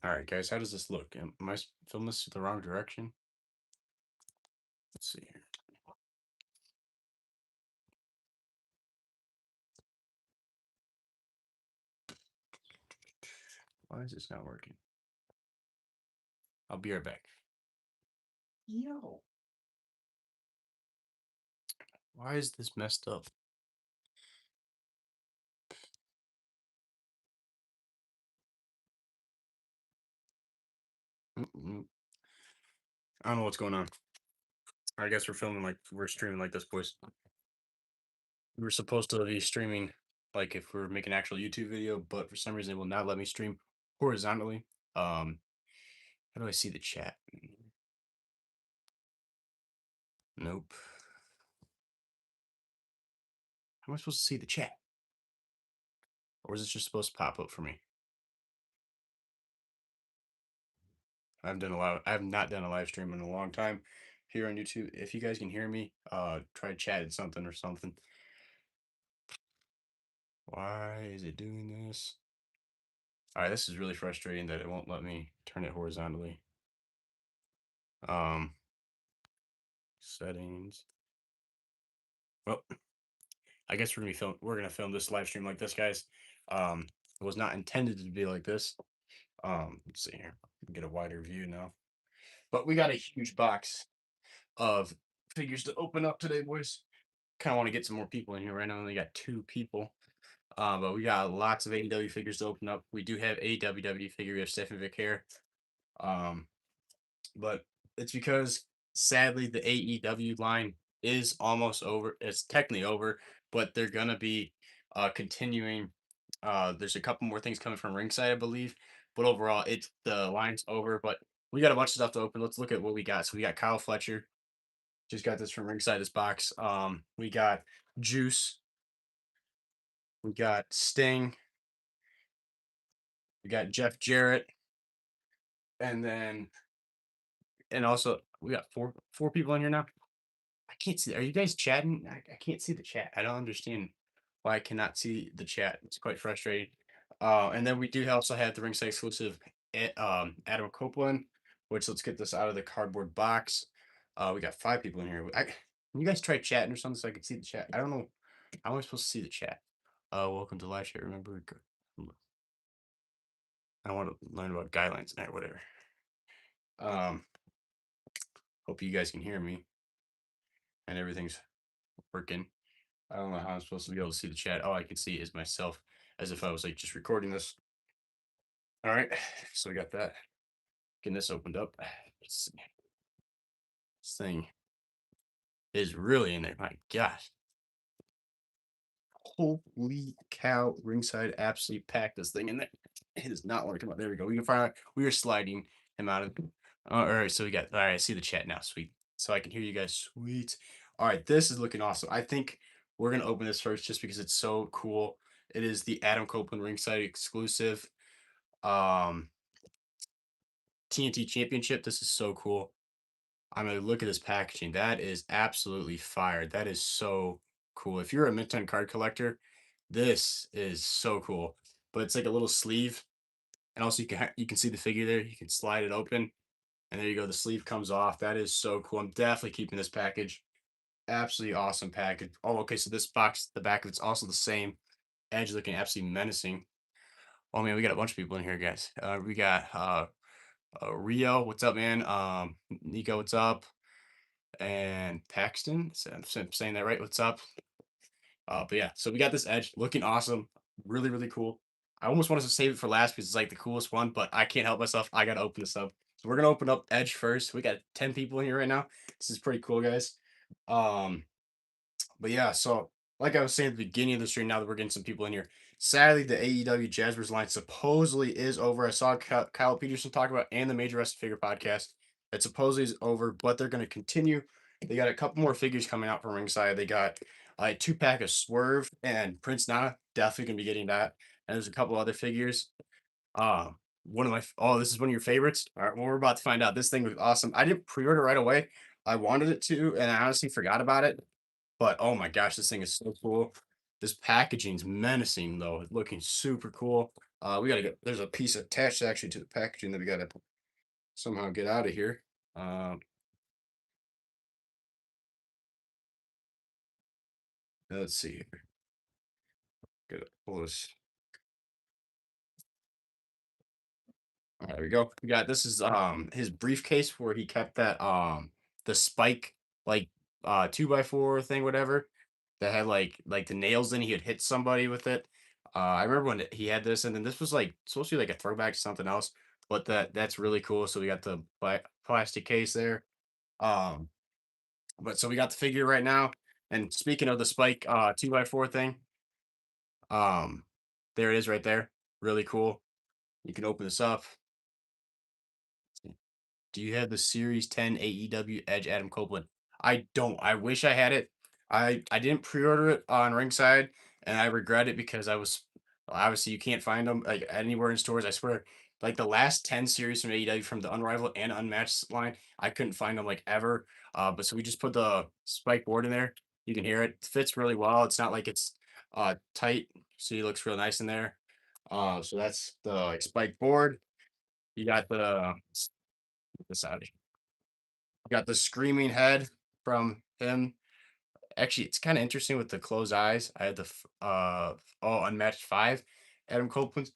All right, guys, how does this look? Am I filming this the wrong direction? Let's see here. Why is this not working? I'll be right back. Yo. Why is this messed up? Mm-mm. I don't know what's going on. I guess we're streaming like this, boys. We were supposed to be streaming like if we're making an actual YouTube video, but for some reason it will not let me stream horizontally. How do I see the chat? Nope. How am I supposed to see the chat? Or is it just supposed to pop up for me? I have not done a live stream in a long time here on YouTube. If you guys can hear me, try chatting something or something. Why is it doing this? All right, this is really frustrating that it won't let me turn it horizontally. Settings. Well, I guess we're gonna film this live stream like this, guys. It was not intended to be like this. Let's see here. Get a wider view now. But we got a huge box of figures to open up today, boys. Kind of want to get some more people in here right now. We only got 2 people. But we got lots of AEW figures to open up. We do have a WWE figure. We have Stephanie Vaquer. But it's because sadly the AEW line is almost over. It's technically over, but they're gonna be continuing. There's a couple more things coming from ringside, I believe. But overall, it's the line's over. But we got a bunch of stuff to open. Let's look at what we got. So we got Kyle Fletcher. Just got this from ringside this box. We got Juice. We got Sting. We got Jeff Jarrett. And also we got four people in here now. I can't see. Are you guys chatting? I can't see the chat. I don't understand why I cannot see the chat. It's quite frustrating. And then we do also have the ringside exclusive Adam Copeland, which let's get this out of the cardboard box. We got 5 people in here. Can you guys try chatting or something so I can see the chat? I don't know. How am I supposed to see the chat? Welcome to live chat. Remember, I want to learn about guidelines or whatever. Hope you guys can hear me and everything's working. I don't know how I'm supposed to be able to see the chat. All I can see is myself as if I was like just recording this. All right, so we got that. Getting this opened up. Let's see. This thing is really in there. My gosh. Holy cow. Ringside absolutely packed this thing in there. It is not want to come out. There we go. We can find out. We are sliding him out of. All right, so we got. All right, I see the chat now. Sweet. So I can hear you guys. Sweet. All right, this is looking awesome. I think we're gonna open this first just because it's so cool. It is the Adam Copeland ringside exclusive. TNT Championship. This is so cool. I mean, look at this packaging. That is absolutely fire. That is so cool. If you're a Mint card collector, this is so cool. But it's like a little sleeve, and also you can see the figure there. You can slide it open, and there you go. The sleeve comes off. That is so cool. I'm definitely keeping this package. Absolutely awesome package. Oh, okay. So this box, the back of it's also the same. Edge looking absolutely menacing. Oh man, we got a bunch of people in here, guys. We got Rio, what's up, man? Nico, what's up? And Paxton, I'm saying that right. What's up? But yeah, so we got this edge looking awesome, really, really cool. I almost wanted to save it for last because it's like the coolest one, but I can't help myself. I gotta open this up. So we're gonna open up Edge first. We got 10 people in here right now. This is pretty cool, guys. Um, but yeah, so like I was saying at the beginning of the stream, now that we're getting some people in here, sadly the AEW Jazzers line supposedly is over. I saw Kyle Peterson talk about and the Major Wrestling Figure podcast that supposedly is over, but they're going to continue. They got a couple more figures coming out from ringside. They got a 2-pack of Swerve and Prince Nana. Definitely gonna be getting that. And there's a couple other figures. One of my this is one of your favorites. All right, well, we're about to find out. This thing was awesome. I didn't pre-order right away. I wanted it to, and I honestly forgot about it. But oh my gosh, this thing is so cool. This packaging's menacing though, looking super cool. We gotta get. There's a piece attached actually to the packaging that we gotta somehow get out of here. Um, let's see here. Gotta pull this. There we go. We got this is his briefcase where he kept that the spike like 2x4 thing, whatever, that had like the nails in. He had hit somebody with it. I remember when he had this, and then this was like supposed to be like a throwback to something else, but that's really cool. So we got the plastic case there. Um, but so we got the figure right now. And speaking of the spike 2x4 thing, um, there it is right there. Really cool. You can open this up. Do you have the Series 10 AEW Edge Adam Copeland? I don't. I wish I had it. I didn't pre-order it on Ringside, and I regret it because I was obviously you can't find them like anywhere in stores. I swear, like the last 10 series from AEW from the Unrivaled and Unmatched line, I couldn't find them like ever. But so we just put the spike board in there. You can hear it. Fits really well. It's not like it's tight, so it looks real nice in there. So that's the like spike board. You got this out. Got the screaming head from him. Actually, it's kind of interesting with the closed eyes. I had the unmatched five Adam Copeland's.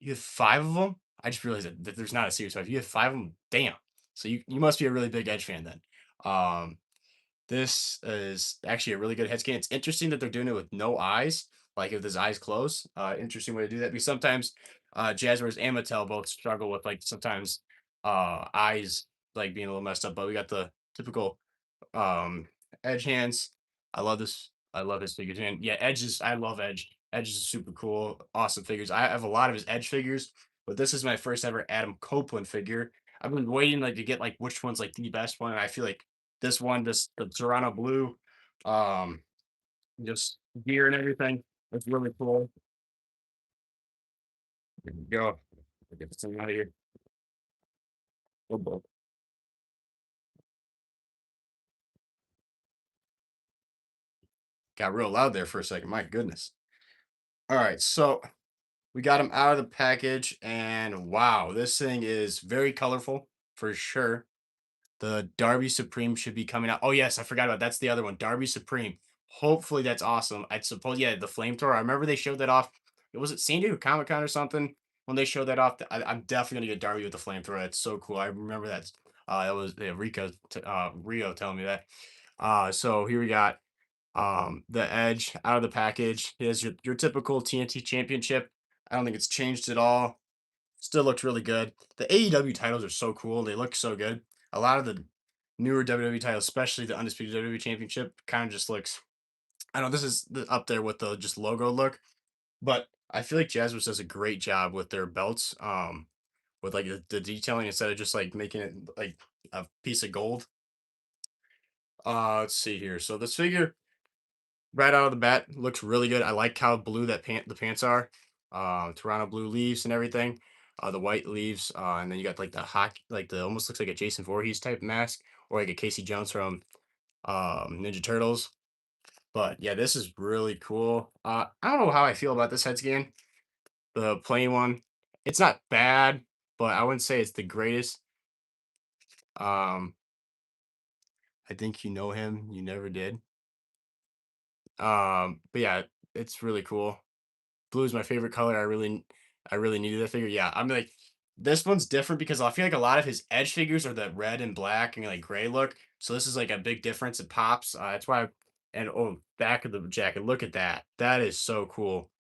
You have five of them. I just realized that there's not a series five. You have five of them. Damn. So you must be a really big Edge fan then. Um, this is actually a really good head scan. It's interesting that they're doing it with no eyes, like if his eyes closed. Interesting way to do that. Because sometimes Jazzwares and Mattel both struggle with like sometimes eyes like being a little messed up. But we got the typical Edge hands. I love this. I love his figures. And yeah, Edge is I love Edge. Edge is super cool, awesome figures. I have a lot of his Edge figures, but this is my first ever Adam Copeland figure. I've been waiting like to get like which one's like the best one. And I feel like this one, this the Toronto blue, um, just gear and everything. It's really cool. There we go. Get this thing out of here. Oh, boy. Got real loud there for a second. My goodness. All right, so we got him out of the package, and wow, this thing is very colorful for sure. The Darby Supreme should be coming out. Oh yes, I forgot about that's the other one, Darby Supreme. Hopefully that's awesome. I suppose yeah, the flamethrower. I remember they showed that off. It was it San Diego Comic Con or something when they showed that off. I'm definitely gonna get Darby with the flamethrower. That's so cool. I remember that. That was yeah, Rio telling me that. So here we got the Edge out of the package. He has your typical TNT championship. I don't think it's changed at all. Still looks really good. The AEW titles are so cool. They look so good. A lot of the newer WWE titles, especially the Undisputed WWE Championship, kind of just looks. I know this is up there with the just logo look, but I feel like Jazzwares does a great job with their belts, with like the detailing instead of just like making it like a piece of gold. Let's see here. So this figure right out of the bat looks really good. I like how blue the pants are. Toronto blue leaves and everything. The white leaves, and then you got like the hockey, like the almost looks like a Jason Voorhees type mask, or like a Casey Jones from Ninja Turtles. But yeah, this is really cool. I don't know how I feel about this head scan, the plain one. It's not bad, but I wouldn't say it's the greatest. Um, I think you know him. You never did. But yeah, it's really cool. Blue is my favorite color. I really needed that figure. Yeah, I'm like this one's different because I feel like a lot of his Edge figures are that red and black and like gray look. So this is like a big difference. It pops. That's why. And oh, back of the jacket. Look at that. That is so cool.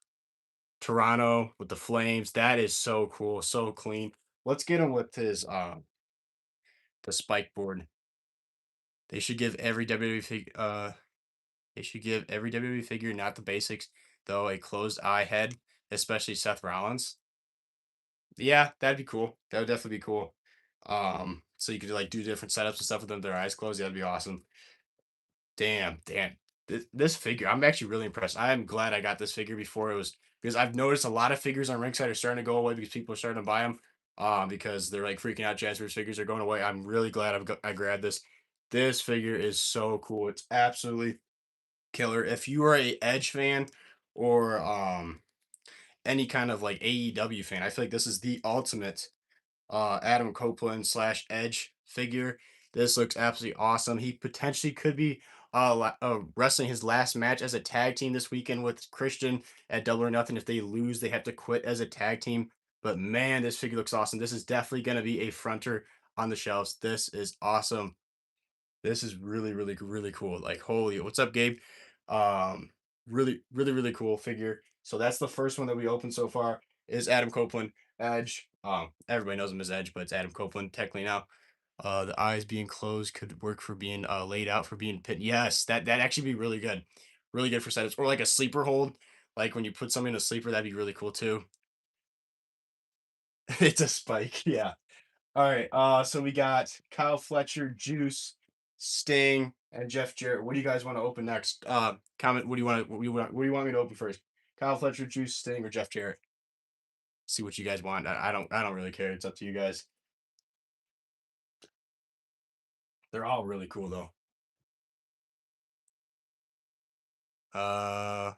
Toronto with the flames. That is so cool. So clean. Let's get him with his the spike board. They should give every WWE they should give every WWE figure, not the basics, though, a closed eye head, especially Seth Rollins. Yeah, that'd be cool. That would definitely be cool. So you could like do different setups and stuff with them, their eyes closed. That'd be awesome. Damn, damn. This figure, I'm actually really impressed. I am glad I got this figure before it was because I've noticed a lot of figures on Ringside are starting to go away because people are starting to buy them. Because they're like freaking out. Jazzwares figures are going away. I'm really glad I grabbed this. This figure is so cool. It's absolutely killer. If you are a Edge fan or any kind of like AEW fan. I feel like this is the ultimate Adam Copeland slash Edge figure. This looks absolutely awesome. He potentially could be wrestling his last match as a tag team this weekend with Christian at Double or Nothing. If they lose, they have to quit as a tag team. But man, this figure looks awesome. This is definitely going to be a fronter on the shelves. This is awesome. This is really, really, really cool. Like, holy, what's up, Gabe? Um, really, really, really cool figure. So that's the first one that we opened so far is Adam Copeland Edge. Everybody knows him as Edge, but it's Adam Copeland technically now. The eyes being closed could work for being laid out for being pit. Yes, that actually be really good for setups or like a sleeper hold. Like when you put something in a sleeper, that'd be really cool too. It's a spike, yeah. All right. So we got Kyle Fletcher, Juice, Sting, and Jeff Jarrett. What do you guys want to open next? Comment. What do you want? What do you want me to open first? Kyle Fletcher, Juice, Sting, or Jeff Jarrett? See what you guys want. I don't. I don't really care. It's up to you guys. They're all really cool though. Uh.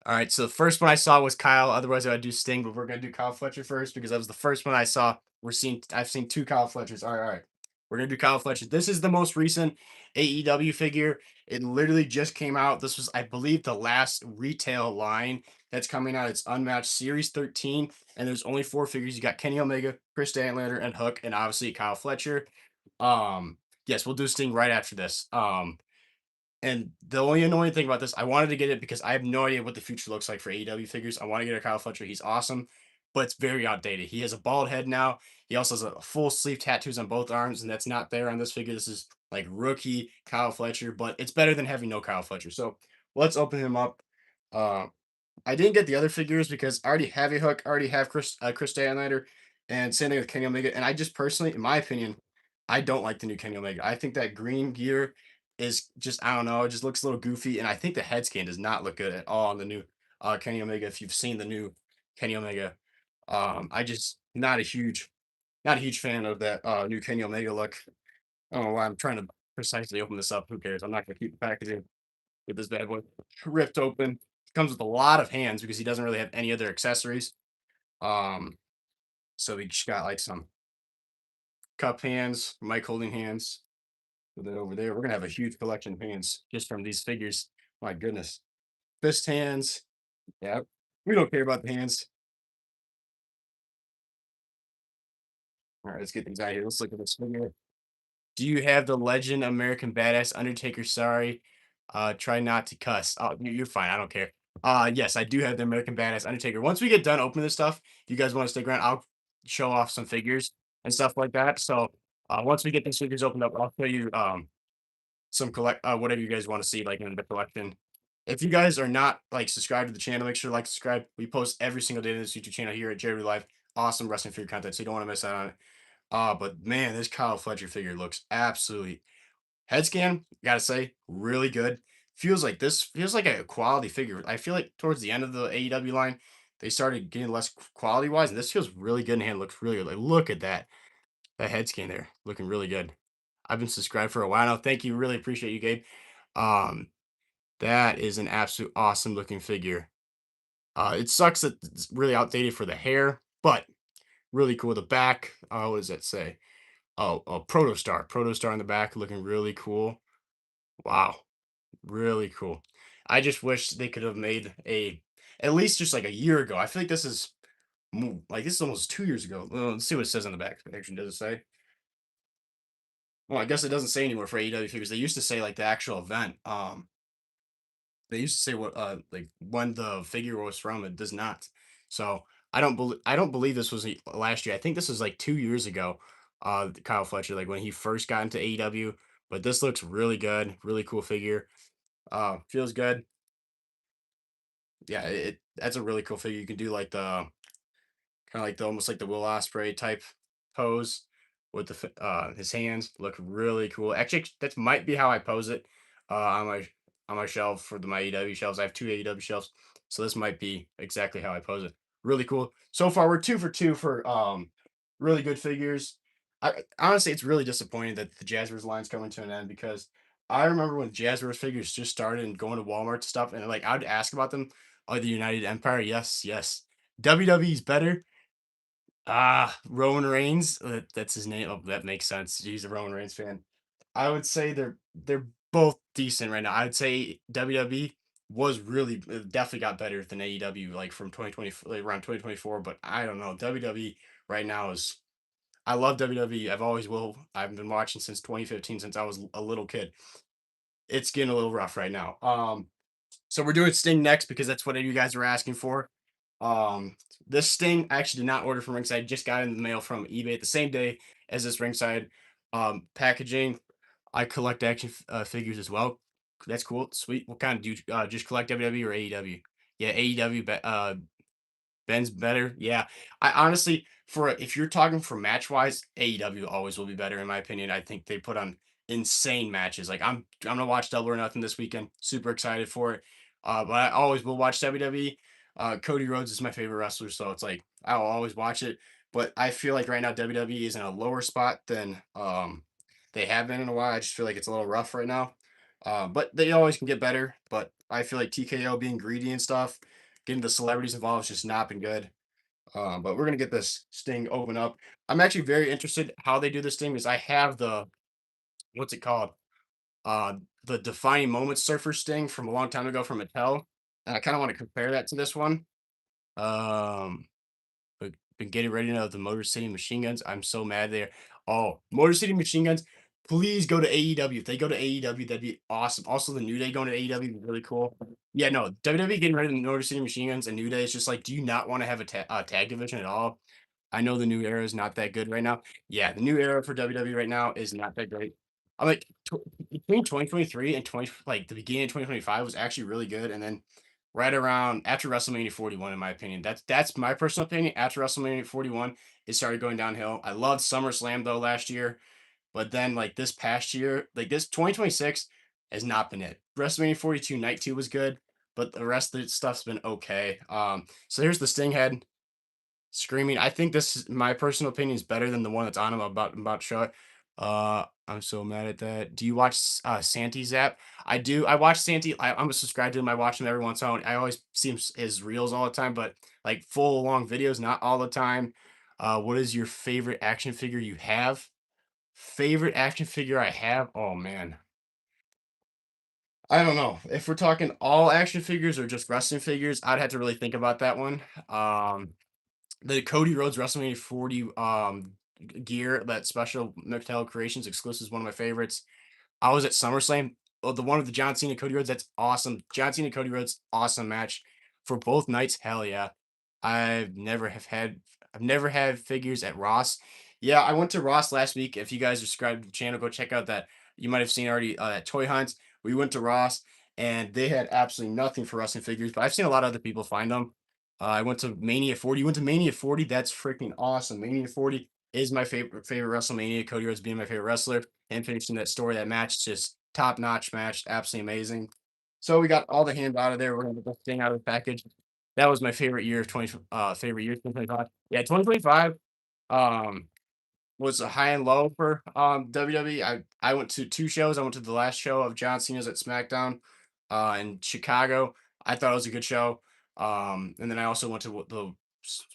All right. So the first one I saw was Kyle. Otherwise, I would do Sting, but we're gonna do Kyle Fletcher first because that was the first one I saw. I've seen two Kyle Fletchers. All right. All right. We're gonna do Kyle Fletcher. This is the most recent AEW figure. It literally just came out. This was, I believe, the last retail line that's coming out. It's Unmatched Series 13, and there's only four figures. You got Kenny Omega, Chris Statlander, and Hook, and obviously Kyle Fletcher. Um, yes, we'll do Sting right after this. And the only annoying thing about this, I wanted to get it because I have no idea what the future looks like for AEW figures. I want to get a Kyle Fletcher. He's awesome, but it's very outdated. He has a bald head now. He also has a full sleeve tattoos on both arms, and that's not there on this figure. This is like rookie Kyle Fletcher, but it's better than having no Kyle Fletcher. So let's open him up. Uh, I didn't get the other figures because I already have a Hook, I already have Chris Statlander, and same thing with Kenny Omega. And I just personally, in my opinion, I don't like the new Kenny Omega. I think that green gear is just I don't know, it just looks a little goofy, and I think the head scan does not look good at all on the new Kenny Omega. If you've seen the new Kenny Omega, I just not a huge fan of that new Kenny Omega look. I don't know why I'm trying to precisely open this up. Who cares? I'm not gonna keep the packaging with this bad boy ripped open. Comes with a lot of hands because he doesn't really have any other accessories. Um, so we just got like some cup hands, mic holding hands. Put that over there. We're gonna have a huge collection of hands just from these figures. My goodness. Fist hands. Yeah. We don't care about the hands. All right, let's get these out of here. Let's look at this figure. Do you have the Legend American Badass Undertaker? Sorry. Try not to cuss. Oh, you're fine. I don't care. Yes, I do have the American Badass Undertaker. Once we get done opening this stuff, if you guys want to stick around, I'll show off some figures and stuff like that. So once we get these figures opened up, I'll show you some collect whatever you guys want to see like in the collection. If you guys are not like subscribed to the channel, make sure to like subscribe. We post every single day to this YouTube channel here at Jerry Live. Awesome wrestling figure content, so you don't want to miss out on it. But man, this Kyle Fletcher figure looks absolutely head scan, gotta say, really good. Feels like a quality figure. I feel like towards the end of the AEW line, they started getting less quality wise, and this feels really good in hand. Looks really good. Like, look at that head scan there, looking really good. I've been subscribed for a while now. Thank you, really appreciate you, Gabe. Um, that is an absolute awesome looking figure. It sucks that it's really outdated for the hair, but really cool. The back, what does that say? Oh, a Protostar in the back, looking really cool. Wow. Really cool. I just wish they could have made a at least just like a year ago. I feel like this is almost 2 years ago. Well, let's see what it says on the back. Actually, does it say? Well, I guess it doesn't say anymore for AEW figures. They used to say like the actual event. They used to say what like when the figure was from. It does not. So I don't believe this was last year. I think this was like 2 years ago. Kyle Fletcher, like when he first got into AEW. But this looks really good. Really cool figure. Feels good. Yeah, that's a really cool figure. You can do like the kind of like the almost like the Will Ospreay type pose with his hands. Look really cool. Actually, that might be how I pose it on my shelf for my AEW shelves. I have two AEW shelves, so this might be exactly how I pose it. Really cool. So far, we're 2 for 2 for really good figures. Honestly, it's really disappointing that the Jazzwares line's coming to an end because I remember when Jazzwares figures just started and going to Walmart and stuff, and like I'd ask about them Oh, the United Empire. Yes, yes. WWE's better. Roman Reigns. That's his name. Oh, that makes sense. He's a Roman Reigns fan. I would say they're both decent right now. I would say WWE was really definitely got better than AEW like from 2020 like around 2024. But I don't know. WWE right now is. I love WWE. I've always will. I've been watching since 2015 since I was a little kid. It's getting a little rough right now. So we're doing Sting next because that's what you guys were asking for. Um, this Sting I actually did not order from Ringside. Just got in the mail from eBay the same day as this Ringside packaging. I collect action figures as well. That's cool. Sweet. What kind do you just collect WWE or AEW? Yeah, AEW. Ben's better. Yeah. I honestly, for if you're talking for match wise, AEW always will be better in my opinion. I think they put on insane matches. Like I'm gonna watch Double or Nothing this weekend. Super excited for it. But I always will watch WWE. Cody Rhodes is my favorite wrestler, so it's like I'll always watch it. But I feel like right now WWE is in a lower spot than they have been in a while. I just feel like it's a little rough right now. But they always can get better. But I feel like TKO being greedy and stuff, getting the celebrities involved has just not been good. But we're gonna get this Sting open up. I'm actually very interested how they do this thing because I have the what's it called? Uh, the defining moments surfer Sting from a long time ago from Mattel. And I kind of want to compare that to this one. Um, but been getting ready now with the Motor City Machine Guns. I'm so mad there. Oh, Motor City Machine Guns. Please go to AEW. If they go to AEW, that'd be awesome. Also, the New Day going to AEW would be really cool. Yeah, no, WWE getting rid of the Motor City Machine Guns and New Day is just like, do you not want to have a tag division at all? I know the new era is not that good right now. Yeah, the new era for WWE right now is not that great. I'm like between 2023 and 20 like the beginning of 2025 was actually really good, and then right around after WrestleMania 41, in my opinion, that's my personal opinion. After WrestleMania 41, it started going downhill. I loved SummerSlam though last year, but then like this past year, like this 2026 has not been it. WrestleMania 42 night two was good, but the rest of the stuff's been okay. So here's the Sting head. Screaming. I think this is my personal opinion is better than the one that's on him about to show it. I'm so mad at that. Do you watch Santi Zap? I do. I watch Santi. I'm a subscribed to him. I watch him every once in a while. I always see his reels all the time, but like full long videos, not all the time. What is your favorite action figure you have? Favorite action figure I have? Oh man. I don't know. If we're talking all action figures or just wrestling figures, I'd have to really think about that one. The Cody Rhodes WrestleMania 40 gear, that special Mattel Creations exclusive is one of my favorites. I was at SummerSlam. Oh, the one with the John Cena Cody Rhodes, that's awesome. John Cena Cody Rhodes, awesome match for both nights. Hell yeah. I've never have had I've never had figures at Ross. Yeah, I went to Ross last week. If you guys are subscribed to the channel, go check out that you might have seen already at Toy Hunts. We went to Ross and they had absolutely nothing for wrestling figures, but I've seen a lot of other people find them. I went to Mania 40. You went to Mania 40? That's freaking awesome. Mania 40 is my favorite WrestleMania. Cody Rhodes being my favorite wrestler and finishing that story, that match, just top notch match, absolutely amazing. So we got all the hands out of there. We're gonna get this thing out of the package. That was my favorite year of 2025. Yeah, 2025 um was a high and low for WWE. I went to two shows. I went to the last show of John Cena's at SmackDown in Chicago. I thought it was a good show. And then I also went to the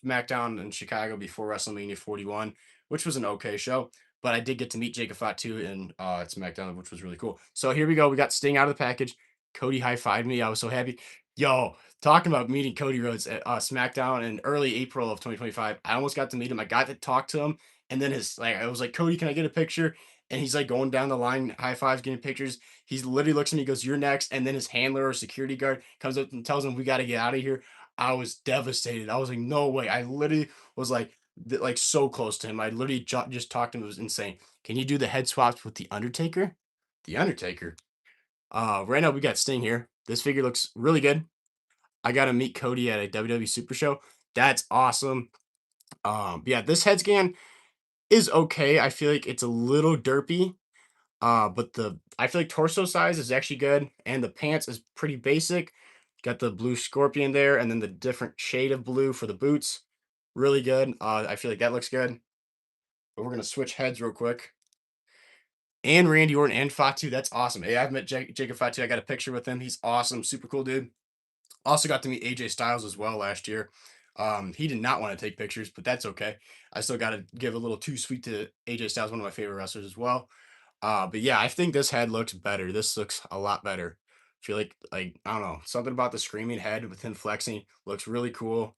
SmackDown in Chicago before WrestleMania 41, which was an okay show. But I did get to meet Jacob Fatu in at SmackDown, which was really cool. So here we go. We got Sting out of the package. Cody high fived me. I was so happy. Yo, talking about meeting Cody Rhodes at SmackDown in early April of 2025. I almost got to meet him. I got to talk to him, and then his like I was like, Cody, can I get a picture? And he's like going down the line, high fives, getting pictures. He literally looks at me, goes, "You're next." And then his handler or security guard comes up and tells him, "We got to get out of here." I was devastated. I was like, "No way!" I literally was like so close to him. I literally just talked to him. It was insane. Can you do the head swaps with the Undertaker? The Undertaker. Right now we got Sting here. This figure looks really good. I got to meet Cody at a WWE Super Show. That's awesome. Yeah, this head scan is okay. I feel like it's a little derpy. But the I feel like torso size is actually good, and the pants is pretty basic. Got the blue scorpion there, and then the different shade of blue for the boots. Really good. I feel like that looks good. But we're gonna switch heads real quick. And Randy Orton and Fatu, that's awesome. Hey, I've met Jacob Fatu. I got a picture with him. He's awesome, super cool dude. Also got to meet AJ Styles as well last year. He did not want to take pictures, but that's okay. I still got to give a little too sweet to AJ Styles, one of my favorite wrestlers as well. But yeah, I think this head looks better. This looks a lot better. I feel like I don't know, something about the screaming head with him flexing looks really cool.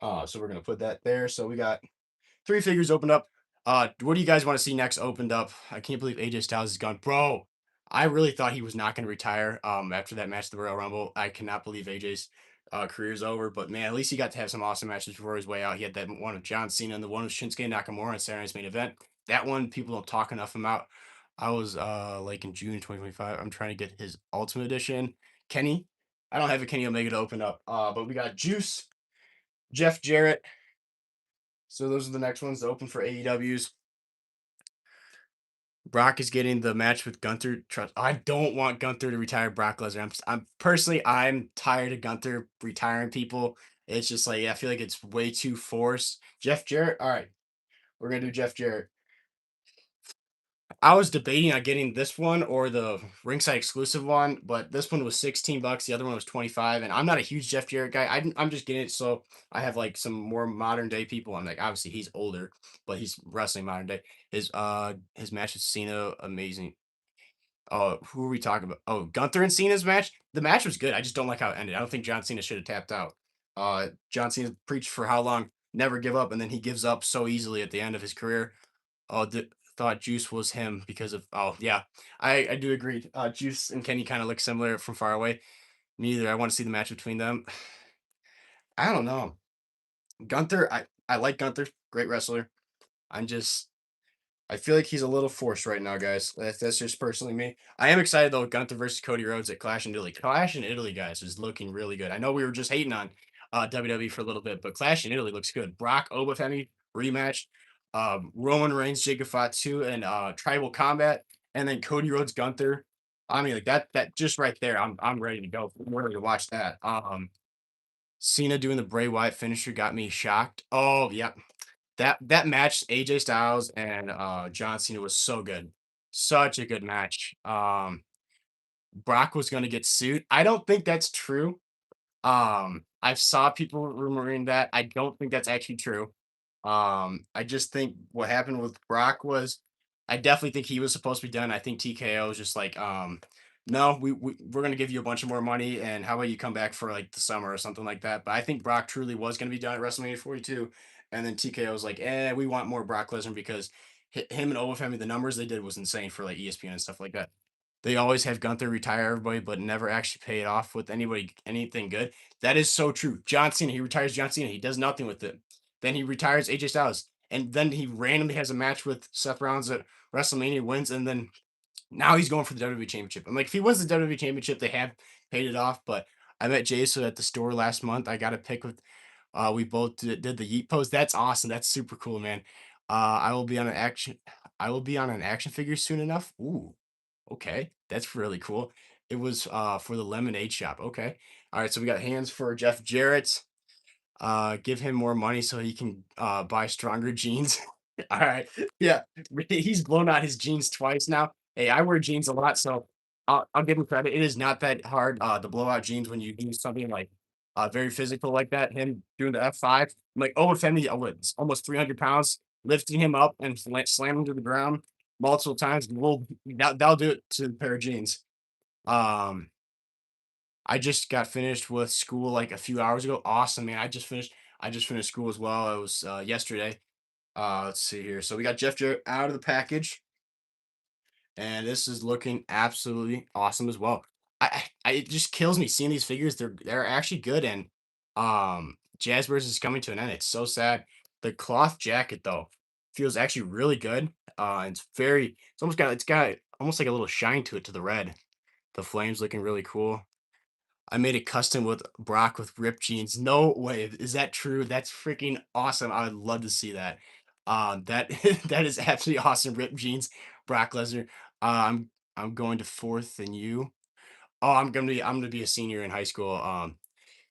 So we're gonna put that there. So we got three figures opened up. What do you guys want to see next opened up? I can't believe AJ Styles is gone, bro. I really thought he was not going to retire. After that match at the Royal Rumble, I cannot believe AJ's career is over. But man, at least he got to have some awesome matches before his way out. He had that one of John Cena and the one of Shinsuke Nakamura on Saturday Night's Main Event. That one people don't talk enough about. I was like in June 2025. I'm trying to get his Ultimate Edition. Kenny, I don't have a Kenny Omega to open up. But we got Juice, Jeff Jarrett. So those are the next ones to open for AEWs. Brock is getting the match with Gunther. Trust, I don't want Gunther to retire Brock Lesnar. I'm personally, I'm tired of Gunther retiring people. It's just like, yeah, I feel like it's way too forced. Jeff Jarrett. All right, we're gonna do Jeff Jarrett. I was debating on getting this one or the ringside exclusive one, but this one was 16 bucks. The other one was 25. And I'm not a huge Jeff Jarrett guy. I'm just getting it so I have like some more modern day people. I'm like, obviously he's older, but he's wrestling modern day. His match with Cena, amazing. Oh, who are we talking about? Oh, Gunther and Cena's match. The match was good. I just don't like how it ended. I don't think John Cena should have tapped out. John Cena preached for how long? Never give up, and then he gives up so easily at the end of his career. Oh, thought Juice was him because of. Oh, yeah, I do agree. Juice and Kenny kind of look similar from far away. Neither. I want to see the match between them. I don't know. Gunther. I like Gunther. Great wrestler. I'm just I feel like he's a little forced right now, guys. That's just personally me. I am excited though. Gunther versus Cody Rhodes at Clash in Italy. Clash in Italy, guys, is looking really good. I know we were just hating on WWE for a little bit, but Clash in Italy looks good. Brock Obafemi rematch, Roman Reigns, Jacob Fatu, and Tribal Combat, and then Cody Rhodes Gunther. I mean, like that just right there. I'm ready to go. I'm ready to watch that. Cena doing the Bray Wyatt finisher got me shocked. Oh, yeah, that match, AJ Styles and John Cena was so good. Such a good match. Brock was gonna get sued. I don't think that's true. I've saw people rumoring that. I don't think that's actually true. I just think what happened with Brock was I definitely think he was supposed to be done. I think TKO was just like, no, we're gonna give you a bunch of more money, and how about you come back for like the summer or something like that. But I think Brock truly was gonna be done at WrestleMania 42, and then TKO was like, we want more Brock Lesnar because him and Obafemi, the numbers they did was insane for like ESPN and stuff like that. They always have Gunther retire everybody, but never actually pay it off with anybody anything good. That is so true. John Cena, he retires John Cena. He does nothing with it. Then he retires AJ Styles. And then he randomly has a match with Seth Rollins at WrestleMania, wins, and then now he's going for the WWE Championship. I'm like, if he wins the WWE Championship, they have paid it off. But I met Jason at the store last month. I got a pick with we both did the Yeet pose. That's awesome. That's super cool, man. I will be on an action. I will be on an action figure soon enough. Ooh, okay, that's really cool. It was for the lemonade shop. Okay, all right. So we got hands for Jeff Jarrett. Give him more money so he can buy stronger jeans. All right, yeah, he's blown out his jeans twice now. Hey, I wear jeans a lot, so I'll give him credit. It is not that hard to blow out jeans when you do something like very physical like that. Him doing the F5, I'm like, oh, Fendi, it's almost 300 pounds, lifting him up and slam him to the ground multiple times. That'll do it to a pair of jeans. Um, I just got finished with school like a few hours ago. Awesome, man. I just finished school as well. It was yesterday. Let's see here. So we got Jeff Jarrett out of the package, and this is looking absolutely awesome as well. It just kills me seeing these figures. They're actually good, and Jazzbirds is coming to an end. It's so sad. The cloth jacket though feels actually really good. It's got almost like a little shine to it to the red. The flames looking really cool. I made a custom with Brock with ripped jeans. No way. Is that true? That's freaking awesome. I would love to see that. That that is absolutely awesome. Ripped jeans, Brock Lesnar. I'm going to fourth and you. Oh, I'm gonna be a senior in high school.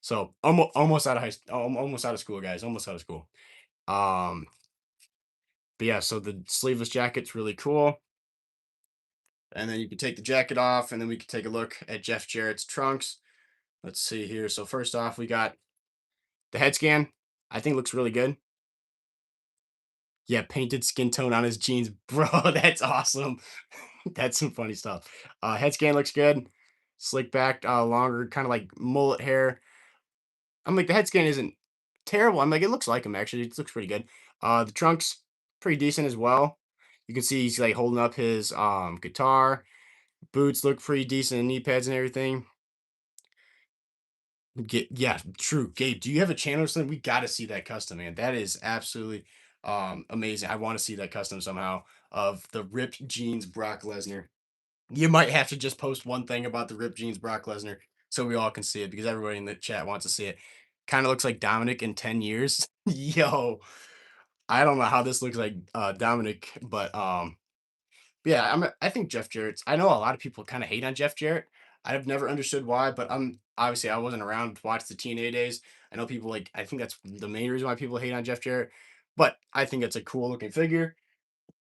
So almost out of almost out of school, guys. Almost out of school. Um, but yeah, so the sleeveless jacket's really cool. And then you can take the jacket off, and then we can take a look at Jeff Jarrett's trunks. Let's see here. So first off, we got the head scan. I think looks really good. Yeah, painted skin tone on his jeans, bro. That's awesome. That's some funny stuff. Head scan looks good. Slick back, longer, kind of like mullet hair. I'm like, the head scan isn't terrible. I'm like, it looks like him actually. It looks pretty good. The trunk's pretty decent as well. You can see he's like holding up his guitar. Boots look pretty decent, and knee pads and everything. Yeah, true. Gabe, do you have a channel or something? We got to see that custom, man. That is absolutely amazing. I want to see that custom somehow of the ripped jeans Brock Lesnar. You might have to just post one thing about the ripped jeans Brock Lesnar so we all can see it because everybody in the chat wants to see it. Kind of looks like Dominic in 10 years. Yo, I don't know how this looks like Dominic, but yeah, I think Jeff Jarrett's I know a lot of people kind of hate on Jeff Jarrett. I've never understood why, but I'm obviously I wasn't around to watch the TNA days. I know people like I think that's the main reason why people hate on Jeff Jarrett, but I think it's a cool looking figure.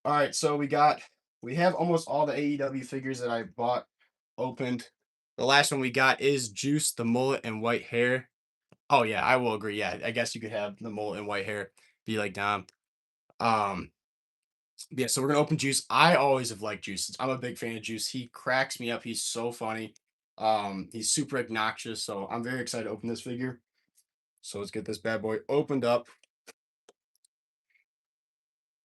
All right, so we have almost all the AEW figures that I bought opened. The last one we got is Juice, the mullet and white hair. Oh yeah, I will agree. Yeah, I guess you could have the mullet and white hair be like Dom. Um, yeah, so we're gonna open Juice. I always have liked Juice. I'm a big fan of Juice. He cracks me up. He's so funny. He's super obnoxious. So I'm very excited to open this figure. So let's get this bad boy opened up.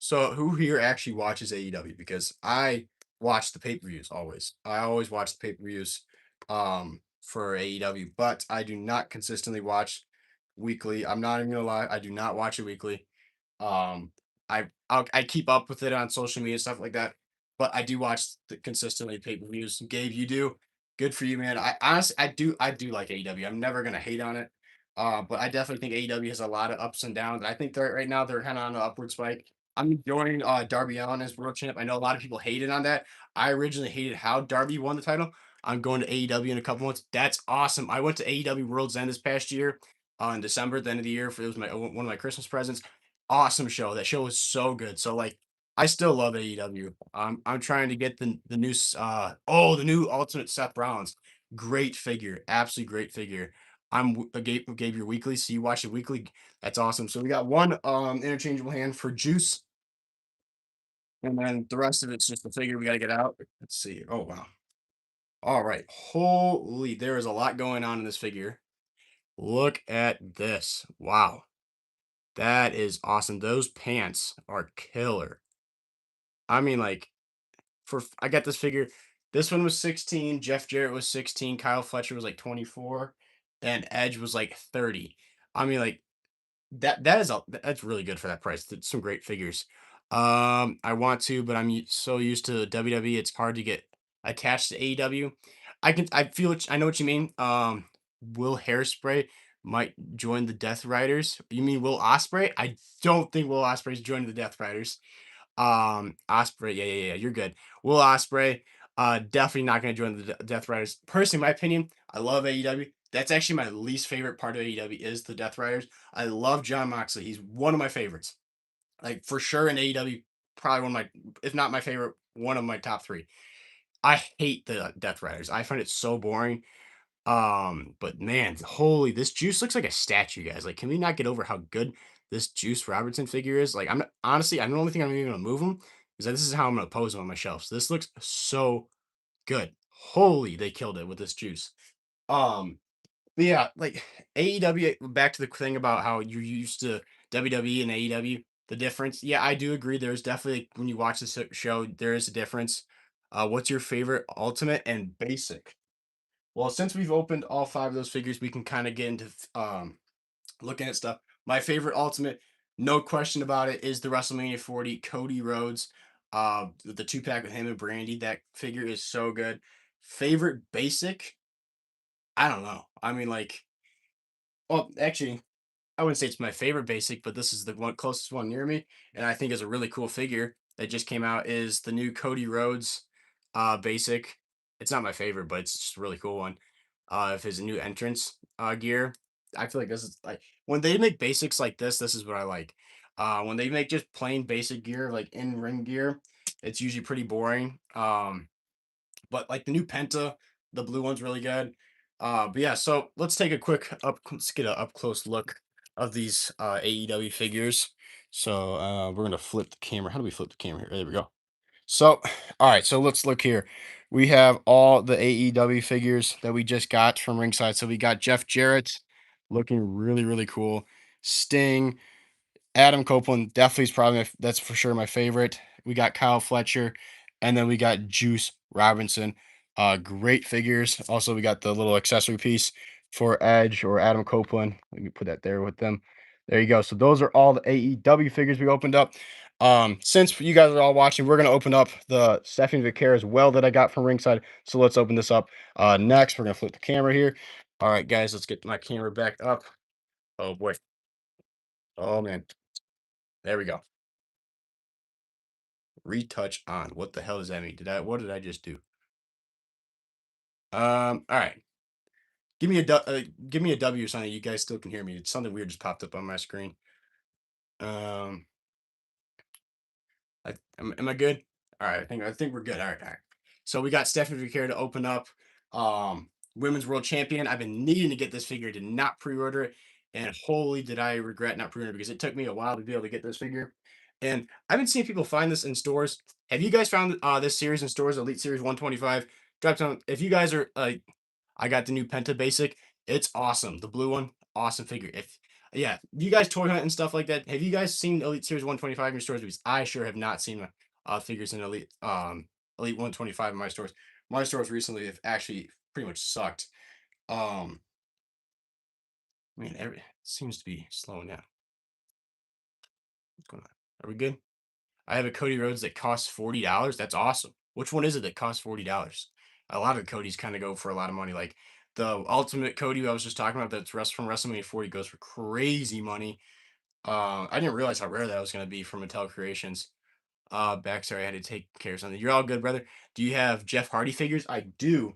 So who here actually watches AEW? Because I watch the pay-per-views always. I always watch the pay-per-views for AEW, but I do not consistently watch weekly. I'm not even gonna lie, I do not watch it weekly. Um, I keep up with it on social media stuff like that, but I do watch the consistently pay-per-views. Gabe, you do. Good for you, man. I honestly I do like AEW. I'm never gonna hate on it. But I definitely think AEW has a lot of ups and downs. I think they're right now they're kind of on an upward spike. I'm enjoying Darby Allin as world champ. I know a lot of people hated on that. I originally hated how Darby won the title. I'm going to AEW in a couple months. That's awesome. I went to AEW World's End this past year in December, at the end of the year. For it was my one of my Christmas presents. Awesome show. That show was so good. So like, I still love AEW. I'm trying to get the new the new Ultimate Seth Rollins. Great figure. Absolutely great figure. Gave your weekly, so you watch it weekly. That's awesome. So we got one interchangeable hand for Juice. And then the rest of it's just the figure we gotta get out. Let's see. Oh, wow. All right. Holy, there is a lot going on in this figure. Look at this. Wow. That is awesome. Those pants are killer. I mean, like, I got this figure. This one was 16. Jeff Jarrett was 16. Kyle Fletcher was like 24. And Edge was like 30. I mean, like, that's really good for that price. That's some great figures. I want to, but so used to WWE, it's hard to get attached to AEW. I know what you mean. Will Hairspray might join the Death Riders. You mean Will Osprey? I don't think Will Osprey's joining the Death Riders. Osprey, yeah, you're good. Will Osprey, definitely not gonna join the Death Riders. Personally, my opinion, I love AEW. That's actually my least favorite part of AEW is the Death Riders. I love John Moxley. He's one of my favorites. Like for sure in AEW, probably one of my, if not my favorite, one of my top three. I hate the Death Riders. I find it so boring. But man, holy, this Juice looks like a statue, guys. Like, can we not get over how good this Juice Robertson figure is? Like, honestly, I'm the only thing I'm even gonna move him is that this is how I'm gonna pose him on my shelves. This looks so good. Holy, they killed it with this Juice. Um, but yeah, like AEW, back to the thing about how you're used to WWE and AEW, the difference. Yeah, I do agree. There's definitely when you watch this show, there is a difference. What's your favorite Ultimate and Basic? Well, since we've opened all five of those figures, we can kind of get into looking at stuff. My favorite Ultimate, no question about it, is the WrestleMania 40 Cody Rhodes. The two pack with him and Brandy. That figure is so good. Favorite Basic? I don't know. I mean, like, well, actually, I wouldn't say it's my favorite basic, but this is the one closest one near me, and I think is a really cool figure that just came out is the new Cody Rhodes basic. It's not my favorite, but it's just a really cool one. Of his new entrance gear. I feel like this is like when they make basics like this is what I like. When they make just plain basic gear, like in ring gear, it's usually pretty boring. But like the new Penta, the blue one's really good. But yeah, so let's take a quick let's get an up close look of these AEW figures. So we're gonna flip the camera. How do we flip the camera here? There we go. So, all right, so let's look here. We have all the AEW figures that we just got from ringside. So we got Jeff Jarrett looking really, really cool. Sting, Adam Copeland definitely is probably that's for sure my favorite. We got Kyle Fletcher, and then we got Juice Robinson. Great figures. Also, we got the little accessory piece for Edge or Adam Copeland. Let me put that there with them. There you go. So those are all the AEW figures we opened up. Since you guys are all watching, we're gonna open up the Stephanie Vaquer as well that I got from ringside. So let's open this up. Next, we're gonna flip the camera here. All right, guys, let's get my camera back up. Oh boy. Oh man. There we go. Retouch on. What the hell does that mean? What did I just do? All right. Give me a W or something. You guys still can hear me. It's something weird just popped up on my screen. Um, am I good? All right, I think we're good. All right. So we got Stephanie Vaquer to open up. Women's World Champion. I've been needing to get this figure. Did not pre-order it, and holy did I regret not pre-ordering because it took me a while to be able to get this figure. And I've been seeing people find this in stores. Have you guys found this series in stores? Elite Series 125. Drop down if you guys are I got the new Penta Basic. It's awesome. The blue one, awesome figure. If yeah, you guys toy hunt and stuff like that. Have you guys seen Elite Series 125 in your stores? Because I sure have not seen figures in Elite 125 in my stores. My stores recently have actually pretty much sucked. Man, it seems to be slowing down. What's going on? Are we good? I have a Cody Rhodes that costs $40. That's awesome. Which one is it that costs $40? A lot of Codys kind of go for a lot of money. Like the Ultimate Cody I was just talking about, that's from WrestleMania 40 goes for crazy money. I didn't realize how rare that was going to be for Mattel Creations. Sorry, I had to take care of something. You're all good, brother. Do you have Jeff Hardy figures? I do.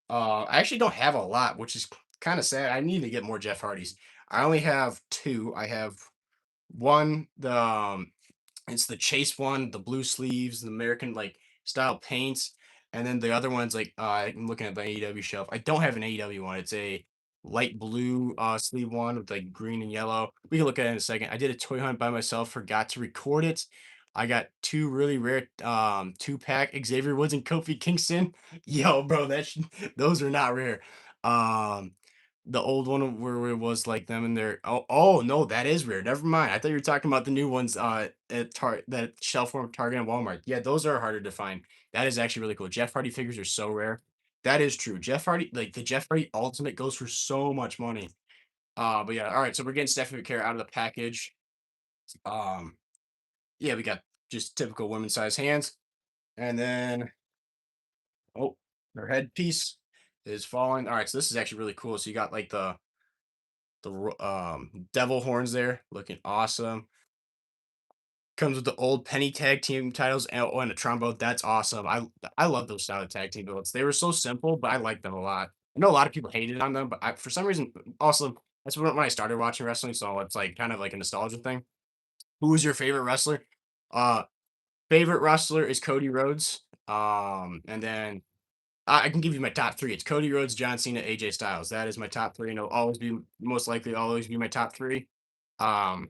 I actually don't have a lot, which is kind of sad. I need to get more Jeff Hardys. I only have two. I have one, it's the chase one, the blue sleeves, the American like style paints, and then the other one's like I'm looking at the AEW shelf. I don't have an AEW one. It's a light blue sleeve one with like green and yellow. We can look at it in a second. I did a toy hunt by myself, forgot to record it. I got two really rare two pack Xavier Woods and Kofi Kingston. Yo, bro, those are not rare. Um the old one where it was like them and their oh no, that is rare. Never mind. I thought you were talking about the new ones at that shelf form Target and Walmart. Yeah, those are harder to find. That is actually really cool. Jeff Hardy figures are so rare. That is true. Jeff Hardy, like the Jeff Hardy Ultimate goes for so much money. But yeah, all right. So we're getting Stephanie McCare out of the package. Um, yeah, we got just typical women's size hands. And then oh, their headpiece is falling. All right, so this is actually really cool. So you got like the devil horns there, looking awesome. Comes with the old penny tag team titles and a trombone. That's awesome. I love those style of tag team belts. They were so simple, but I like them a lot. I know a lot of people hated on them, but for some reason, also that's when I started watching wrestling, so it's like kind of like a nostalgia thing. Who was your favorite wrestler? Uh, Favorite wrestler is Cody Rhodes. And then I can give you my top three. It's Cody Rhodes, John Cena, AJ Styles. That is my top three, and it'll always be most likely always be my top three. Um,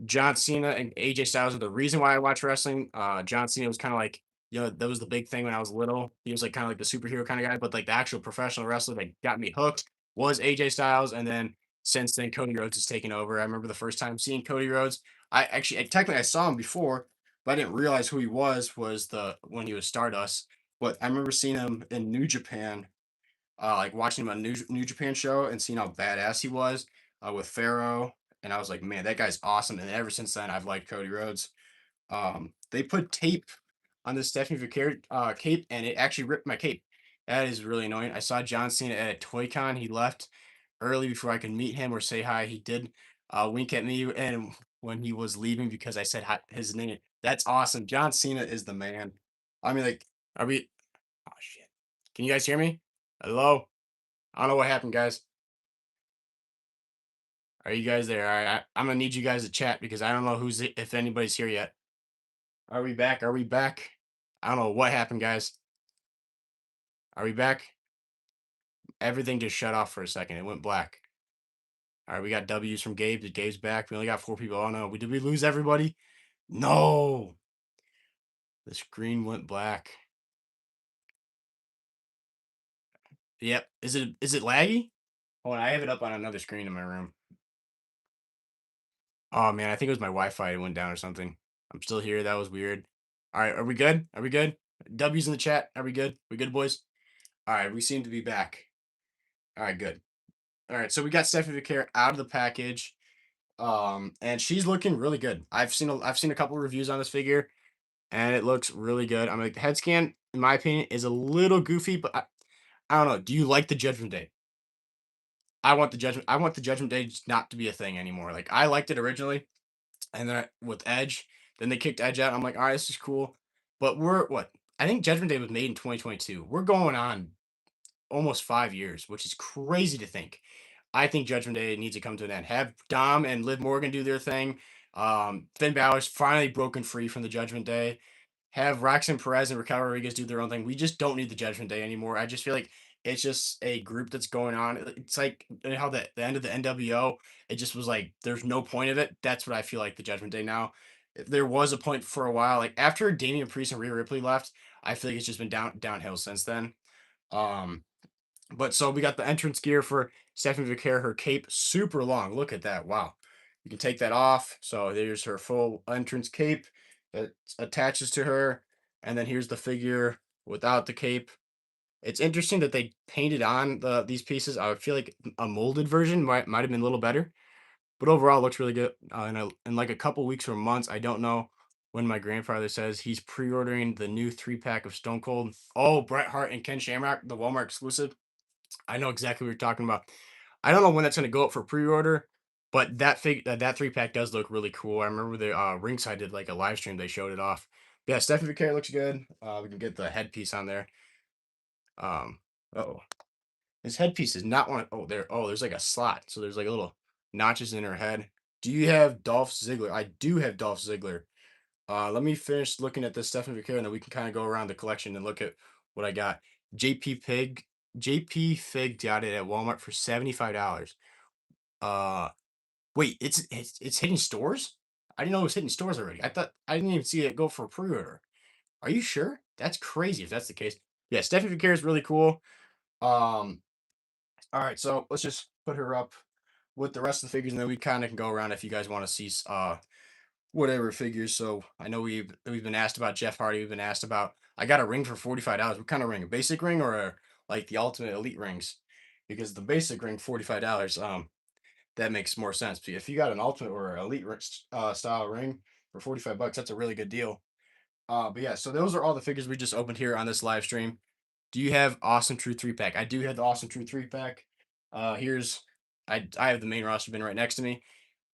John Cena and AJ Styles are the reason why I watch wrestling. John Cena was kind of like, that was the big thing when I was little. He was like kind of like the superhero kind of guy, but like the actual professional wrestler that got me hooked was AJ Styles. And then since then, Cody Rhodes has taken over. I remember the first time seeing Cody Rhodes. Technically I saw him before, but I didn't realize who he was the when he was Stardust. But I remember seeing him in New Japan, like watching him on New Japan show and seeing how badass he was with Pharaoh. And I was like, man, that guy's awesome. And ever since then, I've liked Cody Rhodes. They put tape on the Stephanie Vaquer cape, and it actually ripped my cape. That is really annoying. I saw John Cena at a Toy Con. He left early before I could meet him or say hi. He did wink at me, and when he was leaving because I said hi, his name. That's awesome. John Cena is the man. I mean, like, are we? Oh shit! Can you guys hear me? Hello? I don't know what happened, guys. Are you guys there? All right, I'm gonna need you guys to chat because I don't know if anybody's here yet. Are we back? Are we back? I don't know what happened, guys. Are we back? Everything just shut off for a second. It went black. All right, we got W's from Gabe. Gabe's back. We only got 4 people. Oh no, did we lose everybody? No. The screen went black. Yep. Is it laggy? Oh, I have it up on another screen in my room. Oh man, I think it was my Wi-Fi that went down or something. I'm still here. That was weird. All right, are we good? Are we good? W's in the chat. Are we good? We good, boys? All right, we seem to be back. All right, good. All right, so we got Stephanie Vaquer out of the package. And she's looking really good. I've seen a couple reviews on this figure, and it looks really good. I'm like, the head scan, in my opinion, is a little goofy, but I don't know. Do you like the Judgment Day? I want the Judgment Day just not to be a thing anymore. Like I liked it originally, and then with Edge, then they kicked Edge out. I'm like, all right, this is cool. But we're what? I think Judgment Day was made in 2022. We're going on almost 5 years, which is crazy to think. I think Judgment Day needs to come to an end. Have Dom and Liv Morgan do their thing. Finn Balor's finally broken free from the Judgment Day. Have Roxanne Perez and Raquel Rodriguez do their own thing. We just don't need the Judgment Day anymore. I just feel like it's just a group that's going on. It's like how the end of the NWO, it just was like there's no point of it. That's what I feel like the Judgment Day now. There was a point for a while, like after Damian Priest and Rhea Ripley left, I feel like it's just been downhill since then. Um, but so we got the entrance gear for Stephanie Vaquer, her cape super long. Look at that. Wow. You can take that off. So there's her full entrance cape that attaches to her. And then here's the figure without the cape. It's interesting that they painted on these pieces. I would feel like a molded version might have been a little better. But overall, it looks really good. In like a couple weeks or months, I don't know when my grandfather says he's pre-ordering the new 3-pack of Stone Cold. Oh, Bret Hart and Ken Shamrock, the Walmart exclusive. I know exactly what you're talking about. I don't know when that's going to go up for pre-order, but that 3-pack does look really cool. I remember the Ringside did like a live stream. They showed it off. Yeah, Stephanie Vaquer looks good. We can get the headpiece on there. Oh, his headpiece is not one. Oh, there. Oh, there's like a slot. So there's like a little notches in her head. Do you have Dolph Ziggler? I do have Dolph Ziggler. Let me finish looking at this Stephanie Vaquer, and then we can kind of go around the collection and look at what I got. JP Pig, JP Fig got it at Walmart for $75. Uh, wait, it's hitting stores? I didn't know it was hitting stores already. I didn't even see it go for pre-order. Are you sure? That's crazy if that's the case. Yeah, Stephanie Vaquer is really cool. Um, all right, so let's just put her up with the rest of the figures, and then we kind of can go around if you guys want to see whatever figures. So I know we've been asked about Jeff Hardy. We've been asked about. I got a ring for $45. What kind of ring? A basic ring or like the ultimate elite rings? Because the basic ring $45. That makes more sense. If you got an ultimate or elite style ring for $45, that's a really good deal. But yeah, so those are all the figures we just opened here on this live stream. Do you have Awesome True 3-pack? I do have the Awesome True 3-pack. Here's I have the main roster bin right next to me.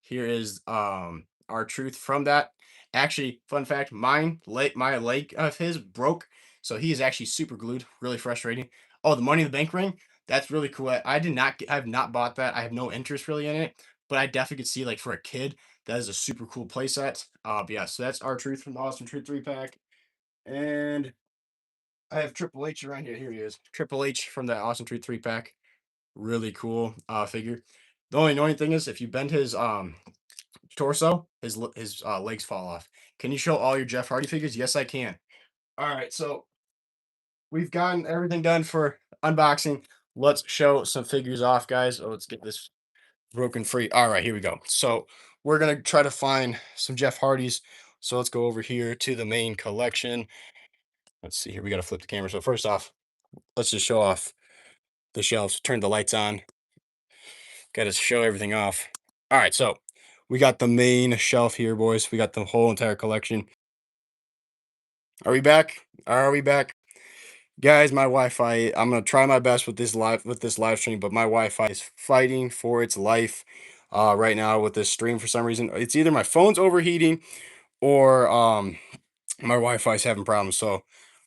Here is our truth from that. Actually, fun fact, my leg of his broke, so he is actually super glued. Really frustrating. Oh, the Money in the Bank ring. That's really cool. I have not bought that. I have no interest really in it, but I definitely could see like for a kid that is a super cool playset. But yeah, so that's our truth from the Awesome Truth 3-pack. And I have Triple H around here. Here he is. Triple H from the Awesome Truth 3-pack. Really cool figure. The only annoying thing is if you bend his torso, his legs fall off. Can you show all your Jeff Hardy figures? Yes, I can. All right, so we've gotten everything done for unboxing. Let's show some figures off, guys. Oh, let's get this broken free. All right, here we go. So we're gonna try to find some Jeff Hardys. So let's go over here to the main collection. Let's see here. We gotta flip the camera. So first off, let's just show off the shelves. Turn the lights on. Got to show everything off. All right, so we got the main shelf here, boys. We got the whole entire collection. Are we back? Are we back? Guys, my Wi-Fi, I'm gonna try my best with this live stream, but my Wi-Fi is fighting for its life right now with this stream for some reason. It's either my phone's overheating or my Wi-Fi is having problems. So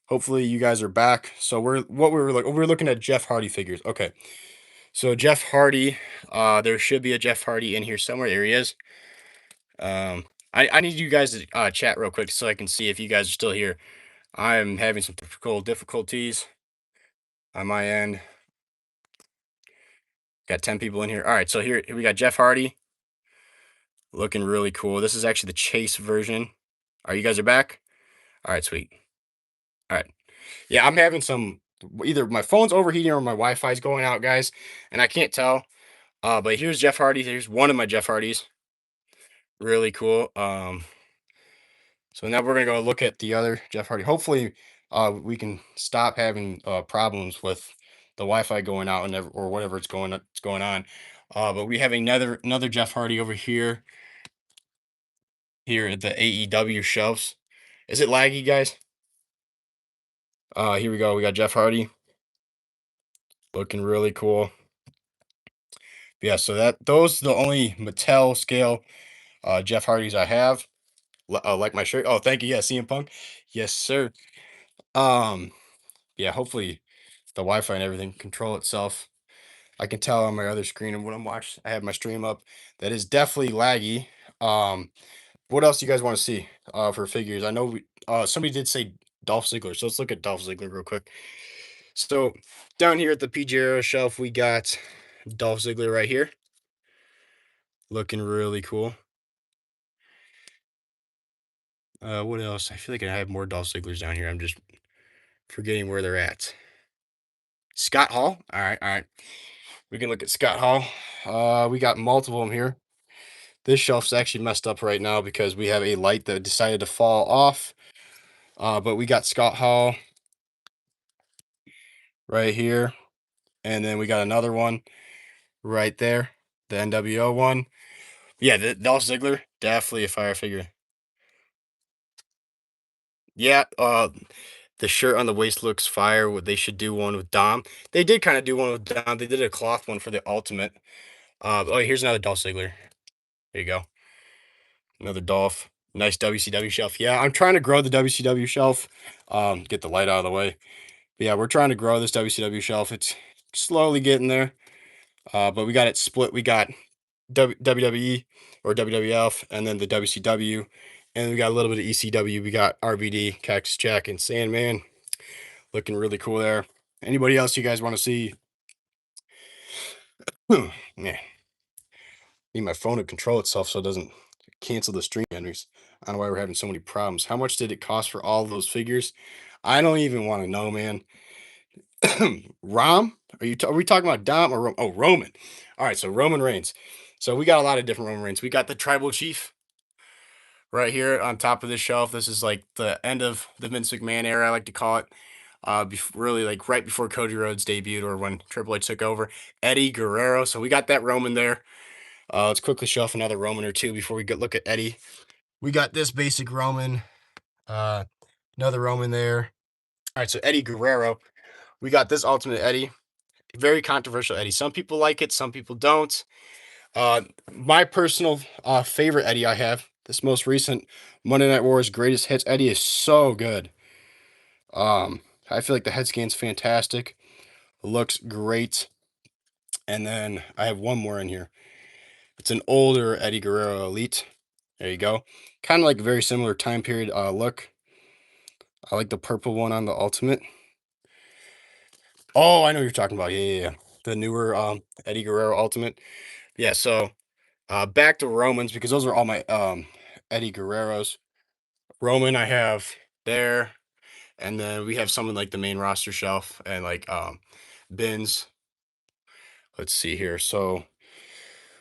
hopefully you guys are back. So we're looking at Jeff Hardy figures. Okay. So Jeff Hardy, there should be a Jeff Hardy in here somewhere. There he is. I need you guys to chat real quick so I can see if you guys are still here. I'm having some difficulties on my end. Got 10 people in here. All right, so here we got Jeff Hardy looking really cool. This is actually the Chase version. Are you guys are back? All right, sweet. All right. Yeah, I'm having some either my phone's overheating or my Wi-Fi's going out, guys, and I can't tell. But here's Jeff Hardy. Here's one of my Jeff Hardys. Really cool. So now we're gonna go look at the other Jeff Hardy. Hopefully, we can stop having problems with the Wi-Fi going out and or whatever it's going on. But we have another Jeff Hardy over here at the AEW shelves. Is it laggy, guys? Here we go. We got Jeff Hardy looking really cool. Yeah, so those are the only Mattel scale Jeff Hardys I have. Like my shirt. Oh, thank you. Yeah, CM Punk. Yes, sir. Um, yeah, hopefully the Wi-Fi and everything control itself. I can tell on my other screen and when I'm watching, I have my stream up. That is definitely laggy. Um, what else do you guys want to see for figures? I know somebody did say Dolph Ziggler, so let's look at Dolph Ziggler real quick. So down here at the PG shelf, we got Dolph Ziggler right here, looking really cool. What else? I feel like I have more Dolph Zigglers down here. I'm just forgetting where they're at. Scott Hall. All right, all right. We can look at Scott Hall. We got multiple of them here. This shelf's actually messed up right now because we have a light that decided to fall off. But we got Scott Hall right here. And then we got another one right there. The NWO one. Yeah, the Dolph Ziggler, definitely a fire figure. Yeah, the shirt on the waist looks fire. They should do one with Dom. They did kind of do one with Dom. They did a cloth one for the Ultimate. Oh, here's another Dolph Ziggler. There you go. Another Dolph. Nice WCW shelf. Yeah, I'm trying to grow the WCW shelf. Get the light out of the way. But yeah, we're trying to grow this WCW shelf. It's slowly getting there. But we got it split. We got WWE or WWF, and then the WCW, and we got a little bit of ECW. We got RVD, Cactus Jack, and Sandman, looking really cool there. Anybody else you guys want to see? Yeah, need my phone to control itself so it doesn't cancel the stream entries. I don't know why we're having so many problems. How much did it cost for all those figures? I don't even want to know, man. Rom? Are we talking about Dom or oh, Roman? All right, so Roman Reigns. So we got a lot of different Roman Reigns. We got the Tribal Chief right here on top of this shelf. This is like the end of the Vince McMahon era, I like to call it. Really like right before Cody Rhodes debuted or when Triple H took over. Eddie Guerrero. So we got that Roman there. Let's quickly shelf another Roman or two before we look at Eddie. We got this basic Roman. Uh, another Roman there. All right, so Eddie Guerrero. We got this Ultimate Eddie. Very controversial Eddie. Some people like it, some people don't. My personal favorite Eddie I have, this most recent Monday Night Wars Greatest Hits Eddie is so good. I feel like the head scan's fantastic. Looks great. And then I have one more in here. It's an older Eddie Guerrero Elite. There you go. Kind of like a very similar time period look. I like the purple one on the Ultimate. Oh, I know what you're talking about. Yeah. The newer Eddie Guerrero Ultimate. Yeah, so back to Romans because those are all my Eddie Guerreros. Roman I have there, and then we have some in like the main roster shelf and like bins. Let's see here. So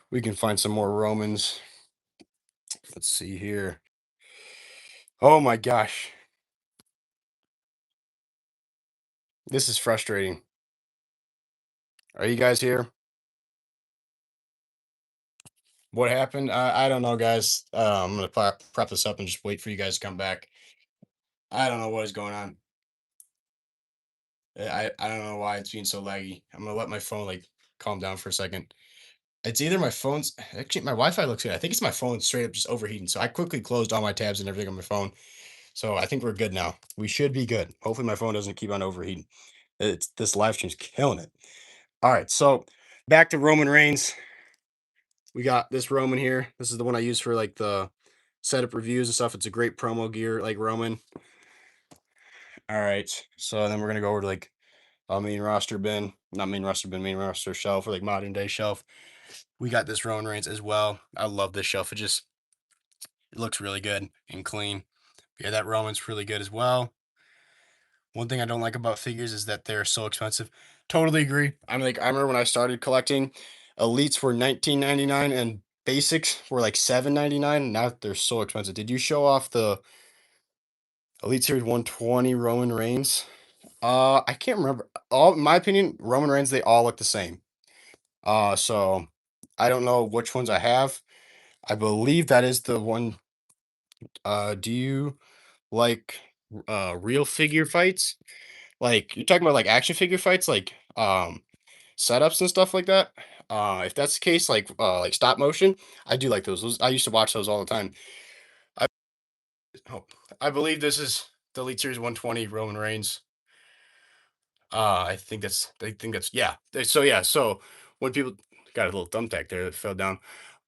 we can find some more Romans. Let's see here. Oh my gosh. This is frustrating. Are you guys here? What happened? I don't know, guys. I'm gonna prep this up and just wait for you guys to come back. I don't know what is going on. I don't know why it's being so laggy. I'm gonna let my phone like calm down for a second. It's either my phone's actually my Wi-Fi looks good. I think it's my phone straight up just overheating. So I quickly closed all my tabs and everything on my phone. So I think we're good now. We should be good. Hopefully my phone doesn't keep on overheating. It's this live stream's killing it. All right, so back to Roman Reigns. We got this Roman here. This is the one I use for like the setup reviews and stuff. It's a great promo gear, like Roman. All right, so then we're gonna go over to like Main roster bin, not main roster bin, main roster shelf, or like modern day shelf. We got this Roman Reigns as well. I love this shelf. It looks really good and clean. Yeah, that Roman's really good as well. One thing I don't like about figures is that they're so expensive. Totally agree. I'm like, I remember when I started collecting, elites were 19.99 and basics were like 7.99. Now they're so expensive. Did you show off the Elite Series 120 Roman Reigns? I can't remember. All in my opinion, Roman Reigns, they all look the same. So I don't know which ones I have. I believe that is the one. Do you like real figure fights? Like you're talking about like action figure fights, like setups and stuff like that. If that's the case, like stop motion, I do like those. I used to watch those all the time. I oh, I believe this is the Elite Series 120 Roman Reigns. I think that's yeah. So yeah, so when people got a little thumbtack there that fell down.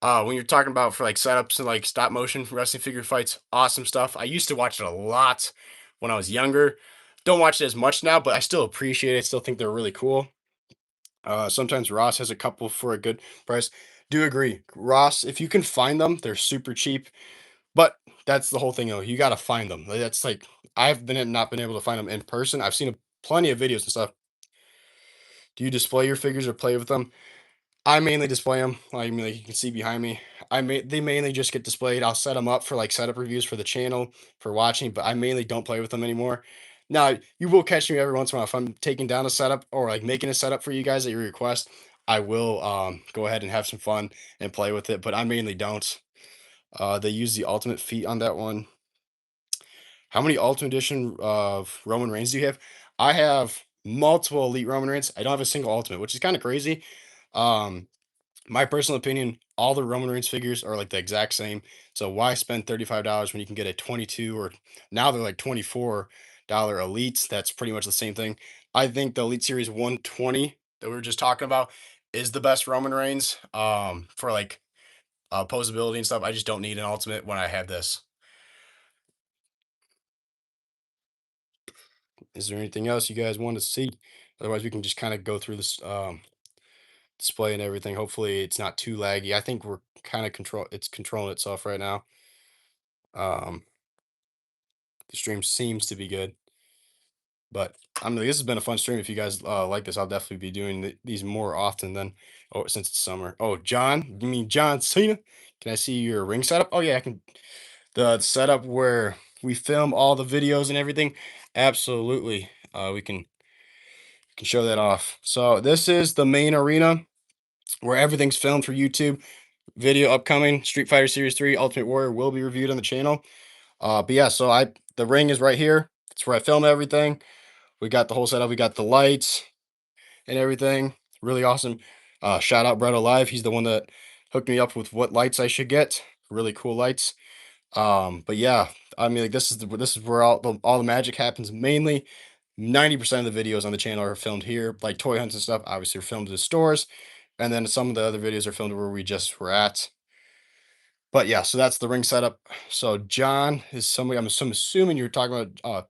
When you're talking about for like setups and like stop motion wrestling figure fights, awesome stuff. I used to watch it a lot when I was younger. Don't watch it as much now, but I still appreciate it. Still think they're really cool. Sometimes Ross has a couple for a good price. Do agree. Ross, if you can find them, they're super cheap. But that's the whole thing though. You gotta find them. That's like I've been not been able to find them in person. I've seen plenty of videos and stuff. Do you display your figures or play with them? I mainly display them. I mean, like you can see behind me. They mainly just get displayed. I'll set them up for like setup reviews for the channel for watching, but I mainly don't play with them anymore. Now you will catch me every once in a while if I'm taking down a setup or like making a setup for you guys at your request. I will go ahead and have some fun and play with it, but I mainly don't. They use the ultimate feat on that one. How many Ultimate Edition of Roman Reigns do you have? I have multiple Elite Roman Reigns. I don't have a single Ultimate, which is kind of crazy. Um, my personal opinion, all the Roman Reigns figures are like the exact same. So why spend $35 when you can get a 22 or now they're like $24 elites? That's pretty much the same thing. I think the Elite Series 120 that we were just talking about is the best Roman Reigns for like posability and stuff. I just don't need an ultimate when I have this. Is there anything else you guys want to see? Otherwise, we can just kind of go through this display and everything. Hopefully, it's not too laggy. I think we're kind of it's controlling itself right now. Um, the stream seems to be good, but I mean, this has been a fun stream. If you guys like this, I'll definitely be doing these more often than since it's summer. Oh, John, you mean John Cena? Can I see your ring setup? Oh yeah, I can. The setup where we film all the videos and everything. Absolutely, we can show that off. So this is the main arena where everything's filmed for YouTube. Video upcoming. Street Fighter Series 3 Ultimate Warrior will be reviewed on the channel. But yeah, so the ring is right here. It's where I film everything. We got the whole setup. We got the lights and everything. Really awesome. Shout out Brett Alive. He's the one that hooked me up with what lights I should get. Really cool lights. But yeah, I mean, like this is where all the magic happens. Mainly, 90% of the videos on the channel are filmed here, like toy hunts and stuff. Obviously, are filmed in the stores, and then some of the other videos are filmed where we just were at. But yeah, so that's the ring setup. So John is somebody. I'm assuming you're talking about.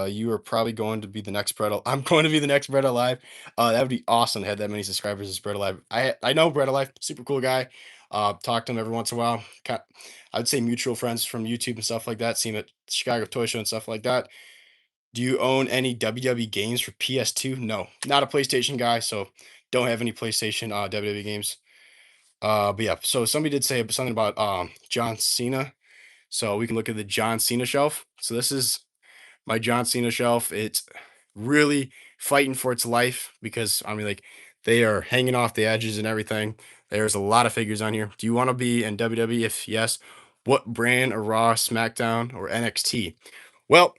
You are probably going to be the next I'm going to be the next Bread Alive. That would be awesome to have that many subscribers as Bread Alive. I know Bread Alive, super cool guy. Talk to him every once in a while. I would say mutual friends from YouTube and stuff like that. See him at Chicago Toy Show and stuff like that. Do you own any WWE games for PS2? No, not a PlayStation guy, so don't have any PlayStation WWE games. But yeah, so somebody did say something about John Cena. So we can look at the John Cena shelf. So this is my John Cena shelf. It's really fighting for its life because I mean, like they are hanging off the edges and everything. There's a lot of figures on here. Do you want to be in WWE? If yes, what brand or Raw, SmackDown, or NXT? Well,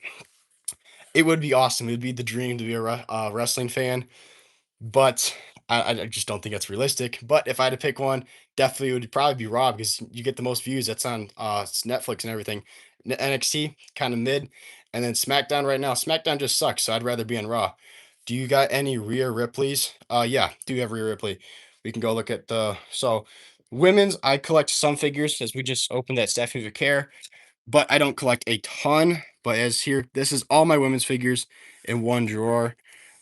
it would be awesome. It would be the dream to be a wrestling fan, but I just don't think that's realistic. But if I had to pick one, definitely would probably be Raw because you get the most views. That's on Netflix and everything. NXT kind of mid, and then SmackDown right now. SmackDown just sucks, so I'd rather be on Raw. Do you got any Rhea Ripley's? Yeah, do have Rhea Ripley. We can go look at the women's. I collect some figures as we just opened that Stephanie Vaquer, but I don't collect a ton. But as here, this is all my women's figures in one drawer.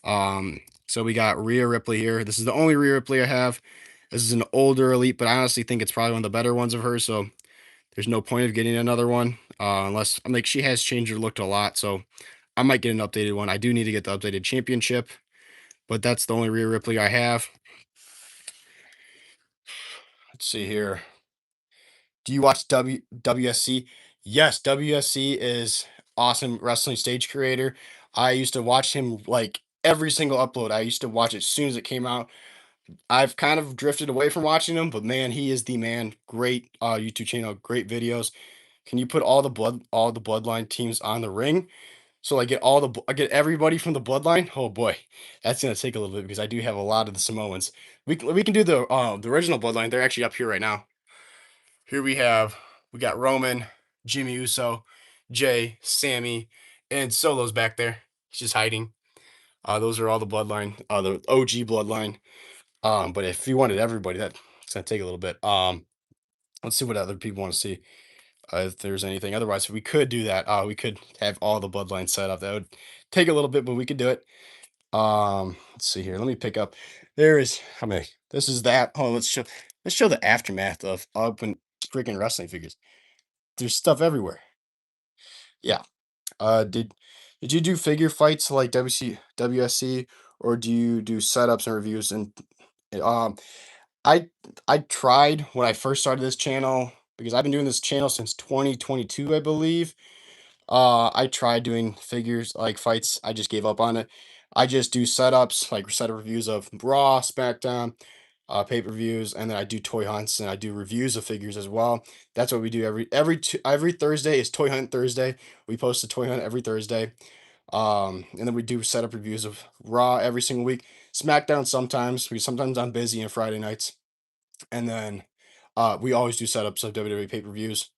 So we got Rhea Ripley here. This is the only Rhea Ripley I have. This is an older elite, but I honestly think it's probably one of the better ones of hers. So there's no point of getting another one, unless I'm like she has changed her look a lot. So I might get an updated one. I do need to get the updated championship, but that's the only Rhea Ripley I have. Let's see here. Do you watch WSC? Yes, WSC is awesome wrestling stage creator. I used to watch him like every single upload. I used to watch it as soon as it came out. I've kind of drifted away from watching him, but man, he is the man. Great YouTube channel, great videos. Can you put all the bloodline teams on the ring? So I get I get everybody from the bloodline. Oh boy, that's gonna take a little bit because I do have a lot of the Samoans. We can do the original bloodline. They're actually up here right now. Here we got Roman, Jimmy Uso, Jay, Sammy, and Solo's back there. He's just hiding. Those are all the bloodline, the OG bloodline. But if you wanted everybody, that's gonna take a little bit. Let's see what other people want to see. If there's anything. Otherwise, we could do that. We could have all the bloodlines set up. That would take a little bit, but we could do it. Let's see here. Let me pick up. There is how many? This is that. Oh, let's show the aftermath of up and freaking wrestling figures. There's stuff everywhere. Yeah. Did you do figure fights like WSC, or do you do setups and reviews? And um, I I tried when I first started this channel because I've been doing this channel since 2022, I believe. I tried doing figures like fights. I just gave up on it. I just do setups, like setup reviews of Raw, SmackDown, pay-per-views, and then I do toy hunts and I do reviews of figures as well. That's what we do every Thursday is Toy Hunt Thursday. We post a toy hunt every Thursday. And then we do setup reviews of Raw every single week. SmackDown sometimes, because sometimes I'm busy on Friday nights. And then we always do setups of WWE pay-per-views.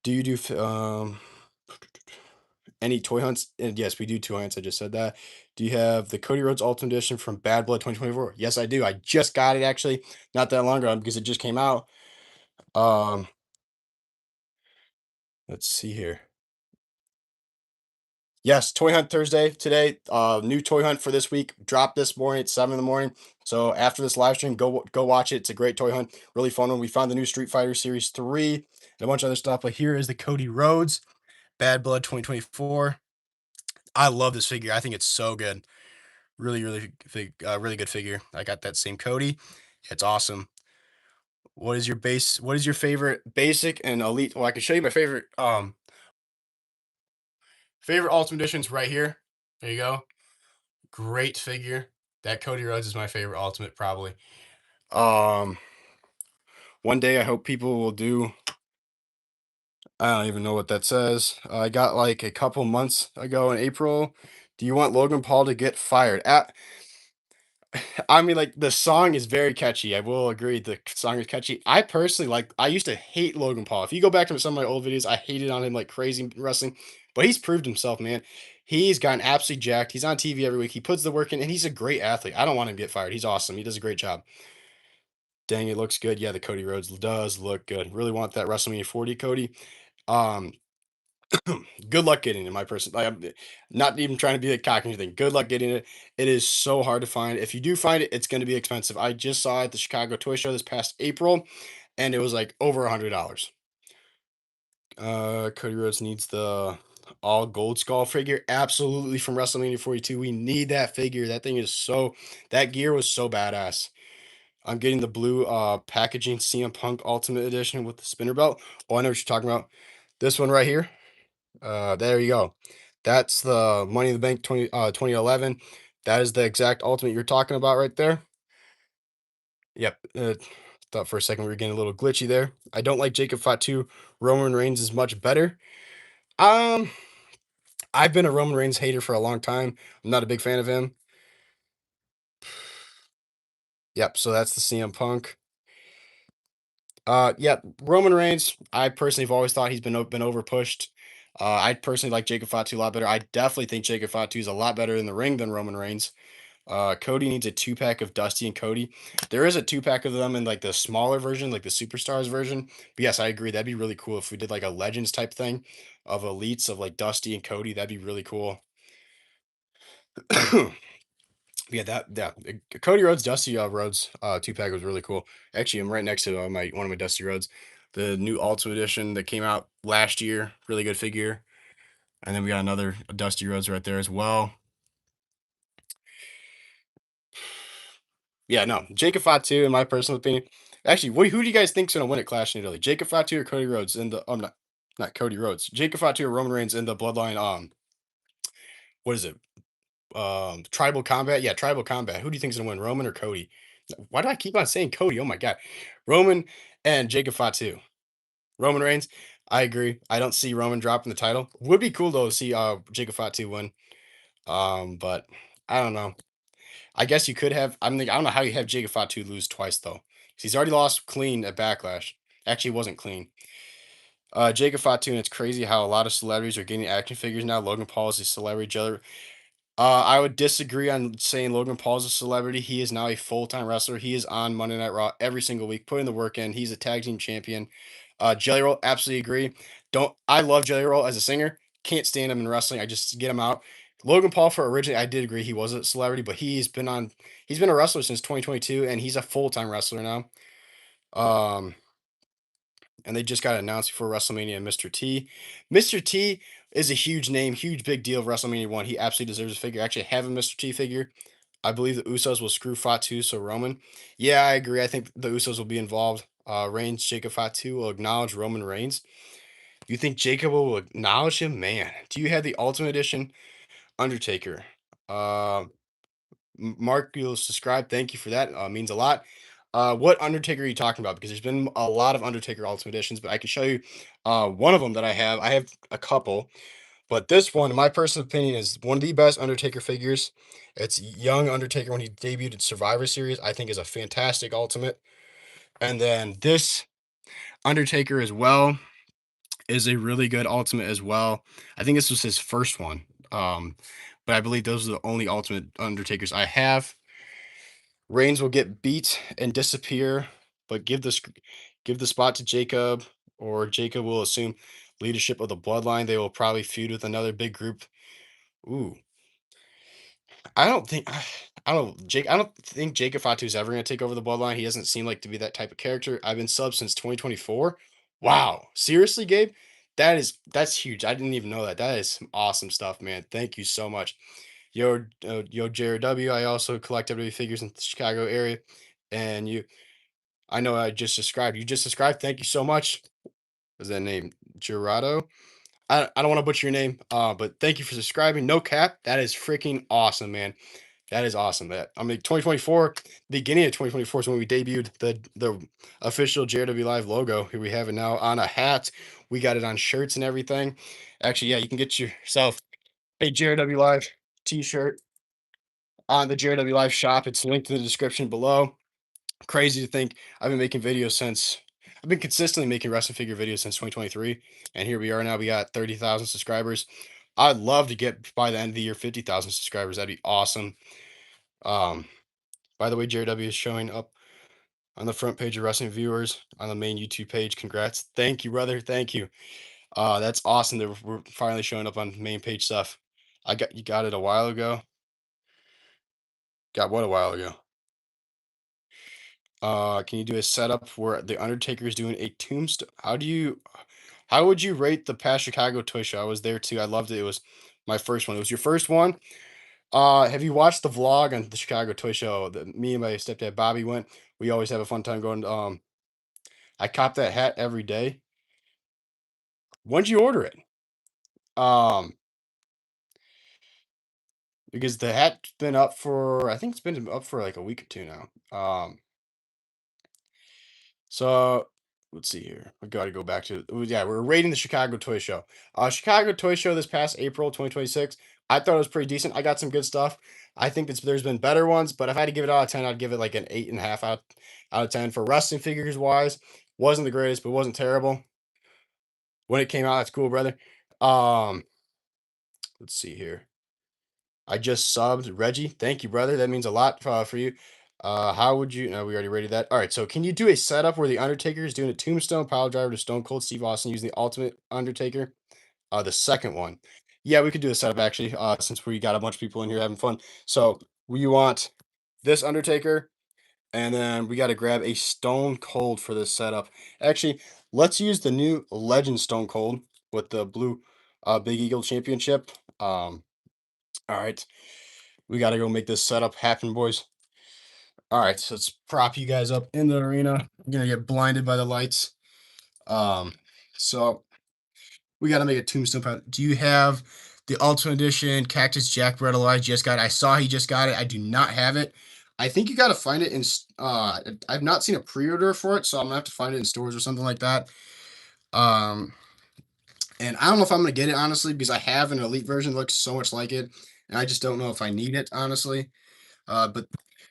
Do you do any toy hunts? And yes, we do toy hunts. I just said that. Do you have the Cody Rhodes Ultimate Edition from Bad Blood 2024? Yes, I do. I just got it actually not that long ago because it just came out. Um, let's see here. Yes, Toy Hunt Thursday today. New toy hunt for this week. Dropped this morning at 7 in the morning. So after this live stream, go watch it. It's a great toy hunt. Really fun one. We found the new Street Fighter Series 3 and a bunch of other stuff. But here is the Cody Rhodes Bad Blood 2024. I love this figure. I think it's so good. Really good figure. I got that same Cody. It's awesome. What is your favorite basic and elite? Well, I can show you my favorite Ultimate Editions right here. There you go. Great figure. That Cody Rhodes is my favorite Ultimate probably. Um, one day I hope people will do. I don't even know what that says. I got like a couple months ago in April. Do you want Logan Paul to get fired? I mean, like the song is very catchy. I will agree, the song is catchy. I personally like. I used to hate Logan Paul. If you go back to some of my old videos, I hated on him like crazy in wrestling, but he's proved himself, man. He's gotten absolutely jacked. He's on TV every week. He puts the work in, and he's a great athlete. I don't want him to get fired. He's awesome. He does a great job. Dang, it looks good. Yeah, the Cody Rhodes does look good. Really want that WrestleMania 40 Cody. Um, good luck getting it, my person. Like, I'm not even trying to be a cocky or anything. Good luck getting it. It is so hard to find. If you do find it, it's going to be expensive. I just saw it at the Chicago Toy Show this past April, and it was like over $100. Cody Rhodes needs the all gold skull figure. Absolutely from WrestleMania 42. We need that figure. That thing is so. That gear was so badass. I'm getting the blue packaging CM Punk Ultimate Edition with the spinner belt. Oh, I know what you're talking about. This one right here. There you go. That's the Money in the Bank 2011. That is the exact ultimate you're talking about right there. Yep. Thought for a second we were getting a little glitchy there. I don't like Jacob Fatu. Roman Reigns is much better. Um, I've been a Roman Reigns hater for a long time. I'm not a big fan of him. Yep. So that's the CM Punk. Yeah, Roman Reigns. I personally have always thought he's been over pushed. I personally like Jacob Fatu a lot better. I definitely think Jacob Fatu is a lot better in the ring than Roman Reigns. Cody needs a 2-pack of Dusty and Cody. There is a 2-pack of them in like the smaller version, like the Superstars version. But yes, I agree. That'd be really cool if we did like a Legends type thing of elites of like Dusty and Cody. That'd be really cool. Yeah, Cody Rhodes, Dusty Rhodes, 2 pack was really cool. Actually, I'm right next to my one of my Dusty Rhodes, the new Ultimate Edition that came out last year. Really good figure. And then we got another Dusty Rhodes right there as well. Yeah, no, Jacob Fatu, in my personal opinion. Actually, who do you guys think's gonna win at Clash in Italy? Jacob Fatu or Cody Rhodes in the not Cody Rhodes. Jacob Fatu or Roman Reigns in the Bloodline what is it? Tribal Combat. Yeah, Tribal Combat. Who do you think's gonna win, Roman or Cody? Why do I keep on saying Cody? Oh my god. Roman and Jacob Fatu. Roman Reigns. I agree. I don't see Roman dropping the title. Would be cool though to see Jacob Fatu win. But I don't know. I guess you could have. I don't know how you have Jacob Fatu lose twice though. 'Cause he's already lost clean at Backlash. Actually, it wasn't clean. Jacob Fatu, and it's crazy how a lot of celebrities are getting action figures now. Logan Paul is a celebrity. I would disagree on saying Logan Paul's a celebrity. He is now a full-time wrestler. He is on Monday Night Raw every single week, putting the work in. He's a tag team champion. Jelly Roll, absolutely agree. Don't I love Jelly Roll as a singer? Can't stand him in wrestling. I just get him out. Logan Paul for originally, I did agree he was a celebrity, but he's been a wrestler since 2022, and he's a full-time wrestler now. Um, and they just got announced before WrestleMania, Mr. T. Mr. T is a huge name, huge big deal of WrestleMania 1. He absolutely deserves a figure. I actually have a Mr. T figure. I believe the Usos will screw Fatu, so Roman. Yeah, I agree. I think the Usos will be involved. Reigns, Jacob Fatu will acknowledge Roman Reigns. You think Jacob will acknowledge him? Man, do you have the Ultimate Edition Undertaker? Uh, Mark, you'll subscribe. Thank you for that. Means a lot. What Undertaker are you talking about? Because there's been a lot of Undertaker Ultimate Editions, but I can show you one of them that I have. I have a couple, but this one, in my personal opinion, is one of the best Undertaker figures. It's young Undertaker when he debuted at Survivor Series. I think is a fantastic Ultimate. And then this Undertaker as well is a really good Ultimate as well. I think this was his first one. But I believe those are the only Ultimate Undertakers I have. Reigns will get beat and disappear, but give the spot to Jacob, or Jacob will assume leadership of the bloodline. They will probably feud with another big group. Ooh, I don't think I don't think Jacob Fatu is ever gonna take over the bloodline. He doesn't seem like to be that type of character. I've been sub since 2024. Wow, seriously, Gabe? That's huge. I didn't even know that. That is some awesome stuff, man. Thank you so much. Yo, Jared W. I also collect WWE figures in the Chicago area, and I know I just described. You just described. Thank you so much. Is that name Gerardo? I don't want to butcher your name, but thank you for subscribing. No cap. That is freaking awesome, man. That is awesome. That I mean, 2024, beginning of 2024 is when we debuted the official JRW Live logo. Here we have it now on a hat. We got it on shirts and everything. Actually, yeah, you can get yourself a JRW Live T-shirt on the JRW Live shop. It's linked in the description below. Crazy to think I've been consistently making wrestling figure videos since 2023, and here we are now. We got 30,000 subscribers. I'd love to get by the end of the year 50,000 subscribers. That'd be awesome. Um, by the way, JRW is showing up on the front page of wrestling viewers on the main YouTube page. Congrats. Thank you, brother. Thank you. That's awesome that we're finally showing up on main page stuff. You got it a while ago. Got what a while ago? Can you do a setup where the Undertaker is doing a tombstone? How would you rate the past Chicago Toy Show? I was there too. I loved it. It was my first one. It was your first one. Have you watched the vlog on the Chicago Toy Show that me and my stepdad Bobby went? We always have a fun time going. I cop that hat every day. When'd you order it? Um, because the hat's been up for I think it's been up for like a week or two now. So let's see here. We got to go back to yeah. We're rating the Chicago Toy Show. Chicago Toy Show this past April 2026. I thought it was pretty decent. I got some good stuff. I think there's been better ones, but if I had to give it out of 10, I'd give it like an 8.5 out of 10 for wrestling figures wise. Wasn't the greatest, but wasn't terrible. When it came out, it's cool, brother. Um, let's see here. I just subbed Reggie. Thank you, brother. That means a lot for you. How would you? No, we already rated that. All right. So, can you do a setup where the Undertaker is doing a tombstone pile driver to Stone Cold Steve Austin using the Ultimate Undertaker? The second one. Yeah, we could do a setup actually, since we got a bunch of people in here having fun. So we want this Undertaker, and then we got to grab a Stone Cold for this setup. Actually, let's use the new Legend Stone Cold with the blue Big Eagle Championship. All right, we got to go make this setup happen, boys. All right, so let's prop you guys up in the arena. I'm gonna get blinded by the lights. Um, so we got to make a tombstone pile. Do you have the Ultimate Edition Cactus Jack Bread Alive? Just got it. I saw he just got it. I do not have it. I think you got to find it in. I've not seen a pre-order for it, so I'm gonna have to find it in stores or something like that. Um, and I don't know if I'm gonna get it honestly because I have an elite version that looks so much like it, and I just don't know if I need it honestly. But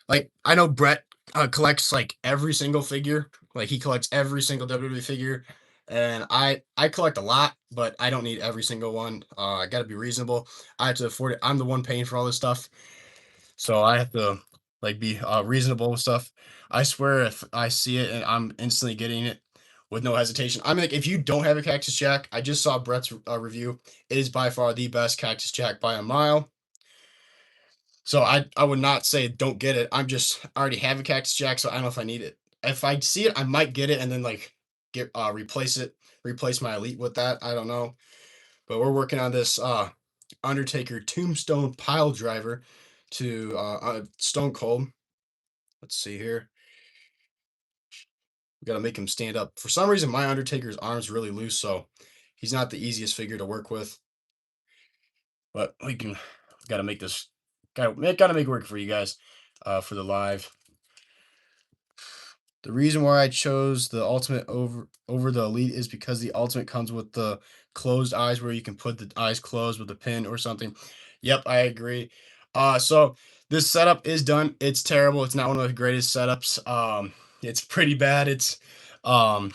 like I know Brett collects like every single figure. Like he collects every single WWE figure, and I collect a lot, but I don't need every single one. I got to be reasonable. I have to afford it. I'm the one paying for all this stuff, so I have to like be reasonable with stuff. I swear, if I see it and I'm instantly getting it with no hesitation. I mean, like if you don't have a Cactus Jack, I just saw Brett's review. It is by far the best Cactus Jack by a mile. So I would not say don't get it. I already have a Cactus Jack, so I don't know if I need it. If I see it, I might get it and then like get replace my elite with that. I don't know. But we're working on this Undertaker Tombstone Pile Driver to Stone Cold. Let's see here. We gotta make him stand up. For some reason, my Undertaker's arm's really loose, so he's not the easiest figure to work with. But we can gotta make this gotta make it work for you guys for the live. The reason why I chose the Ultimate over the Elite is because the Ultimate comes with the closed eyes where you can put the eyes closed with a pin or something. Yep, I agree. So this setup is done. It's terrible. It's not one of the greatest setups. It's pretty bad. It's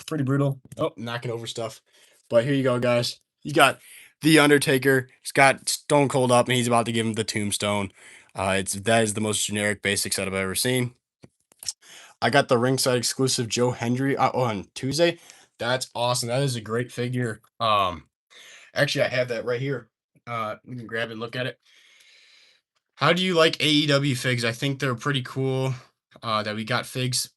pretty brutal. Oh, knocking over stuff. But here you go, guys. You got the Undertaker. He's got Stone Cold up, and he's about to give him the Tombstone. That is the most generic basic setup I've ever seen. I got the ringside exclusive Joe Hendry on Tuesday. That's awesome. That is a great figure. Actually, I have that right here. You can grab it and look at it. How do you like AEW figs? I think they're pretty cool. That we got figs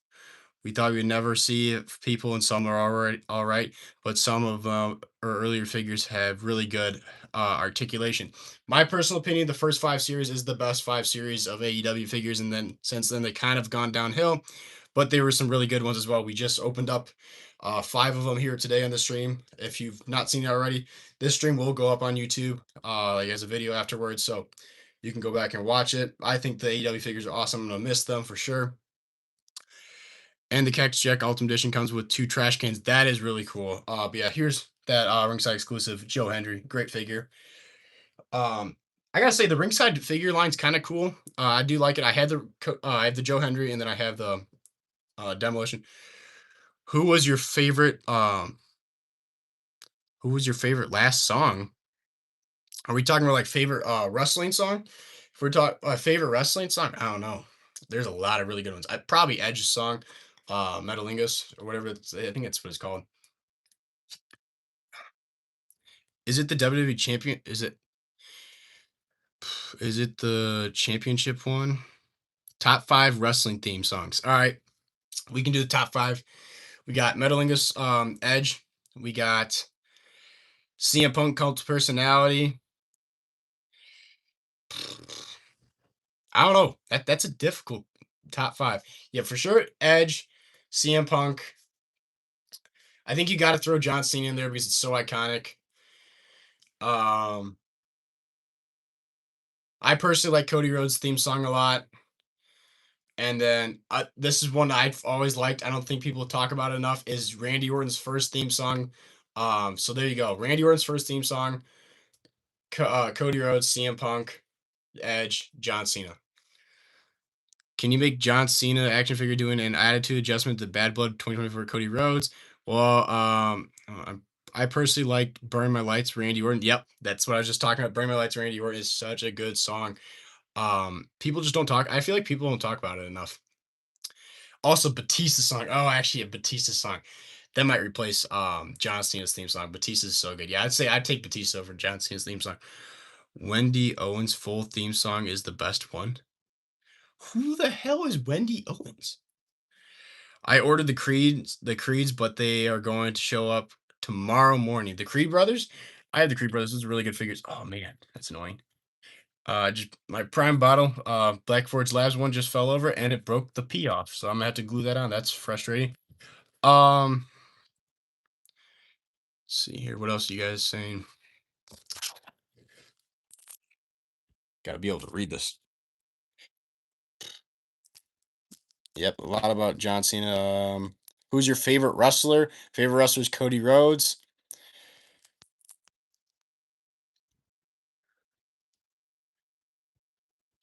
we thought we'd never see if people, and some are already all right, but some of our earlier figures have really good articulation. My personal opinion, the first 5 series is the best 5 series of AEW figures, and then since then they kind of gone downhill, but there were some really good ones as well. We just opened up 5 of them here today on the stream. If you've not seen it already, this stream will go up on YouTube like as a video afterwards, so you can go back and watch it. I think the AEW figures are awesome. I'm gonna miss them for sure. And the Cactus Jack Ultimate Edition comes with 2 trash cans. That is really cool. But yeah, here's that ringside exclusive Joe Hendry. Great figure. I gotta say the ringside figure line's kind of cool. I do like it. I have the Joe Hendry, and then I have the Demolition. Who was your favorite? Who was your favorite last song? Are we talking about like favorite wrestling song? If we're talking favorite wrestling song, I don't know. There's a lot of really good ones. Probably Edge's song, Metalingus or whatever. I think that's what it's called. Is it the WWE champion? Is it the championship one? Top 5 wrestling theme songs. All right, we can do the top 5. We got Metalingus, Edge. We got CM Punk, Cult of Personality. I don't know. That's a difficult top 5. Yeah, for sure. Edge, CM Punk. I think you got to throw John Cena in there because it's so iconic. Um, I personally like Cody Rhodes' theme song a lot. And then this is one I've always liked. I don't think people talk about it enough. Is Randy Orton's first theme song. So there you go. Randy Orton's first theme song. Cody Rhodes, CM Punk, Edge, John Cena. Can you make John Cena action figure doing an attitude adjustment to Bad Blood 2024 Cody Rhodes? Well, I personally like Burn My Lights, Randy Orton. Yep, that's what I was just talking about. Burn My Lights, Randy Orton is such a good song. People just don't talk. I feel like people don't talk about it enough. Also, Batista song. Oh, actually, a Batista song. That might replace John Cena's theme song. Batista's so good. Yeah, I'd say I'd take Batista over John Cena's theme song. Wendy Owens' full theme song is the best one. Who the hell is Wendy Owens? I ordered the Creeds, but they are going to show up tomorrow morning. The Creed brothers? I have the Creed brothers. Those are really good figures. Oh man, that's annoying. Just my prime bottle, Black Forge Labs one just fell over and it broke the P off. So I'm gonna have to glue that on. That's frustrating. Um, let's see here. What else are you guys saying? Gotta be able to read this. Yep, a lot about John Cena. Who's your favorite wrestler? Favorite wrestler is Cody Rhodes.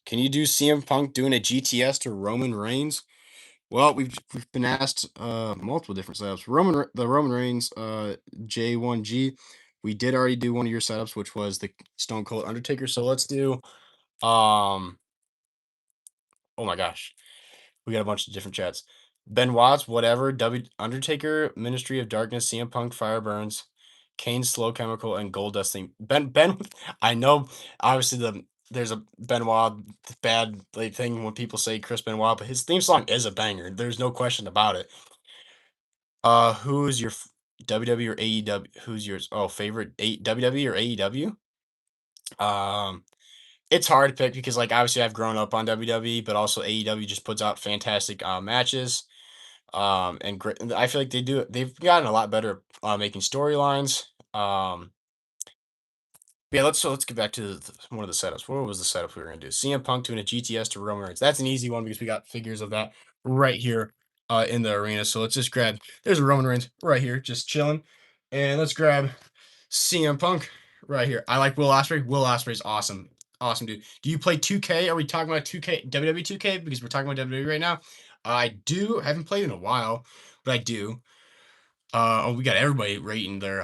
Can you do CM Punk doing a GTS to Roman Reigns? Well, we've been asked multiple different setups. The Roman Reigns J1G. We did already do one of your setups, which was the Stone Cold Undertaker. So let's do um oh my gosh. We got a bunch of different chats. Benoit's whatever, W Undertaker, Ministry of Darkness, CM Punk, Fire Burns, Kane's Slow Chemical, and Gold Dust thing. Ben I know obviously there's a Benoit bad like thing when people say Chris Benoit, but his theme song is a banger. There's no question about it. Who's your WWE or AEW? Who's yours? Oh, favorite WWE or AEW? Um, it's hard to pick because like obviously I've grown up on WWE, but also AEW just puts out fantastic matches. And great. And I feel like they've gotten a lot better making storylines. Yeah, let's get back to one of the setups. What was the setup we were gonna do? CM Punk doing a GTS to Roman Reigns. That's an easy one because we got figures of that right here in the arena. So let's just grab. There's a Roman Reigns right here, just chilling, and let's grab CM Punk right here. I like Will Ospreay. Will Ospreay's awesome, awesome dude. Do you play 2K? Are we talking about 2K WWE 2K because we're talking about WWE right now? I do. Haven't played in a while, but I do. Oh, we got everybody rating their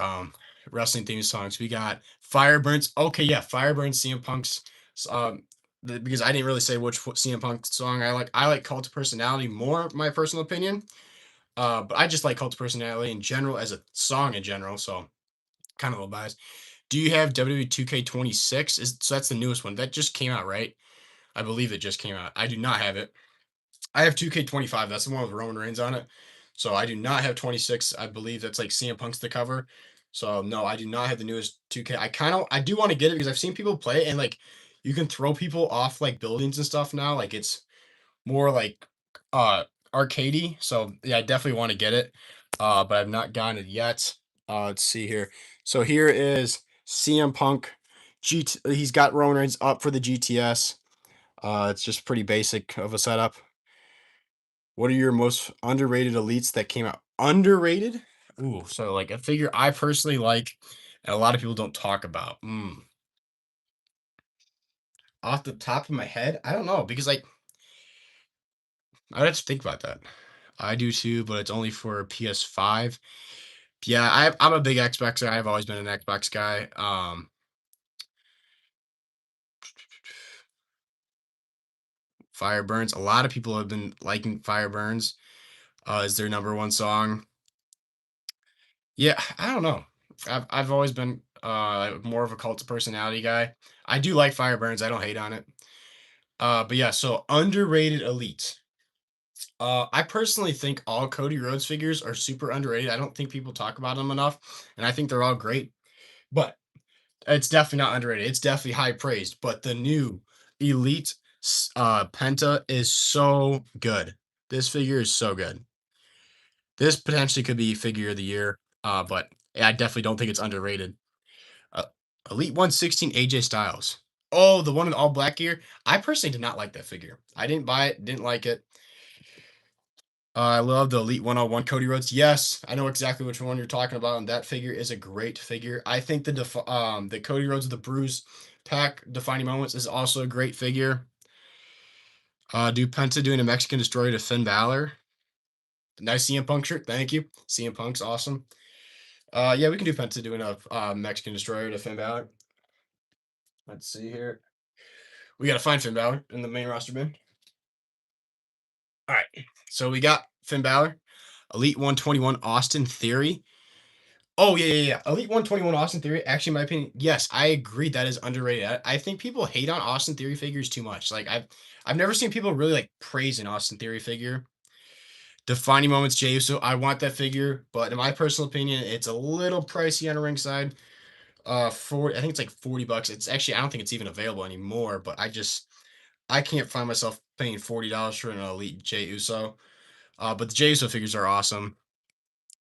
wrestling theme songs. We got Fireburns. Okay, yeah, Fireburns, CM Punk's. Because I didn't really say which CM Punk song I like. I like Cult of Personality more, my personal opinion. But I just like Cult of Personality in general as a song in general. So kind of a little biased. Do you have WWE 2K26? So that's the newest one that just came out, right? I believe it just came out. I do not have it. I have 2K25. That's the one with Roman Reigns on it. So I do not have 26. I believe that's like CM Punk's the cover. So no, I do not have the newest 2K. I do want to get it because I've seen people play it and like you can throw people off like buildings and stuff now. Like it's more like uh arcadey. So yeah, I definitely want to get it. But I've not gotten it yet. Let's see here. So here is CM Punk. He's got Roman Reigns up for the GTS. It's just pretty basic of a setup. What are your most underrated elites that came out? Underrated? Ooh, so like a figure I personally like and a lot of people don't talk about. Off the top of my head, I don't know because like I'd have to think about that. I do too, but it's only for PS5. Yeah, I'm a big Xbox guy. I've always been an Xbox guy. Fire Burns. A lot of people have been liking Fire Burns. Is their number one song. Yeah, I don't know. I've always been more of a cult of personality guy. I do like Fireburns. I don't hate on it. But yeah, so underrated elite. I personally think all Cody Rhodes figures are super underrated. I don't think people talk about them enough, and I think they're all great. But it's definitely not underrated. It's definitely high praised. But the new elite Penta is so good. This figure is so good. This potentially could be figure of the year. But I definitely don't think it's underrated. Uh, Elite 116 AJ Styles. Oh, the one in all black gear. I personally did not like that figure. I didn't buy it, didn't like it. I love the Elite 101 Cody Rhodes. Yes, I know exactly which one you're talking about, and that figure is a great figure. I think the Cody Rhodes of the Bruise pack defining moments is also a great figure. Do Penta doing a Mexican Destroyer to Finn Balor. Nice CM Punk shirt. Thank you. CM Punk's awesome. Yeah, we can do Penta doing a Mexican Destroyer to Finn Balor. Let's see here. We gotta find Finn Balor in the main roster bin. All right, so we got Finn Balor. Elite 121 Austin Theory. Oh yeah, yeah, yeah. Elite 121 Austin Theory. Actually, in my opinion, yes, I agree that is underrated. I think people hate on Austin Theory figures too much. Like I've never seen people really like praise an Austin Theory figure. Defining moments, Jey Uso. I want that figure, but in my personal opinion, it's a little pricey on the ring side. For I think it's like $40. It's actually I don't think it's even available anymore. But I can't find myself paying $40 for an Elite Jey Uso. But the Jey Uso figures are awesome.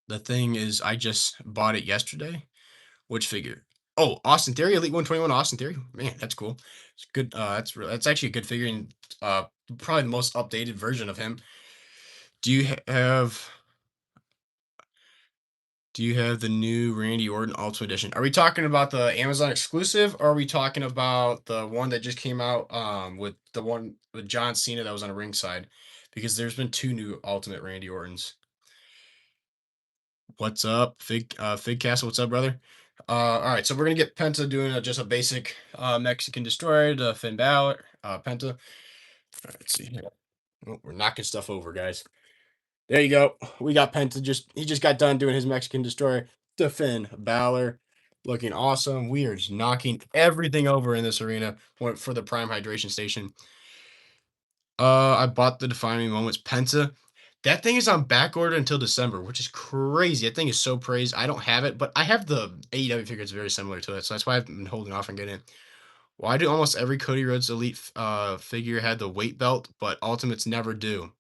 The thing is, I just bought it yesterday. Which figure? Oh, Austin Theory, Elite 121 Austin Theory. Man, that's cool. It's good. That's actually a good figure and probably the most updated version of him. Do you have Do you have the new Randy Orton Ultimate Edition? Are we talking about the Amazon exclusive, or are we talking about the one that just came out with the one with John Cena that was on a ringside? Because there's been two new Ultimate Randy Ortons. What's up, Fig Castle? What's up, brother? All right, so we're gonna get Penta doing just a basic Mexican Destroyer to Finn Balor, Penta. All right, let's see here. Oh, we're knocking stuff over, guys. There you go. We got Penta. He just got done doing his Mexican Destroyer to Finn Balor, looking awesome. We are just knocking everything over in this arena. Went for the Prime Hydration Station. I bought the Defining Moments Penta. That thing is on back order until December, which is crazy. That thing is so praised. I don't have it, but I have the AEW figure. It's very similar to it, so that's why I've been holding off on getting it. Why do almost every Cody Rhodes Elite figure had the weight belt, but Ultimates never do?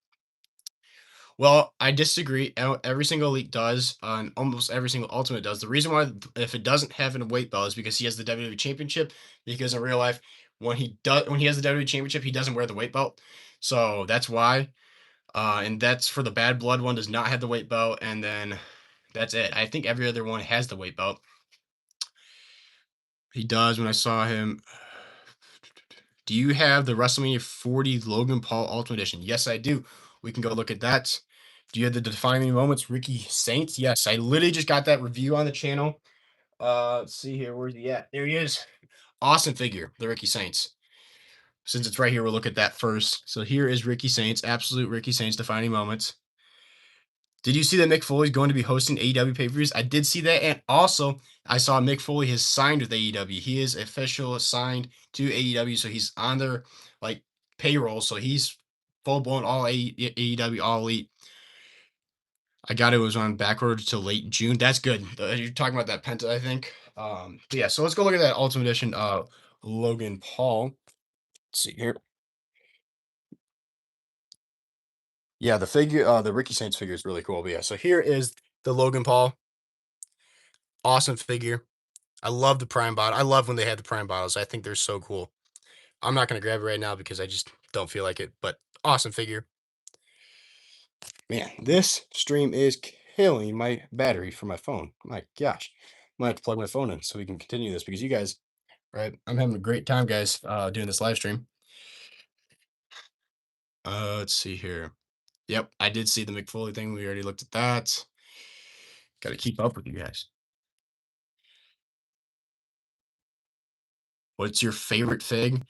Well, I disagree. Every single Elite does, and almost every single Ultimate does. The reason why, if it doesn't have a weight belt, is because he has the WWE Championship. Because in real life, when he has the WWE Championship, he doesn't wear the weight belt. So that's why. And that's for the Bad Blood one does not have the weight belt, and then that's it. I think every other one has the weight belt. He does. When I saw him, do you have the WrestleMania 40 Logan Paul Ultimate Edition? Yes, I do. We can go look at that. Do you have the Defining Moments Ricky Saints? Yes, I literally just got that review on the channel. Let's see here. Where's he at? There he is. Awesome figure, the Ricky Saints. Since it's right here, we'll look at that first. So here is Ricky Saints, absolute Ricky Saints Defining Moments. Did you see that Mick Foley's going to be hosting AEW pay-per-views? I did see that, and also I saw Mick Foley has signed with AEW. He is official signed to AEW, so he's on their like payroll. So he's full blown all AEW, all elite. I got it was on backorder to late June. That's good. You're talking about that Penta, I think. Yeah. So let's go look at that Ultimate Edition. Logan Paul. Let's see here. Yeah, the figure, the Ricky Saints figure is really cool. But yeah, so here is the Logan Paul. Awesome figure. I love the Prime bottle. I love when they had the Prime bottles. I think they're so cool. I'm not gonna grab it right now because I just don't feel like it. But awesome figure. Man, this stream is killing my battery for my phone. My gosh. Might have to plug my phone in so we can continue this because you guys, right? I'm having a great time, guys, doing this live stream. Let's see here. Yep, I did see the McFoley thing. We already looked at that. Got to keep up with you guys. What's your favorite fig?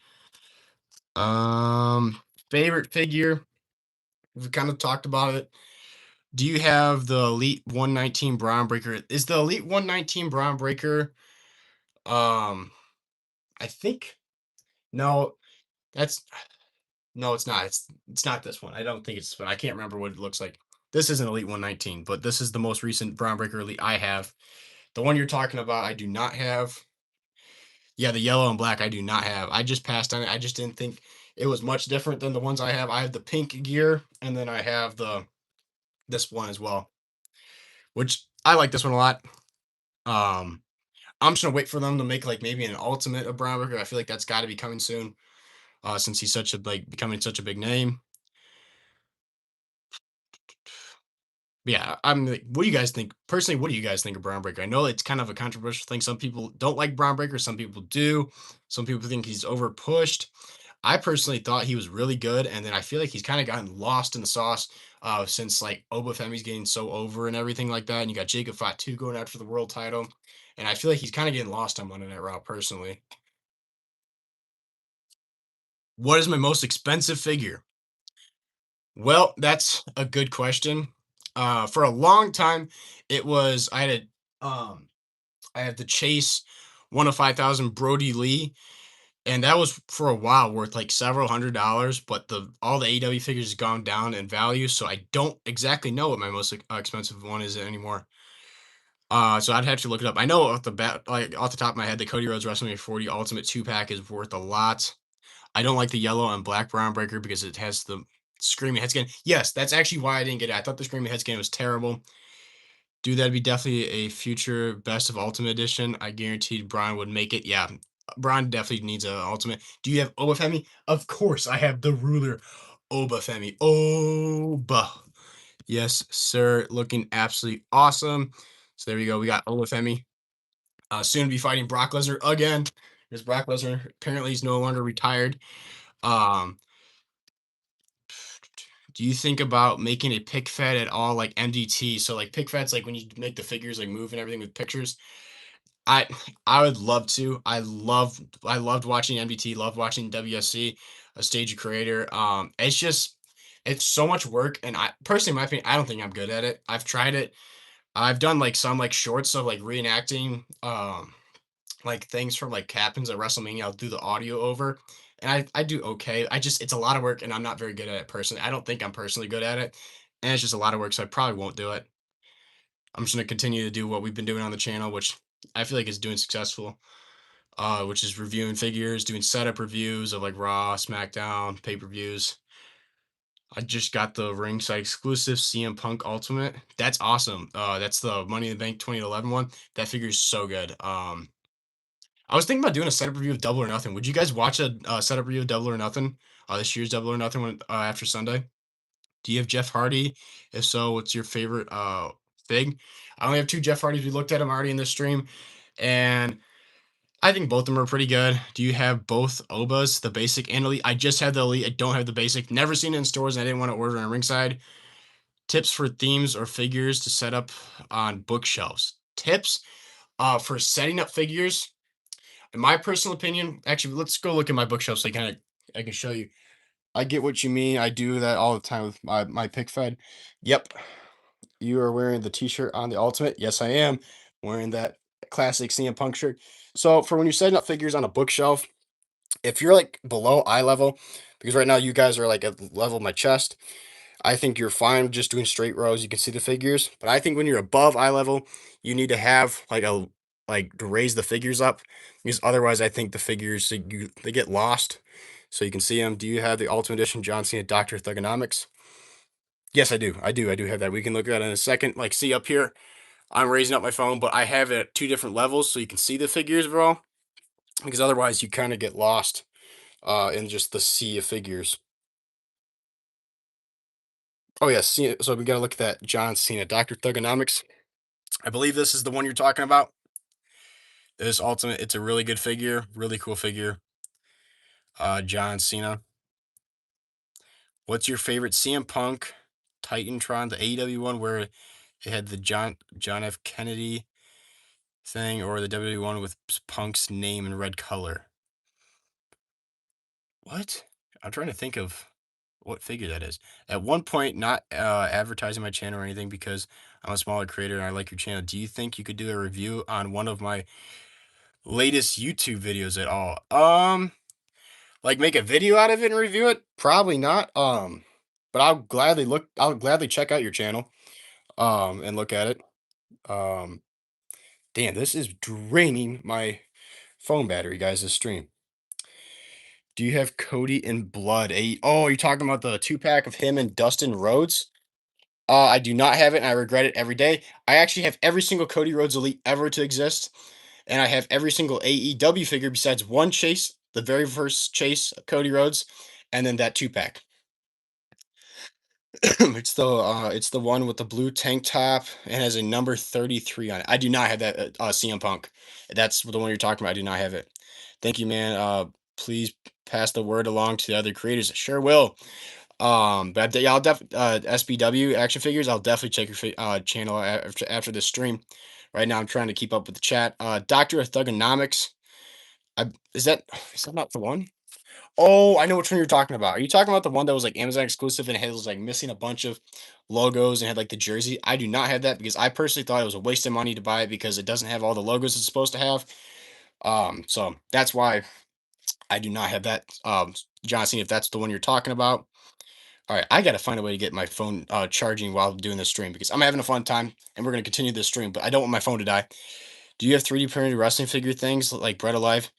Favorite figure. We've kind of talked about it. Do you have the Elite 119 Braun Breaker? Is the Elite 119 Braun Breaker? Um, I think no, that's no, it's not. It's not this one. I don't think it's this one. I can't remember what it looks like. This isn't Elite 119, but this is the most recent Braun Breaker Elite I have. The one you're talking about, I do not have. Yeah, the yellow and black, I do not have. I just passed on it. I just didn't think it was much different than the ones I have. I have the pink gear, and then I have the this one as well, which I like this one a lot. Um, I'm just gonna wait for them to make like maybe an ultimate of Brown Burger. I feel like that's got to be coming soon, since he's such a like becoming such a big name. Yeah, I'm like, what do you guys think? Personally, what do you guys think of Brown Breaker? I know it's kind of a controversial thing. Some people don't like Brown Breaker, some people do. Some people think he's over pushed. I personally thought he was really good, and then I feel like he's kind of gotten lost in the sauce since like Obafemi's getting so over and everything like that. And you got Jacob Fatu going after the world title, and I feel like he's kind of getting lost on Monday Night Raw personally. What is my most expensive figure? Well, that's a good question. For a long time, it was I had the Chase 1 of 5,000 Brody Lee, and that was for a while worth like several $100s. But the all the AEW figures has gone down in value, so I don't exactly know what my most expensive one is anymore. So I'd have to look it up. I know off the bat, like off the top of my head, the Cody Rhodes WrestleMania 40 Ultimate 2 pack is worth a lot. I don't like the yellow and black brown breaker because it has the screaming head scan. Yes, that's actually why I didn't get it. I thought the screaming head scan was terrible. Dude, that'd be definitely a future best of Ultimate Edition. I guaranteed Brian would make it. Yeah, Brian definitely needs a Ultimate. Do you have Obafemi? Of course, I have the ruler Obafemi. Oba. Yes, sir. Looking absolutely awesome. So there we go. We got Olafemi. Soon to be fighting Brock Lesnar again. Because Brock Lesnar apparently he's no longer retired. Um, do you think about making a pick fed at all, like MDT? So like pick feds, like when you make the figures like move and everything with pictures. I I would love to. I loved watching MDT. Loved watching WSC, a stage creator. It's just it's so much work, and I personally, in my opinion, I don't think I'm good at it. I've tried it. I've done like some like shorts of like reenacting like things from like happens at WrestleMania. I'll do the audio over, and I do okay. I just it's a lot of work, and I'm not very good at it personally. I don't think I'm personally good at it, and it's just a lot of work, so I probably won't do it. I'm just gonna continue to do what we've been doing on the channel, which I feel like is doing successful. Which is reviewing figures, doing setup reviews of like Raw, SmackDown, pay-per-views. I just got the ringside exclusive CM Punk Ultimate. That's awesome. That's the Money in the Bank 2011 one. That figure is so good. I was thinking about doing a setup review of Double or Nothing. Would you guys watch a setup review of Double or Nothing? This year's Double or Nothing when, after Sunday. Do you have Jeff Hardy? If so, what's your favorite fig? I only have two Jeff Hardys. We looked at them already in this stream, and I think both of them are pretty good. Do you have both Obas, the basic and elite? I just have the elite. I don't have the basic. Never seen it in stores. And I didn't want to order on ringside. Tips for themes or figures to set up on bookshelves. Tips for setting up figures. In my personal opinion, actually, let's go look at my bookshelf so I can show you. I get what you mean. I do that all the time with my pick fed. Yep, you are wearing the T-shirt on the Ultimate. Yes, I am wearing that classic CM Punk shirt. So for when you're setting up figures on a bookshelf, if you're like below eye level, because right now you guys are like at the level of my chest, I think you're fine with just doing straight rows. You can see the figures, but I think when you're above eye level, you need to have like to raise the figures up because otherwise, I think the figures they get lost. So you can see them. Do you have the Ultimate Edition John Cena Doctor Thugonomics? Yes, I do. I do have that. We can look at that in a second. Like, see up here, I'm raising up my phone, but I have it at two different levels so you can see the figures, bro. Because otherwise, you kind of get lost in just the sea of figures. Oh yeah, so we got to look at that John Cena Doctor Thugonomics. I believe this is the one you're talking about. This Ultimate, it's a really good figure, really cool figure. John Cena. What's your favorite CM Punk Titantron, the AEW one where it had the John F. Kennedy thing, or the WWE one with Punk's name in red color? What? I'm trying to think of what figure that is. At one point, not advertising my channel or anything because I'm a smaller creator and I like your channel. Do you think you could do a review on one of my latest YouTube videos at all? Like make a video out of it and review it? Probably not. But I'll gladly check out your channel and look at it. Um damn, this is draining my phone battery, guys, this stream. Do you have Cody in blood? Oh, you're talking about the 2 pack of him and Dustin Rhodes? I do not have it, and I regret it every day. I actually have every single Cody Rhodes Elite ever to exist, and I have every single AEW figure besides one chase, the very first chase of Cody Rhodes, and then that 2 pack. It's the one with the blue tank top and has a number 33 on it. I do not have that CM Punk. That's the one you're talking about. I do not have it. Thank you, man. Please pass the word along to the other creators. Sure will. But yeah, SBW action figures. I'll definitely check your channel after this stream. Right now, I'm trying to keep up with the chat. Doctor of Thugonomics. Is that not the one? Oh, I know which one you're talking about. Are you talking about the one that was like Amazon exclusive and it was like missing a bunch of logos and had like the jersey? I do not have that because I personally thought it was a waste of money to buy it because it doesn't have all the logos it's supposed to have. So that's why I do not have that. John Cena, if that's the one you're talking about. All right, I gotta find a way to get my phone charging while doing this stream because I'm having a fun time and we're gonna continue this stream, but I don't want my phone to die. Do you have 3D printed wrestling figure things like Bread Alive?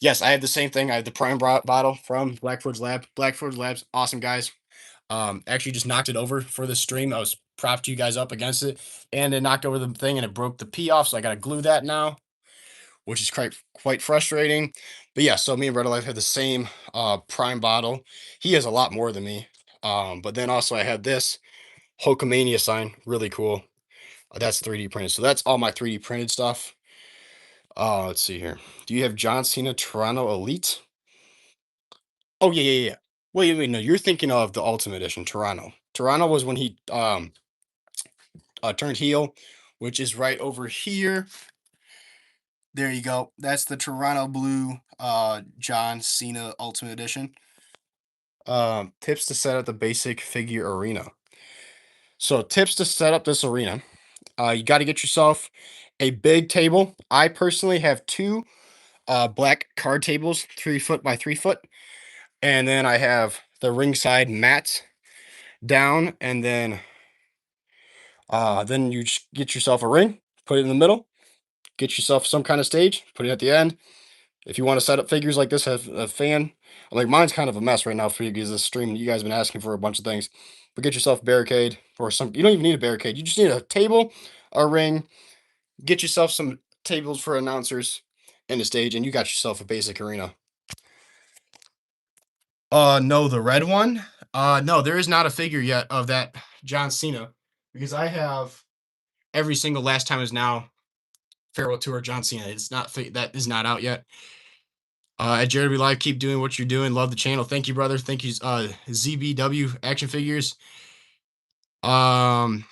Yes, I have the same thing. I have the Prime bottle from Blackford's Lab. Blackford's Labs, awesome guys. Actually just knocked it over for the stream. I was propped you guys up against it, and it knocked over the thing and it broke the P off, so I gotta glue that now, which is quite frustrating. But yeah, so me and Bread Alive have the same Prime bottle. He has a lot more than me. But then also I have this Hulkamania sign, really cool. That's 3D printed. So that's all my 3D printed stuff. Let's see here. Do you have John Cena Toronto Elite? Oh yeah. Wait, no, you're thinking of the Ultimate Edition, Toronto. Toronto was when he turned heel, which is right over here. There you go. That's the Toronto Blue John Cena Ultimate Edition. Tips to set up the basic figure arena. So tips to set up this arena. You got to get yourself a big table. I personally have two black card tables, 3 foot by 3 foot. And then I have the ringside mats down, and then you just get yourself a ring, put it in the middle, get yourself some kind of stage, put it at the end. If you want to set up figures like this, have a fan. Like mine's kind of a mess right now for you because this stream, you guys have been asking for a bunch of things. But get yourself a barricade or some. You don't even need a barricade. You just need a table, a ring. Get yourself some tables for announcers and a stage, and you got yourself a basic arena. No, the red one. No, there is not a figure yet of that John Cena because I have every single last time is now farewell tour John Cena. It's not that is not out yet. At Jarrett Be Live, keep doing what you're doing. Love the channel. Thank you, brother. Thank you, ZBW Action Figures. Um,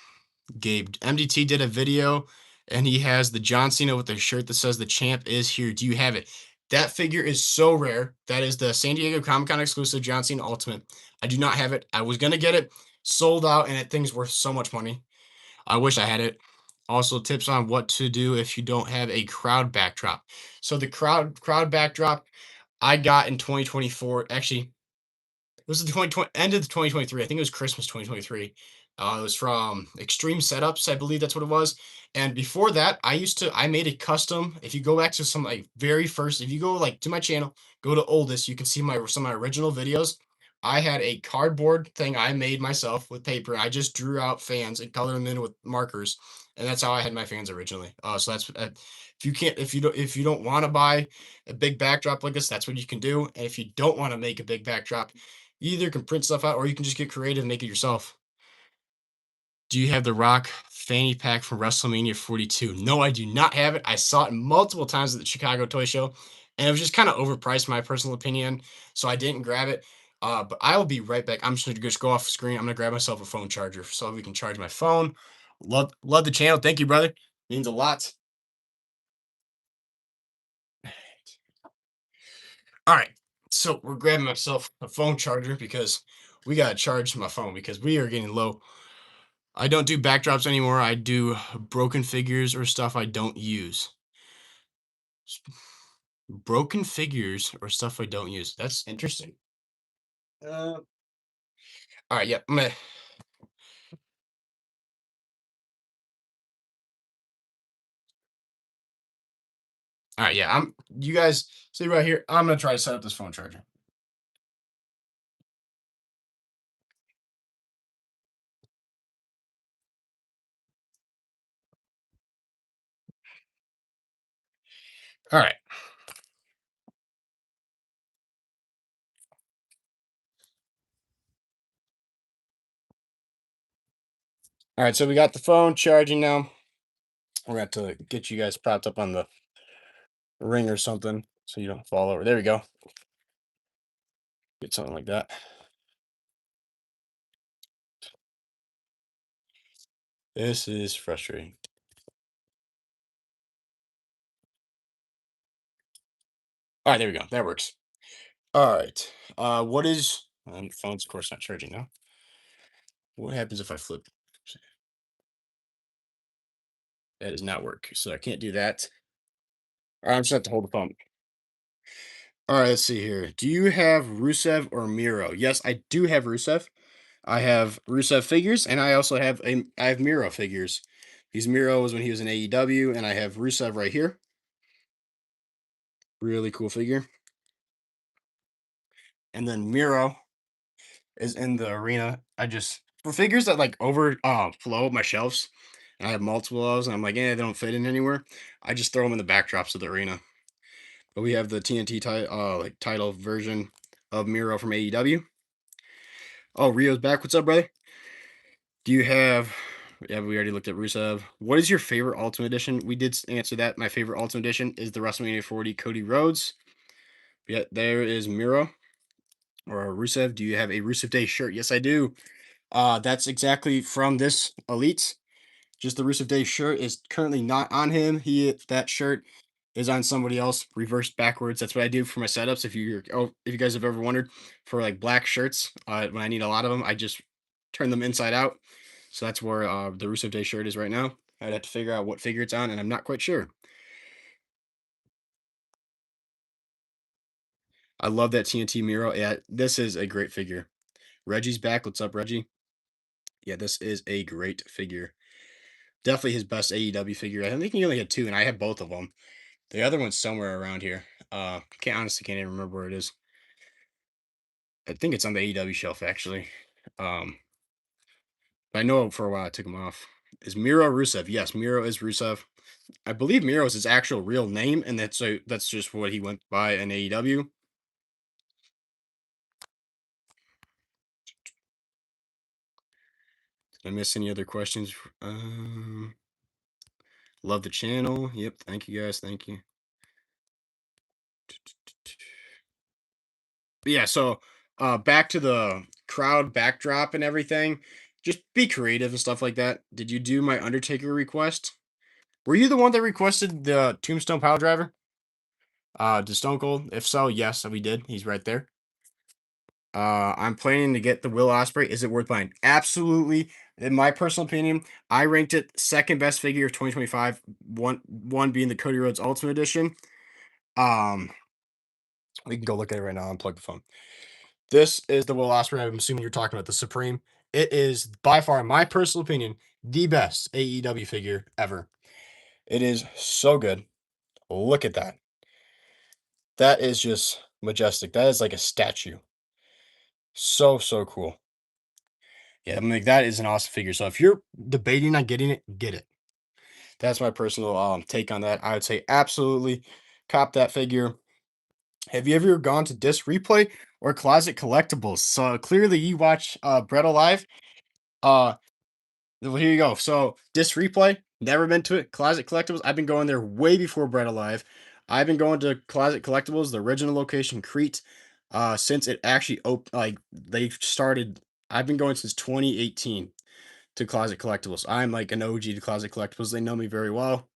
Gabe MDT did a video, and he has the John Cena with the shirt that says "The Champ is here." Do you have it? That figure is so rare. That is the San Diego Comic Con exclusive John Cena Ultimate. I do not have it. I was gonna get it, sold out, and that thing's worth so much money. I wish I had it. Also, tips on what to do if you don't have a crowd backdrop. So the crowd backdrop I got in 2024. Actually, it was the 2020 end of the 2023. I think it was Christmas 2023. It was from Extreme Setups, I believe that's what it was. And before that, I made a custom. If you go back to some like very first, if you go like to my channel, go to oldest, you can see some of my original videos. I had a cardboard thing I made myself with paper. I just drew out fans and colored them in with markers, and that's how I had my fans originally. So that's if you can't if you don't want to buy a big backdrop like this, that's what you can do. And if you don't want to make a big backdrop, you either can print stuff out or you can just get creative and make it yourself. Do you have the Rock fanny pack from WrestleMania 42? No, I do not have it. I saw it multiple times at the Chicago Toy Show, and it was just kind of overpriced, my personal opinion, so I didn't grab it. But I will be right back. I'm just going to just go off the screen. I'm going to grab myself a phone charger so we can charge my phone. Love the channel. Thank you, brother. Means a lot. All right. So we're grabbing myself a phone charger because we got to charge my phone because we are getting low. I don't do backdrops anymore. I do broken figures or stuff I don't use. Broken figures or stuff I don't use. That's interesting. All right, yeah, all right, yeah. You guys see right here. I'm gonna try to set up this phone charger. All right, all right. So we got the phone charging now. We're going to get you guys propped up on the ring or something so you don't fall over. There we go. Get something like that. This is frustrating. All right, there we go. That works. All right. What is phone's of course not charging now. What happens if I flip? That does not work. So I can't do that. All right, I'm just have to hold the phone. All right, let's see here. Do you have Rusev or Miro? Yes, I do have Rusev. I have Rusev figures, and I have Miro figures. These Miro was when he was in AEW, and I have Rusev right here. Really cool figure. And then Miro is in the arena. I just for figures that like over flow my shelves, and I have multiple of those, and I'm like, they don't fit in anywhere. I just throw them in the backdrops of the arena. But we have the TNT like title version of Miro from AEW. Oh, Rio's back. What's up, brother? Do you have? Yeah, we already looked at Rusev. What is your favorite Ultimate Edition? We did answer that. My favorite Ultimate Edition is the WrestleMania 40 Cody Rhodes. Yeah, there is Miro or Rusev. Do you have a Rusev Day shirt? Yes, I do. That's exactly from this Elite. Just the Rusev Day shirt is currently not on him. That shirt is on somebody else, reversed backwards. That's what I do for my setups. If you guys have ever wondered for like black shirts, when I need a lot of them, I just turn them inside out. So that's where the Rusev Day shirt is right now. I'd have to figure out what figure it's on, and I'm not quite sure. I love that TNT Miro. Yeah, this is a great figure. Reggie's back. What's up, Reggie? Yeah, this is a great figure. Definitely his best AEW figure. I think he only had two, and I have both of them. The other one's somewhere around here. Can't even remember where it is. I think it's on the AEW shelf actually. Um, but I know for a while I took him off. Is Miro Rusev? Yes, Miro is Rusev. I believe Miro is his actual real name, and that's just what he went by in AEW. Did I miss any other questions? Love the channel. Yep, thank you guys. Thank you. But yeah, so back to the crowd backdrop and everything. Just be creative and stuff like that. Did you do my Undertaker request? Were you the one that requested the Tombstone Pile Driver? To Stone Cold? If so, yes, we did. He's right there. I'm planning to get the Will Ospreay. Is it worth buying? Absolutely. In my personal opinion, I ranked it second best figure of 2025. One being the Cody Rhodes Ultimate Edition. Um, we can go look at it right now. Unplug the phone. This is the Will Ospreay. I'm assuming you're talking about the Supreme. It is by far, in my personal opinion, the best AEW figure ever. It is so good. Look at that. That is just majestic. That is like a statue. So cool. Yeah, I'm like that is an awesome figure. So if you're debating on getting it, get it. That's my personal take on that. I would say absolutely cop that figure. Have you ever gone to Disc Replay or Closet Collectibles? So clearly you watch Brett Alive. Uh well, here you go. So Disc Replay, never been to it. Closet Collectibles, I've been going there way before Bread Alive. I've been going to Closet Collectibles, the original location, Crete, since it actually opened. Like they started. I've been going since 2018 to Closet Collectibles. I'm like an OG to Closet Collectibles. They know me very well.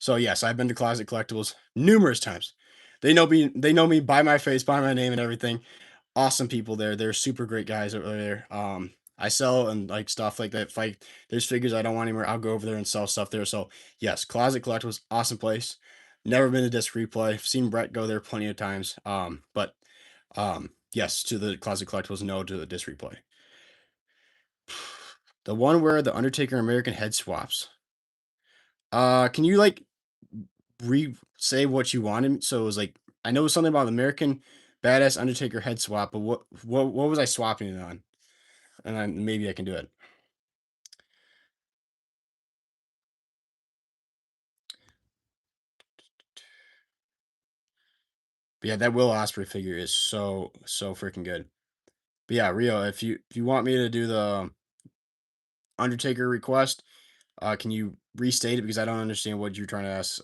So yes, I've been to Closet Collectibles numerous times. They know me. They know me by my face, by my name, and everything. Awesome people there. They're super great guys over there. I sell and like stuff like that. If there's figures I don't want anymore, I'll go over there and sell stuff there. So yes, Closet Collectibles, awesome place. Never been to Disc Replay. Seen Brett go there plenty of times. But yes to the Closet Collectibles, no to the Disc Replay. The one where the Undertaker American head swaps. Can you like re say what you wanted? So it was like I know it was something about American Badass Undertaker head swap, but what was I swapping it on? And maybe I can do it. But yeah, that Will Osprey figure is so freaking good. But yeah, Rio, if you want me to do the Undertaker request, can you restate it because I don't understand what you're trying to ask?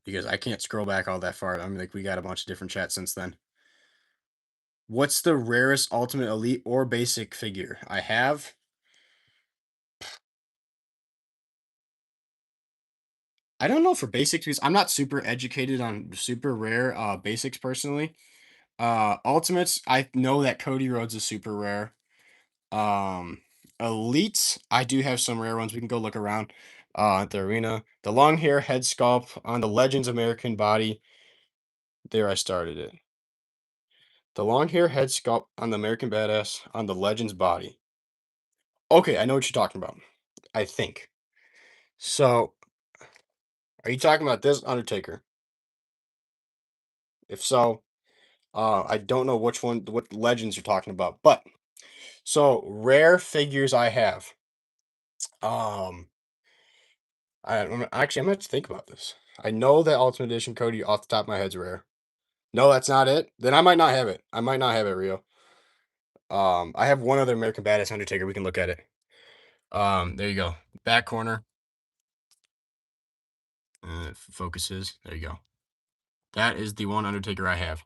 Because I can't scroll back all that far. I mean, like we got a bunch of different chats since then. What's the rarest Ultimate Elite or Basic figure I have? I don't know for basics because I'm not super educated on super rare basics personally. Ultimates, I know that Cody Rhodes is super rare. Um, Elites, I do have some rare ones. We can go look around at the arena. The long hair head sculpt on the Legends American body. There, I started it. The long hair head sculpt on the American Badass on the Legends body. Okay, I know what you're talking about. I think. So, are you talking about this Undertaker? If so, I don't know which one, what Legends you're talking about. But so rare figures I have. Um, actually I'm gonna have to think about this. I know that Ultimate Edition Cody off the top of my head's rare. No, that's not it. Then I might not have it. I might not have it, Rio. I have one other American Badass Undertaker. We can look at it. There you go. Back corner. Focuses. There you go. That is the one Undertaker I have.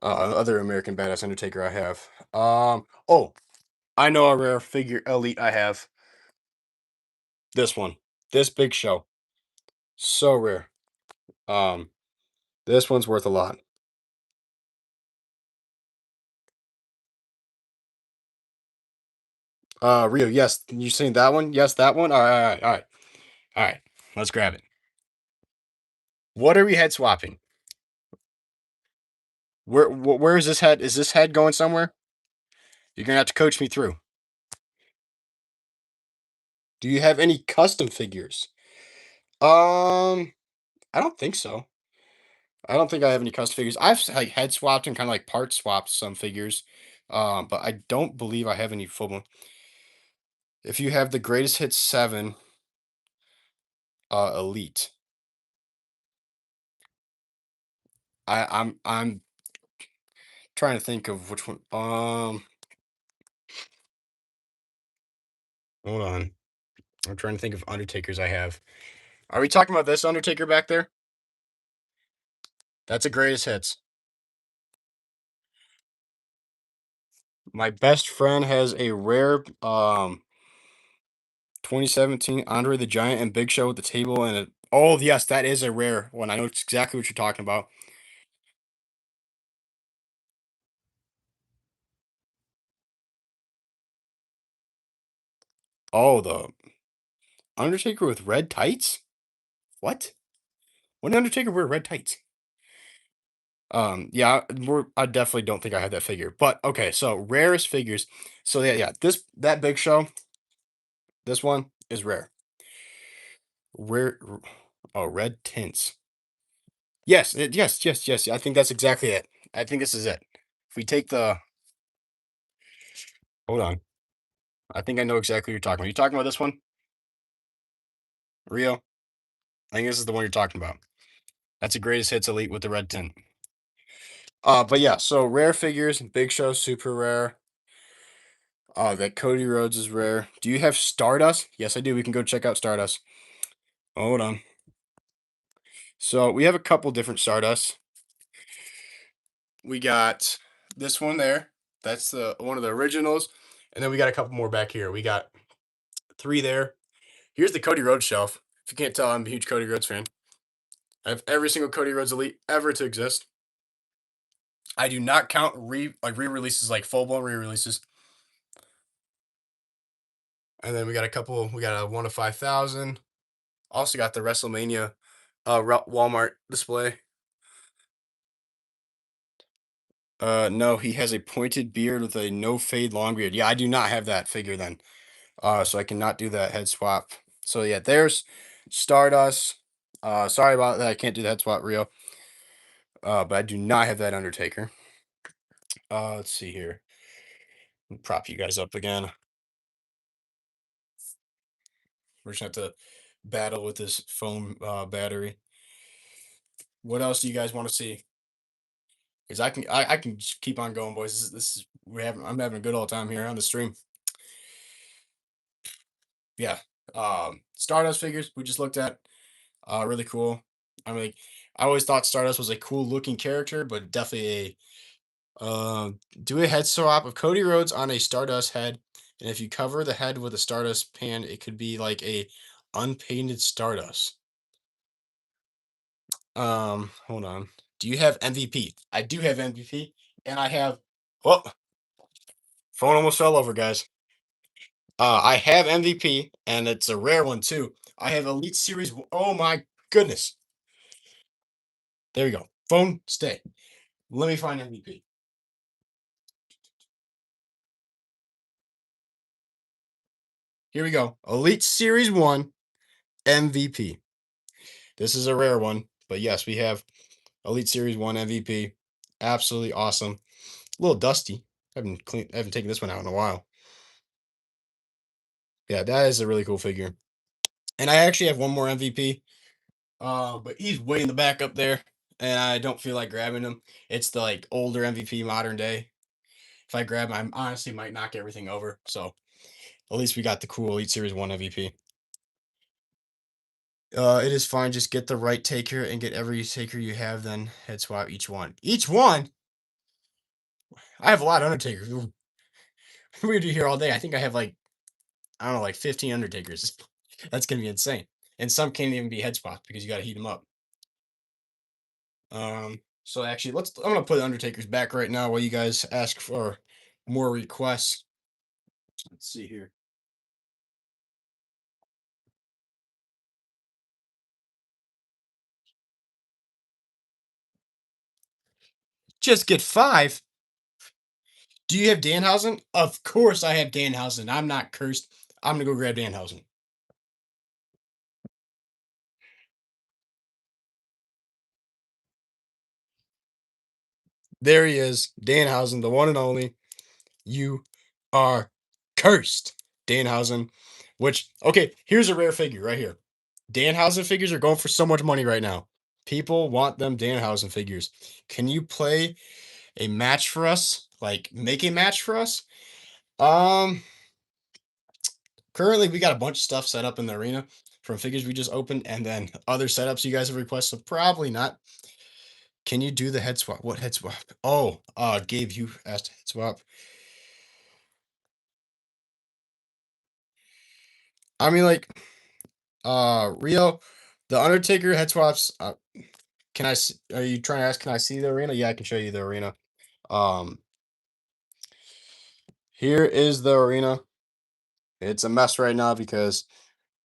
Other American Badass Undertaker I have. Oh, I know a rare figure elite I have. This one. This Big Show. So rare. Um, this one's worth a lot. Rio, yes, you seen that one? Yes, that one. All right. Let's grab it. What are we head swapping? Where is this head? Is this head going somewhere? You're gonna have to coach me through. Do you have any custom figures? Um, I don't think so. I don't think I have any custom figures. I've like head swapped and kind of like part swapped some figures. But I don't believe I have any full one. If you have the greatest hits 7, elite. I'm trying to think of which one. Hold on. I'm trying to think of Undertakers I have. Are we talking about this Undertaker back there? That's a greatest hits. My best friend has a rare 2017 Andre the Giant and Big Show at the table and oh yes, that is a rare one. I know exactly what you're talking about. Oh, the Undertaker with red tights? What? When Undertaker wear red tights? Yeah, I definitely don't think I have that figure. But okay, so rarest figures. So yeah, this that Big Show, this one is rare. Rare. Oh, red tints. Yes, yes. I think that's exactly it. I think this is it. If we take the, hold on, I think I know exactly what you're talking about. You talking about this one, Rio? I think this is the one you're talking about. That's the greatest hits elite with the red tint. But yeah, so rare figures, Big Show, super rare. That Cody Rhodes is rare. Do you have Stardust? Yes, I do. We can go check out Stardust. Hold on. So we have a couple different Stardust. We got this one there. That's the one of the originals, and then we got a couple more back here. We got 3 there. Here's the Cody Rhodes shelf. If you can't tell, I'm a huge Cody Rhodes fan. I have every single Cody Rhodes Elite ever to exist. I do not count re-releases like full blown re-releases. And then we got a couple. We got a 1 of 5,000. Also got the WrestleMania Walmart display. No, he has a pointed beard with a no fade long beard. Yeah, I do not have that figure then. So I cannot do that head swap. So yeah, there's Stardust. Sorry about that. I can't do the head swap, Rio. But I do not have that Undertaker. Let's see here. Prop you guys up again. We're just gonna have to battle with this phone battery. What else do you guys want to see? Because I can just keep on going, boys. This is I'm having a good old time here on the stream. Yeah. Stardust figures we just looked at. Really cool. I mean, I always thought Stardust was a cool looking character, but definitely a do a head swap of Cody Rhodes on a Stardust head, and if you cover the head with a Stardust pan, it could be like a unpainted Stardust. Hold on. Do you have MVP? I do have MVP, and I have. Oh, phone almost fell over, guys. I have MVP, and it's a rare one too. I have Elite Series. Oh my goodness! There we go. Phone, stay. Let me find MVP. Here we go. Elite Series 1 MVP. This is a rare one, but yes, we have Elite Series 1 MVP. Absolutely awesome. A little dusty. I haven't taken this one out in a while. Yeah, that is a really cool figure. And I actually have one more MVP. But he's way in the back up there, and I don't feel like grabbing him. It's the like older MVP modern day. If I grab him, I honestly might knock everything over. So at least we got the cool Elite Series 1 MVP. It is fine. Just get the right taker and get every taker you have, then head swap each one. Each one? I have a lot of Undertakers. We do here all day. I think I have like, I don't know, like 15 Undertakers. That's going to be insane. And some can't even be head swapped because you got to heat them up. So actually, I'm going to put Undertakers back right now while you guys ask for more requests. Let's see here. Just get 5. Do you have Danhausen? Of course I have Danhausen. I'm not cursed. I'm gonna go grab Danhausen. There he is, Danhausen, the one and only. You are cursed, Danhausen. Which, okay, here's a rare figure right here. Danhausen figures are going for so much money right now. People want them Danhausen figures. Can you play a match for us? Like, make a match for us? Um, Currently, we got a bunch of stuff set up in the arena from figures we just opened, and then other setups you guys have requested. So probably not. Can you do the head swap? What head swap? Oh, Gabe, you asked head swap. I mean, like, Rio, the Undertaker head swaps. Are you trying to ask? Can I see the arena? Yeah, I can show you the arena. Um, Here is the arena. It's a mess right now because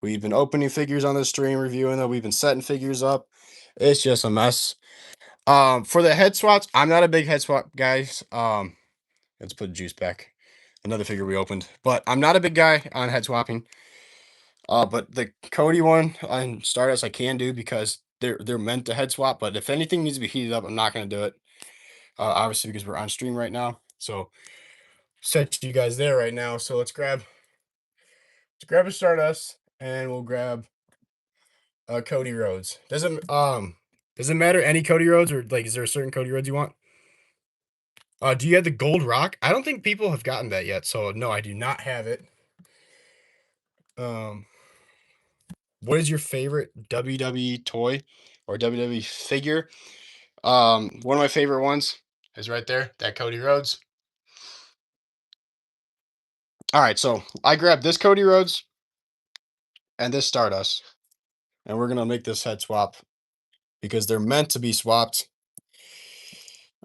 we've been opening figures on the stream, reviewing them. We've been setting figures up. It's just a mess. For the head swaps, I'm not a big head swap guys. Let's put juice back. Another figure we opened, but I'm not a big guy on head swapping. But the Cody one on Stardust I can do because they're meant to head swap. But if anything needs to be heated up, I'm not gonna do it. Obviously because we're on stream right now. So set you guys there right now. So let's grab a Stardust and we'll grab Cody Rhodes. Does it matter any Cody Rhodes or like is there a certain Cody Rhodes you want? Do you have the gold rock? I don't think people have gotten that yet, so no, I do not have it. Um, what is your favorite WWE toy or WWE figure? One of my favorite ones is right there, that Cody Rhodes. All right, so I grabbed this Cody Rhodes and this Stardust, and we're gonna make this head swap because they're meant to be swapped.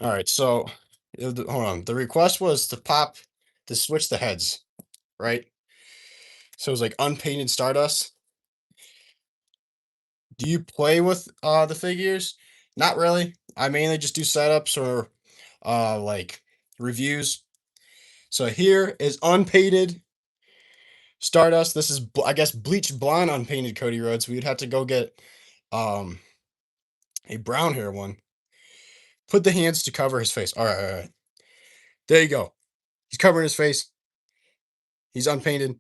All right, so hold on. The request was to switch the heads, right? So it was like unpainted Stardust. Do you play with the figures? Not really. I mainly just do setups or like reviews. So here is unpainted Stardust. This is I guess bleached blonde unpainted Cody Rhodes. We would have to go get um a brown hair one. Put the hands to cover his face. All right, all right. There you go. He's covering his face. He's unpainted.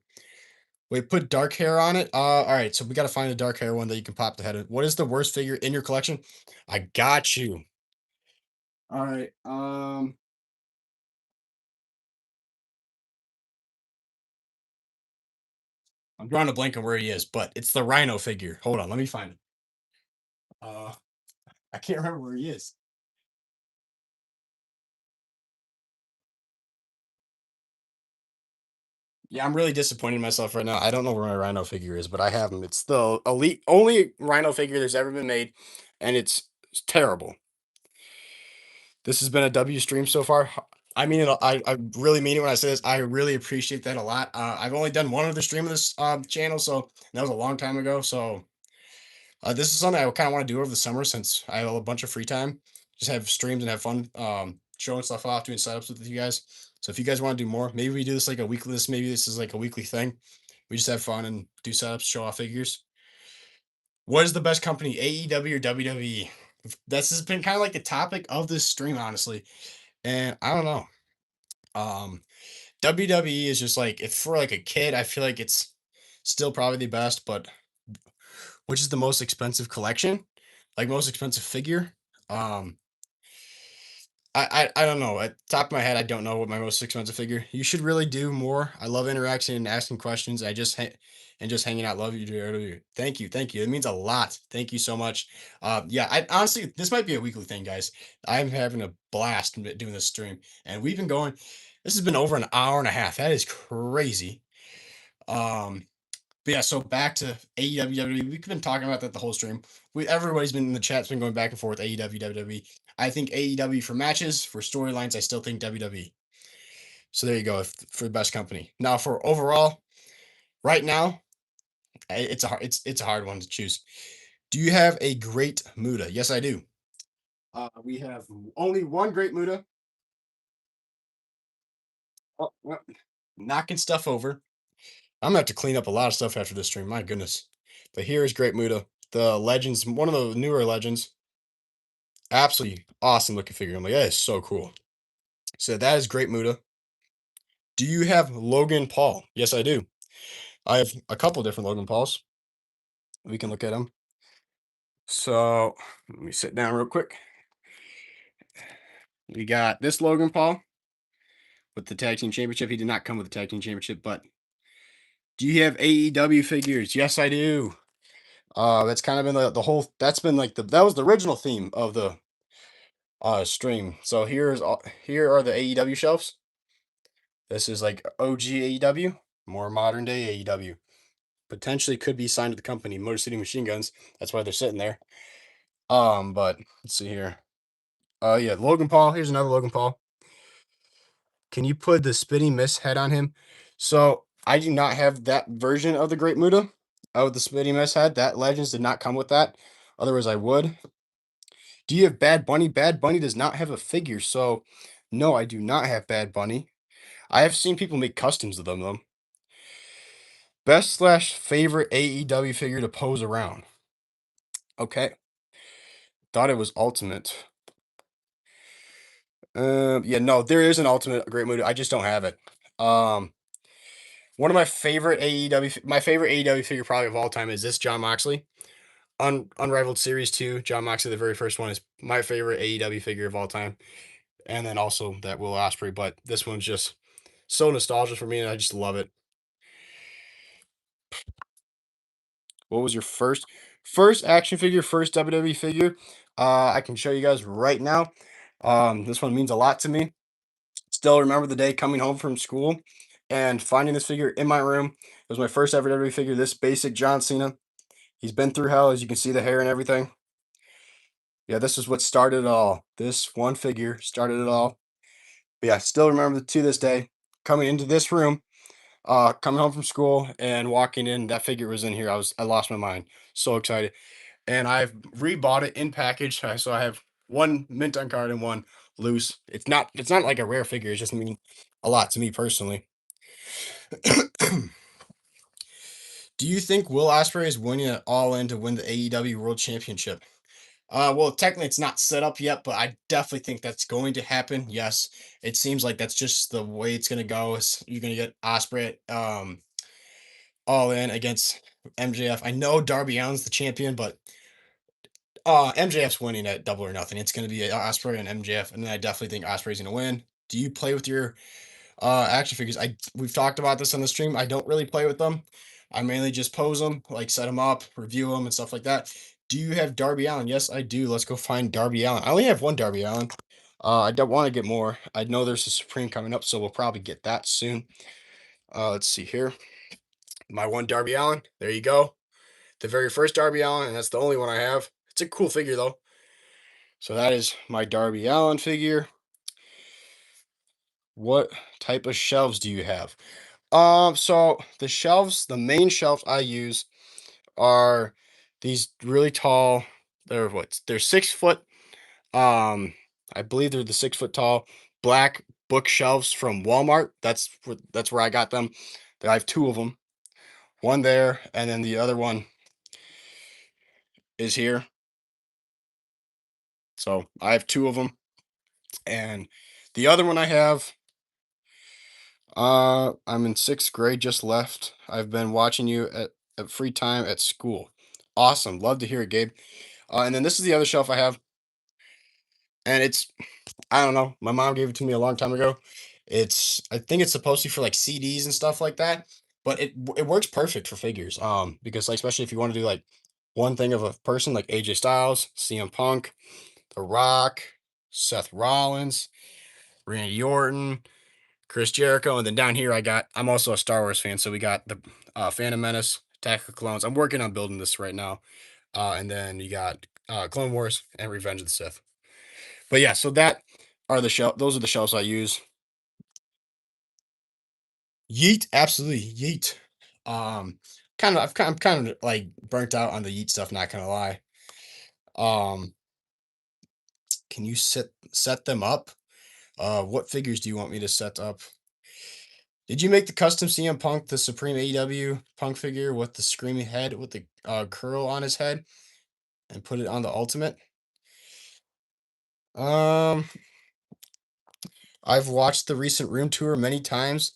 Wait, put dark hair on it. All right. So we got to find a dark hair one that you can pop the head of. What is the worst figure in your collection? I got you. All right. I'm drawing a blank on where he is, but it's the Rhino figure. Hold on, let me find it. Uh, I can't remember where he is. Yeah, I'm really disappointed in myself right now. I don't know where my Rhino figure is, but I have him. It's the elite only Rhino figure there's ever been made, and it's terrible. This has been a W stream so far. I mean, I really mean it when I say this. I really appreciate that a lot. I've only done one other stream of this channel, so that was a long time ago. So this is something I kind of want to do over the summer since I have a bunch of free time. Just have streams and have fun showing stuff off, doing setups with you guys. So if you guys want to do more, maybe we do this like a weekly. Maybe this is like a weekly thing. We just have fun and do setups, show off figures. What is the best company, AEW or WWE? This has been kind of like the topic of this stream, honestly. And I don't know. WWE is just like if for like a kid, I feel like it's still probably the best, but which is the most expensive collection? Like most expensive figure? Um, I don't know. At the top of my head, I don't know what my most expensive figure. You should really do more. I love interacting and asking questions. And just hanging out. Love you, Jarrett. Thank you, thank you. It means a lot. Thank you so much. Yeah, I honestly this might be a weekly thing, guys. I'm having a blast doing this stream, and we've been going. This has been over an hour and a half. That is crazy. Um, but yeah, so back to AEW WWE. We've been talking about that the whole stream. Everybody's been in the chat's been going back and forth AEW WWE. I think AEW for matches, for storylines, I still think WWE. So there you go for the best company. Now for overall, right now, it's a hard one to choose. Do you have a great Muda? Yes, I do. We have only one great Muda. Oh, well, knocking stuff over. I'm gonna have to clean up a lot of stuff after this stream. My goodness. But here is Great Muda, the legends, one of the newer legends. Absolutely awesome looking figure. I'm like, that is so cool. So that is Great Muda. Do you have Logan Paul? Yes, I do. I have a couple different Logan Pauls. We can look at them. So let me sit down real quick. We got this Logan Paul with the tag team championship. He did not come with the tag team championship, but do you have AEW figures? Yes, I do. That's kind of been the whole. That's been like that was the original theme of the stream. So here are the AEW shelves. This is like OG AEW, more modern day AEW. Potentially could be signed to the company, Motor City Machine Guns. That's why they're sitting there. But let's see here. Yeah, Logan Paul. Here's another Logan Paul. Can you put the spinning mist head on him? So I do not have that version of the Great Muda of the spinning mist head. That Legends did not come with that. Otherwise, I would. Do you have Bad Bunny? Bad Bunny does not have a figure, so no, I do not have Bad Bunny. I have seen people make customs of them though. Best slash favorite AEW figure to pose around. Okay, thought it was Ultimate. Yeah, no, there is an Ultimate Great Muda. I just don't have it. One of my favorite my favorite AEW figure probably of all time is this John Moxley. Unrivaled Series 2, John Moxley, the very first one, is my favorite AEW figure of all time. And then also that Will Ospreay, but this one's just so nostalgic for me, and I just love it. What was your first action figure, first WWE figure? I can show you guys right now. This one means a lot to me. Still remember the day coming home from school and finding this figure in my room. It was my first ever WWE figure. This basic John Cena. He's been through hell, as you can see the hair and everything. Yeah, this is what started it all. This one figure started it all. But yeah, still remember to this day coming into this room, coming home from school and walking in. That figure was in here. I lost my mind. So excited, and I've rebought it in package. So I have one mint on card and one loose. It's not like a rare figure. It's just mean a lot to me personally. Do you think Will Ospreay is winning it all in to win the AEW World Championship? Well, technically it's not set up yet, but I definitely think that's going to happen. Yes, it seems like that's just the way it's gonna go. Is you're gonna get Ospreay all in against MJF. I know Darby Allin's the champion, but MJF's winning at Double or Nothing. It's gonna be Ospreay and MJF, and then I definitely think Ospreay's gonna win. Do you play with your action figures? We've talked about this on the stream. I don't really play with them. I mainly just pose them, like set them up, review them, and stuff like that. Do you have Darby Allen? Yes, I do. Let's go find Darby Allen. I only have one Darby Allen. I don't want to get more. I know there's a Supreme coming up, so we'll probably get that soon. Let's see here. My one Darby Allin. There you go. The very first Darby Allin, and that's the only one I have. It's a cool figure though. So that is my Darby Allin figure. What type of shelves do you have? So the shelves, the main shelves I use are these really tall. They're what? They're 6 foot. Um, I believe they're the 6 foot tall black bookshelves from Walmart. That's where I got them. I have two of them. One there, and then the other one is here. So I have two of them, and the other one I have. I'm in sixth grade, just left. I've been watching you at free time at school. Awesome, love to hear it, Gabe. And then this is the other shelf I have, and it's I don't know. My mom gave it to me a long time ago. I think it's supposed to be for like CDs and stuff like that, but it works perfect for figures. Because like especially if you want to do like one thing of a person like AJ Styles, CM Punk, The Rock, Seth Rollins, Randy Orton, Chris Jericho, and then down here I'm also a Star Wars fan, so we got the Phantom Menace, Attack of the Clones. I'm working on building this right now, and then you got Clone Wars and Revenge of the Sith. But yeah, so that are the shell. Those are the shells I use. Yeet, absolutely yeet. Um, I'm kind of like burnt out on the yeet stuff. Not gonna lie. Um, can you set them up? What figures do you want me to set up? Did you make the custom CM Punk, the Supreme AEW Punk figure with the screaming head with the curl on his head and put it on the Ultimate? Um, I've watched the recent room tour many times.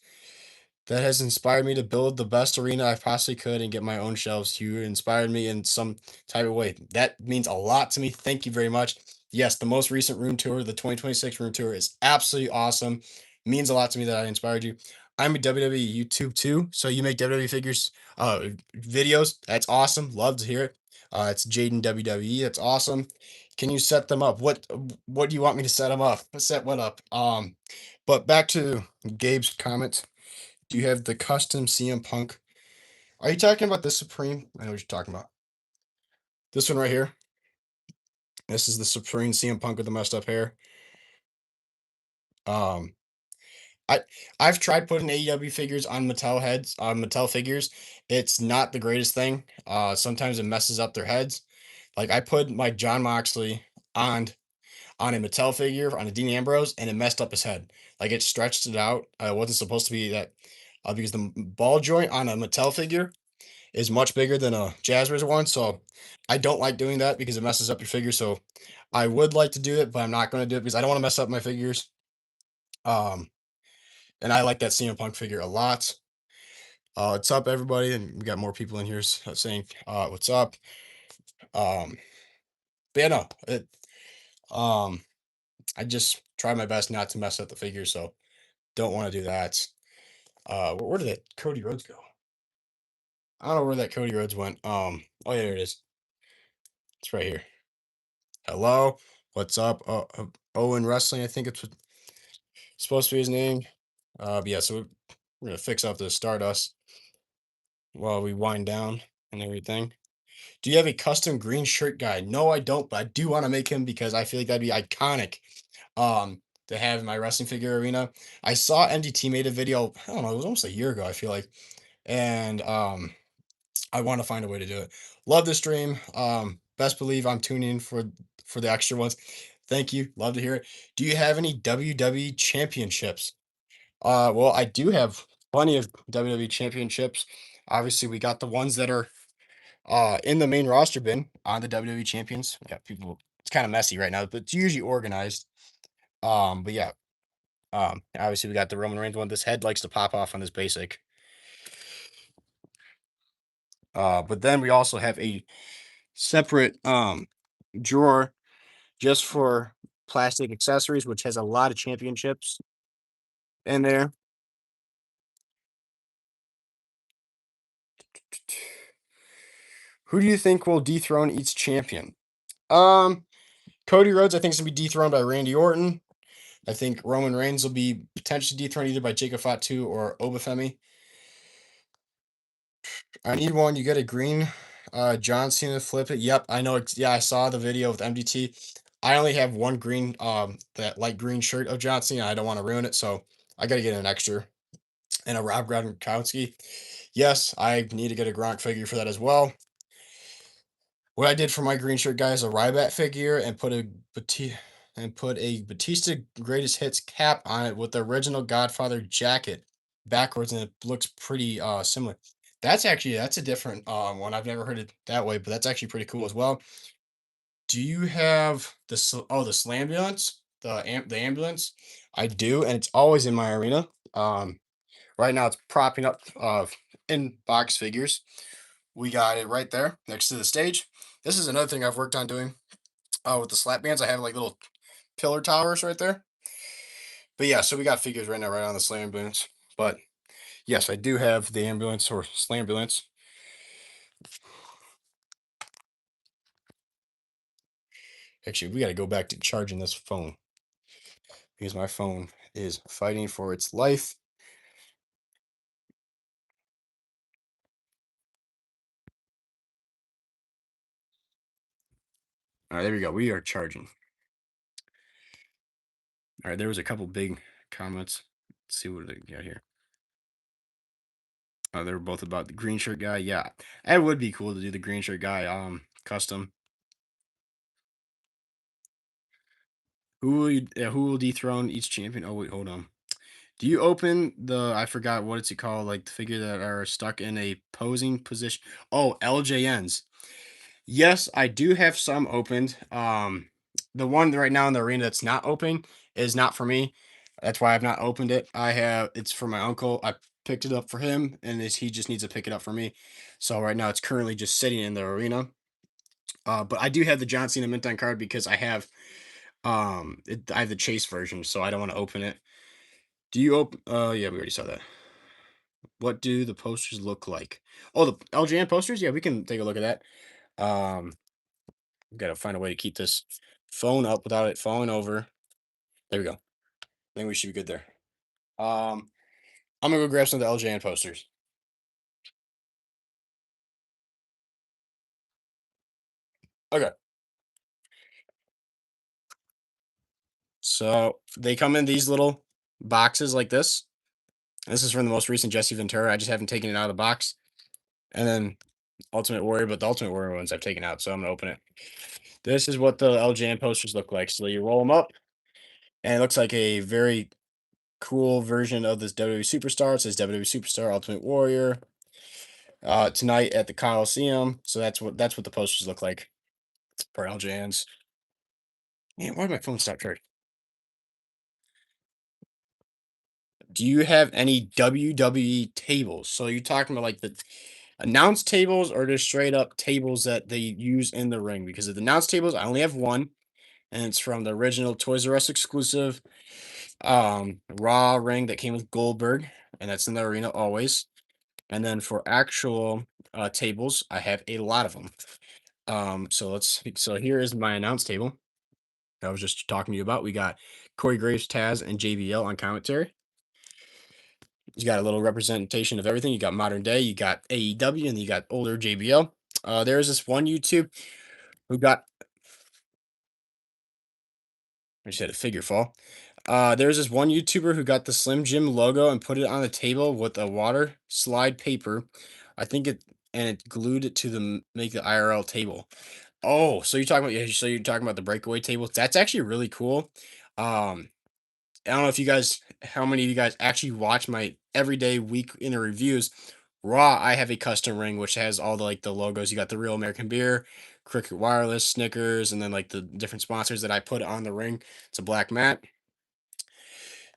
That has inspired me to build the best arena I possibly could and get my own shelves. You inspired me in some type of way. That means a lot to me. Thank you very much. Yes, the most recent room tour, the 2026 room tour, is absolutely awesome. Means a lot to me that I inspired you. I'm a WWE YouTube too, so you make WWE figures, videos. That's awesome. Love to hear it. It's Jaden WWE. That's awesome. Can you set them up? What do you want me to set them up? Set what up? But back to Gabe's comments. Do you have the custom CM Punk? Are you talking about the Supreme? I know what you're talking about. This one right here. This is the Supreme CM Punk with the messed up hair. Um, I I've tried putting AEW figures on Mattel figures. It's not the greatest thing. Sometimes it messes up their heads. Like I put my John Moxley on on a Mattel figure on a Dean Ambrose, and it messed up his head. Like it stretched it out. It wasn't supposed to be that because the ball joint on a Mattel figure is much bigger than a Jazzwares one. So I don't like doing that because it messes up your figure. So I would like to do it, but I'm not going to do it because I don't want to mess up my figures. Um, and I like that CM Punk figure a lot. What's up, everybody? And we got more people in here saying, "What's up?" Um, but yeah, no, um, I just try my best not to mess up the figure, so don't want to do that. Where did that Cody Rhodes go? I don't know where that Cody Rhodes went. Oh yeah, there it is. It's right here. Hello, what's up? Owen Wrestling, I think it's supposed to be his name. But yeah, so we're gonna fix up the Stardust while we wind down and everything. Do you have a custom green shirt guy? No, I don't, but I do want to make him because I feel like that'd be iconic. To have in my wrestling figure arena. I saw MDT made a video. I don't know, it was almost a year ago. I feel like, and I want to find a way to do it. Love the stream. Best believe I'm tuning in for the extra ones. Thank you. Love to hear it. Do you have any WWE championships? Well, I do have plenty of WWE championships. Obviously, we got the ones that are in the main roster bin on the WWE champions. We got people. It's kind of messy right now, but it's usually organized. But yeah. Obviously, we got the Roman Reigns one. This head likes to pop off on this basic. But then we also have a separate drawer just for plastic accessories, which has a lot of championships in there. Who do you think will dethrone each champion? Um, Cody Rhodes, I think, is gonna be dethroned by Randy Orton. I think Roman Reigns will be potentially dethroned either by Jacob Fatu or Obafemi. I need one. You get a green John Cena flip it. Yep, I know. Yeah, I saw the video with MDT. I only have one green, that light green shirt of John Cena. I don't want to ruin it, so I got to get an extra. And a Rob Gronkowski. Yes, I need to get a Gronk figure for that as well. What I did for my green shirt guy is a Rybat figure and put a Batista greatest hits cap on it with the original Godfather jacket backwards, and it looks pretty similar. That's a different one. I've never heard it that way, but that's actually pretty cool as well. Do you have the Slambulance? The ambulance? I do, and it's always in my arena. Right now it's propping up in box figures. We got it right there next to the stage. This is another thing I've worked on doing with the slap bands. I have like little pillar towers right there. But yeah, so we got figures right now, right on the slam ambulance. But yes, I do have the ambulance or slambulance. Actually, we got to go back to charging this phone because my phone is fighting for its life. All right, there we go. We are charging. All right, there was a couple big comments. Let's see what they got here. They were both about the green shirt guy. Yeah, it would be cool to do the green shirt guy custom. Who will dethrone each champion? Oh wait, hold on. Do you open the I forgot what it's called, like the figure that are stuck in a posing position? Oh, LJNs. Yes, I do have some opened. The one right now in the arena that's not open is not for me. That's why I've not opened it. It's for my uncle. I picked it up for him, and he just needs to pick it up for me. So right now it's currently just sitting in the arena. But I do have the John Cena mint on card because I have the chase version, so I don't want to open it. Do you open? Yeah, we already saw that. What do the posters look like? Oh, the LJN posters. Yeah, we can take a look at that. Um, Got to find a way to keep this phone up without it falling over. There we go. I think we should be good there. Um, I'm gonna go grab some of the LJN posters. Okay. So they come in these little boxes like this. This is from the most recent Jesse Ventura. I just haven't taken it out of the box. And then Ultimate Warrior, but the Ultimate Warrior ones I've taken out, so I'm gonna open it. This is what the LJN posters look like. So you roll them up, and it looks like a very cool version of this WWE Superstar. It says WWE Superstar Ultimate Warrior. Tonight at the Coliseum. So that's what the posters look like for LJNs. Man, why did my phone stop charging? Do you have any WWE tables? So you're talking about like the announced tables or just straight up tables that they use in the ring? Because of the announced tables, I only have one, and it's from the original Toys R Us exclusive Raw ring that came with Goldberg, and that's in the arena always. And then for actual tables, I have a lot of them. So here is my announced table I was just talking to you about. We got Corey Graves, Taz, and JBL on commentary. You got a little representation of everything. You got modern day, you got AEW, and you got older JBL. There's this one YouTube who got I just had a figure fall. There's this one YouTuber who got the Slim Jim logo and put it on the table with a water slide paper. I think it and it glued it to make the IRL table. Oh, so you're talking about yeah, so you're talking about the breakaway tables. That's actually really cool. Um, I don't know if you guys, how many of you guys actually watch my everyday week in the reviews. Raw, I have a custom ring which has all the like the logos. You got the Real American Beer, Cricket Wireless, Snickers, and then like the different sponsors that I put on the ring. It's a black mat.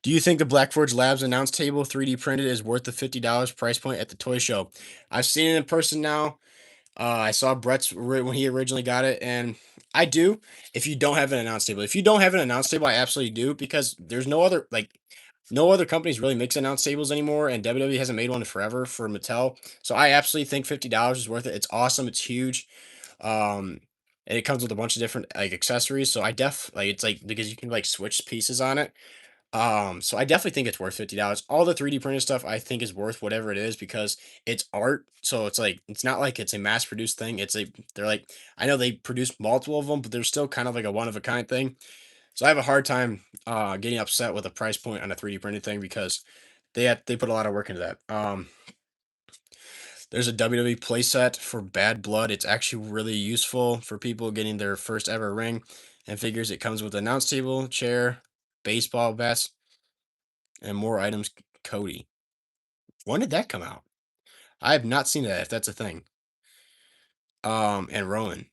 Do you think the Blackforge Labs announce table 3D printed is worth the $50 price point at the toy show? I've seen it in person now. I saw when he originally got it, and I do. If you don't have an announce table, if you don't have an announce table, I absolutely do because there's no other companies really makes announce tables anymore, and WWE hasn't made one in forever for Mattel. So I absolutely think $50 is worth it. It's awesome. It's huge. Um, and it comes with a bunch of different like accessories. So I it's like because you can like switch pieces on it. So I definitely think it's worth $50. All the 3D printed stuff I think is worth whatever it is because it's art. So it's like it's not like it's a mass produced thing. They're like I know they produce multiple of them, but they're still kind of like a one of a kind thing. So I have a hard time getting upset with a price point on a 3D printed thing because they put a lot of work into that. There's a WWE playset for Bad Blood. It's actually really useful for people getting their first ever ring and figures. It comes with an announce table, chair, baseball bats, and more items. Cody. When did that come out? I have not seen that if that's a thing. And Rowan.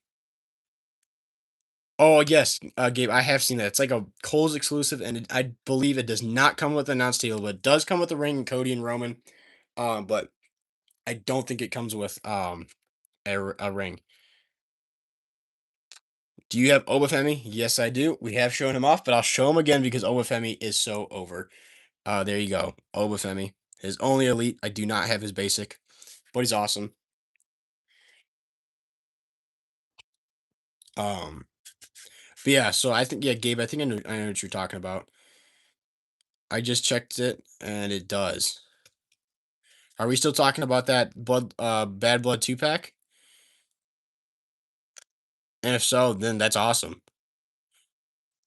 Oh yes, Gabe, I have seen that. It's like a Kohl's exclusive, and I believe it does not come with an announce table, but it does come with the ring and Cody and Roman. But I don't think it comes with a ring. Do you have Obafemi? Yes, I do. We have shown him off, but I'll show him again because Obafemi is so over. There you go. Obafemi. His only elite. I do not have his basic, but he's awesome. Um, but yeah, so I think yeah, Gabe, I know what you're talking about. I just checked it and it does. Are we still talking about that bad blood 2 pack? And if so, then that's awesome.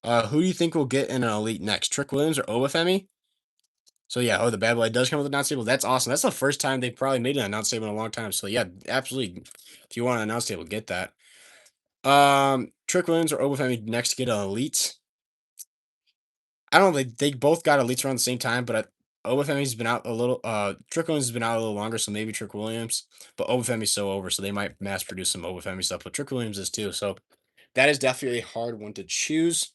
Who do you think will get in an elite next? Trick Williams or Obafemi? So yeah, the bad blood does come with a announce table. That's awesome. That's the first time they probably made an announce table in a long time. So yeah, absolutely. If you want an announce table, get that. Trick Williams or Obafemi next to get an elite. I don't know. They both got elites around the same time, but Obafemi's been out a little. Trick Williams has been out a little longer, so maybe Trick Williams. But Obafemi's so over, so they might mass produce some Obafemi stuff. But Trick Williams is too. So that is definitely a hard one to choose.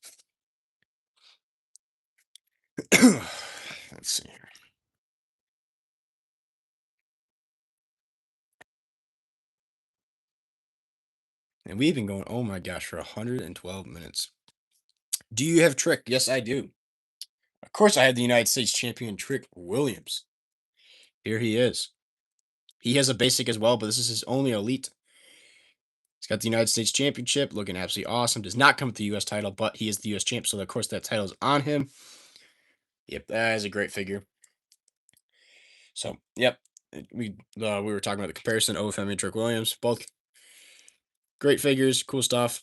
Let's see. And we've been going, oh my gosh, for 112 minutes. Do you have Trick? Yes, I do. Of course, I have the United States champion Trick Williams. Here he is. He has a basic as well, but this is his only elite. He's got the United States championship, looking absolutely awesome. Does not come with the U.S. title, but he is the U.S. champ, so of course that title is on him. Yep, that is a great figure. So, yep, we were talking about the comparison OFM and Trick Williams, both great figures, cool stuff.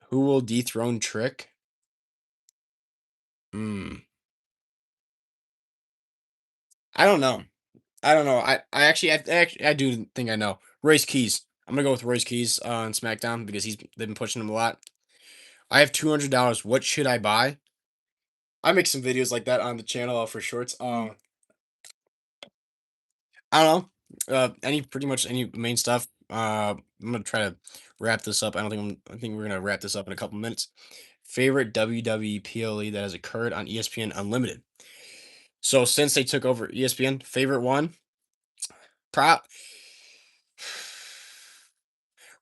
Who will dethrone Trick? Hmm. I don't know. I don't know. I do think I know. Royce Keys. I'm gonna go with Royce Keys on SmackDown because they've been pushing him a lot. I have $200. What should I buy? I make some videos like that on the channel for shorts. I don't know. Any pretty much any main stuff. I'm gonna try to wrap this up. I think we're gonna wrap this up in a couple minutes. Favorite WWE PLE that has occurred on ESPN Unlimited. So since they took over ESPN, favorite one, prop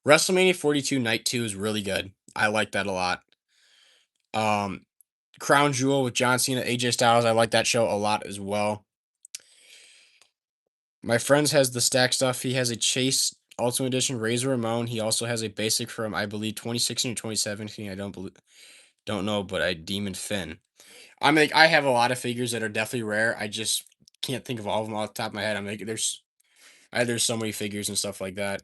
WrestleMania 42 Night 2 is really good. I like that a lot. Um, Crown Jewel with John Cena, AJ Styles. I like that show a lot as well. My friends has the stack stuff. He has a Chase Ultimate Edition Razor Ramon. He also has a basic from I believe 2016 or 2017. Don't know, but I Demon Finn. I'm like I have a lot of figures that are definitely rare. I just can't think of all of them off the top of my head. I'm like there's so many figures and stuff like that.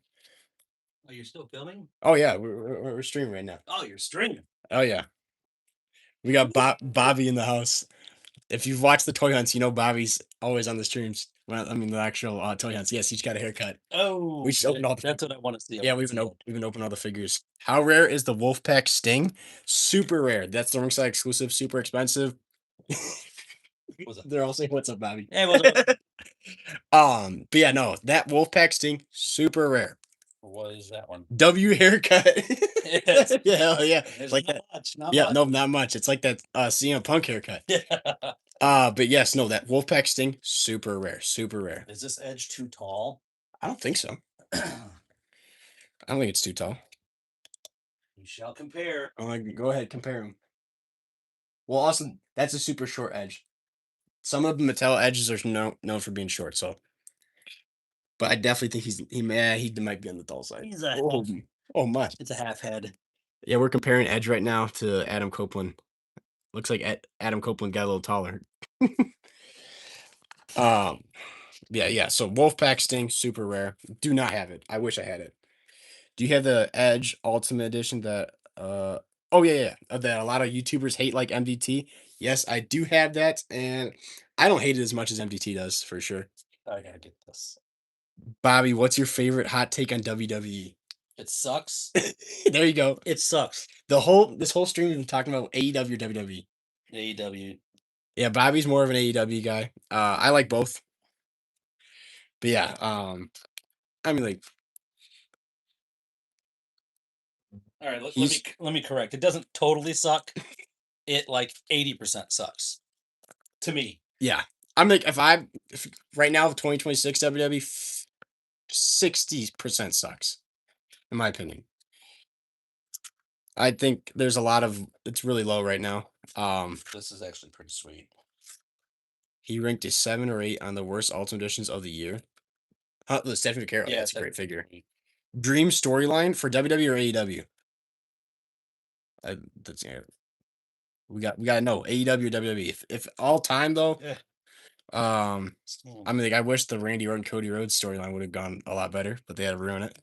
Oh, you're still filming? Oh yeah, we're streaming right now. Oh, you're streaming. Oh yeah, we got Bobby in the house. If you've watched the toy hunts, you know Bobby's always on the streams. Well, I mean the actual toy hunts. Yes, he's got a haircut. Oh, We just opened all the. that's what I want to see. Yeah, we've been opening all the figures. How rare is the Wolfpack Sting? Super rare. That's the ringside exclusive. Super expensive. What's up? They're all saying, "What's up, Bobby?" Hey, what's up? But yeah, no, that Wolfpack Sting, super rare. What is that one? W haircut. Yes. Yeah, hell yeah. There's Like not that. much. Not Yeah, much. no, not much. It's like that CM Punk haircut. Yeah. But yes, no, that Wolfpack Sting, super rare, super rare. Is this edge too tall? I don't think so. I don't think it's too tall. You shall compare. Go ahead, compare them. Well, also, that's a super short edge. Some of the Mattel edges are known for being short, so. But I definitely think he might be on the dull side. He's a Oh my. It's a half head. Yeah, we're comparing edge right now to Adam Copeland. Looks like Adam Copeland got a little taller. Yeah. So Wolfpack Sting, super rare. Do not have it. I wish I had it. Do you have the Edge Ultimate Edition that? Oh yeah. That a lot of YouTubers hate, like MDT. Yes, I do have that, and I don't hate it as much as MDT does for sure. I gotta get this. Bobby, what's your favorite hot take on WWE? It sucks. There you go. It sucks. This whole stream we've been talking about AEW or WWE. AEW. Yeah, Bobby's more of an AEW guy. I like both. But yeah, I mean, like, All right, let he's me correct. It doesn't totally suck. It like 80% sucks to me. yeah. I'm like, if right now 2026 WWE 60% sucks, in my opinion. I think there's a lot of it's really low right now. This is actually pretty sweet. He ranked a 7 or 8 on the worst Ultimate Editions of the year. The Stephanie Vaquer, Yeah, that's a great figure. sweet. Dream storyline for WWE or AEW? That's yeah. We gotta know AEW or WWE. If all time though, Yeah. I mean, like, I wish the Randy Orton Cody Rhodes storyline would have gone a lot better, but they had to ruin it.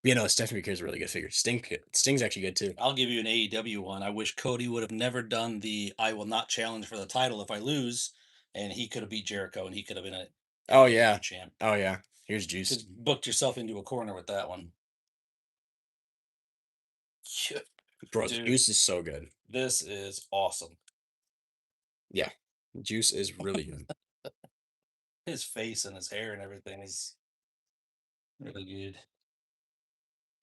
But, Stephanie Vaquer is a really good figure. Sting's actually good too. I'll give you an AEW one. I wish Cody would have never done the "I will not challenge for the title if I lose," and he could have beat Jericho, and he could have been a Oh AEW yeah. champ. Oh yeah. Here's Juice. Just booked yourself into a corner with that one. Bro, Dude. Juice is so good. This is awesome. Yeah. Juice is really good. His face and his hair and everything is really good.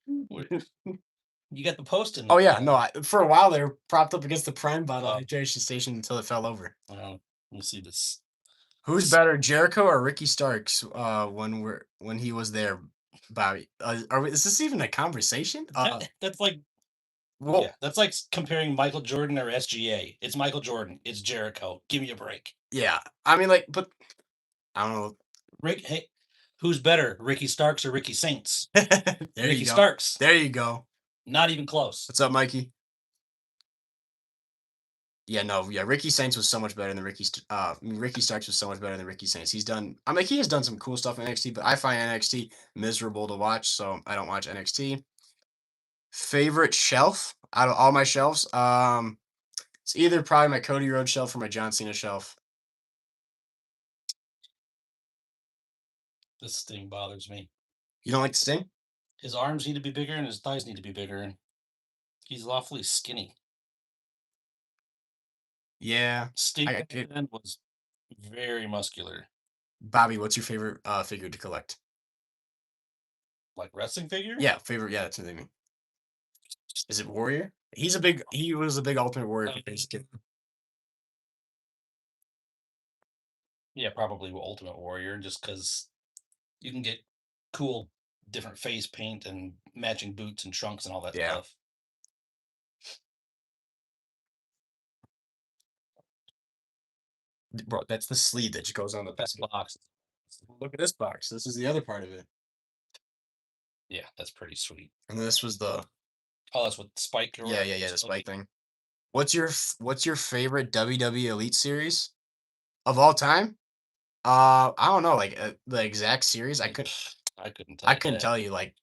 You got the post in. Oh yeah, no. For a while they were propped up against the Prime bottle Oh. hydration station until it fell over. Let me see this. Who's better, Jericho or Ricky Starks? When he was there, Bobby. Is this even a conversation? That's like Well, yeah, that's like comparing Michael Jordan or SGA. It's Michael Jordan. It's Jericho. Give me a break. yeah. I mean, like, but I don't know. Hey, who's better, Ricky Starks or Ricky Saints? There Ricky you go. Starks. There you go. Not even close. What's up, Mikey? Yeah, no, yeah. Ricky Saints was so much better than Ricky Starks was so much better than Ricky Saints. He has done some cool stuff in NXT, but I find NXT miserable to watch, so I don't watch NXT. Favorite shelf out of all my shelves? It's either probably my Cody Rhodes shelf or my John Cena shelf. This thing bothers me. You don't like the Sting? His arms need to be bigger and his thighs need to be bigger. And he's awfully skinny. Yeah. Sting was very muscular. Bobby, what's your favorite figure to collect? Like wrestling figure? Yeah, favorite. Yeah, that's what I mean. Is it Warrior? He was a big Ultimate Warrior figure. Yeah, probably Ultimate Warrior, just because you can get cool different face paint and matching boots and trunks and all that stuff. Bro, that's the sleeve that just goes on the Best box. Look at this box. This is the other part of it. Yeah, that's pretty sweet. And this was the that's with Spike. Yeah, the Spike thing. What's your favorite WWE Elite series of all time? I don't know, like the exact series. I couldn't tell you. Like,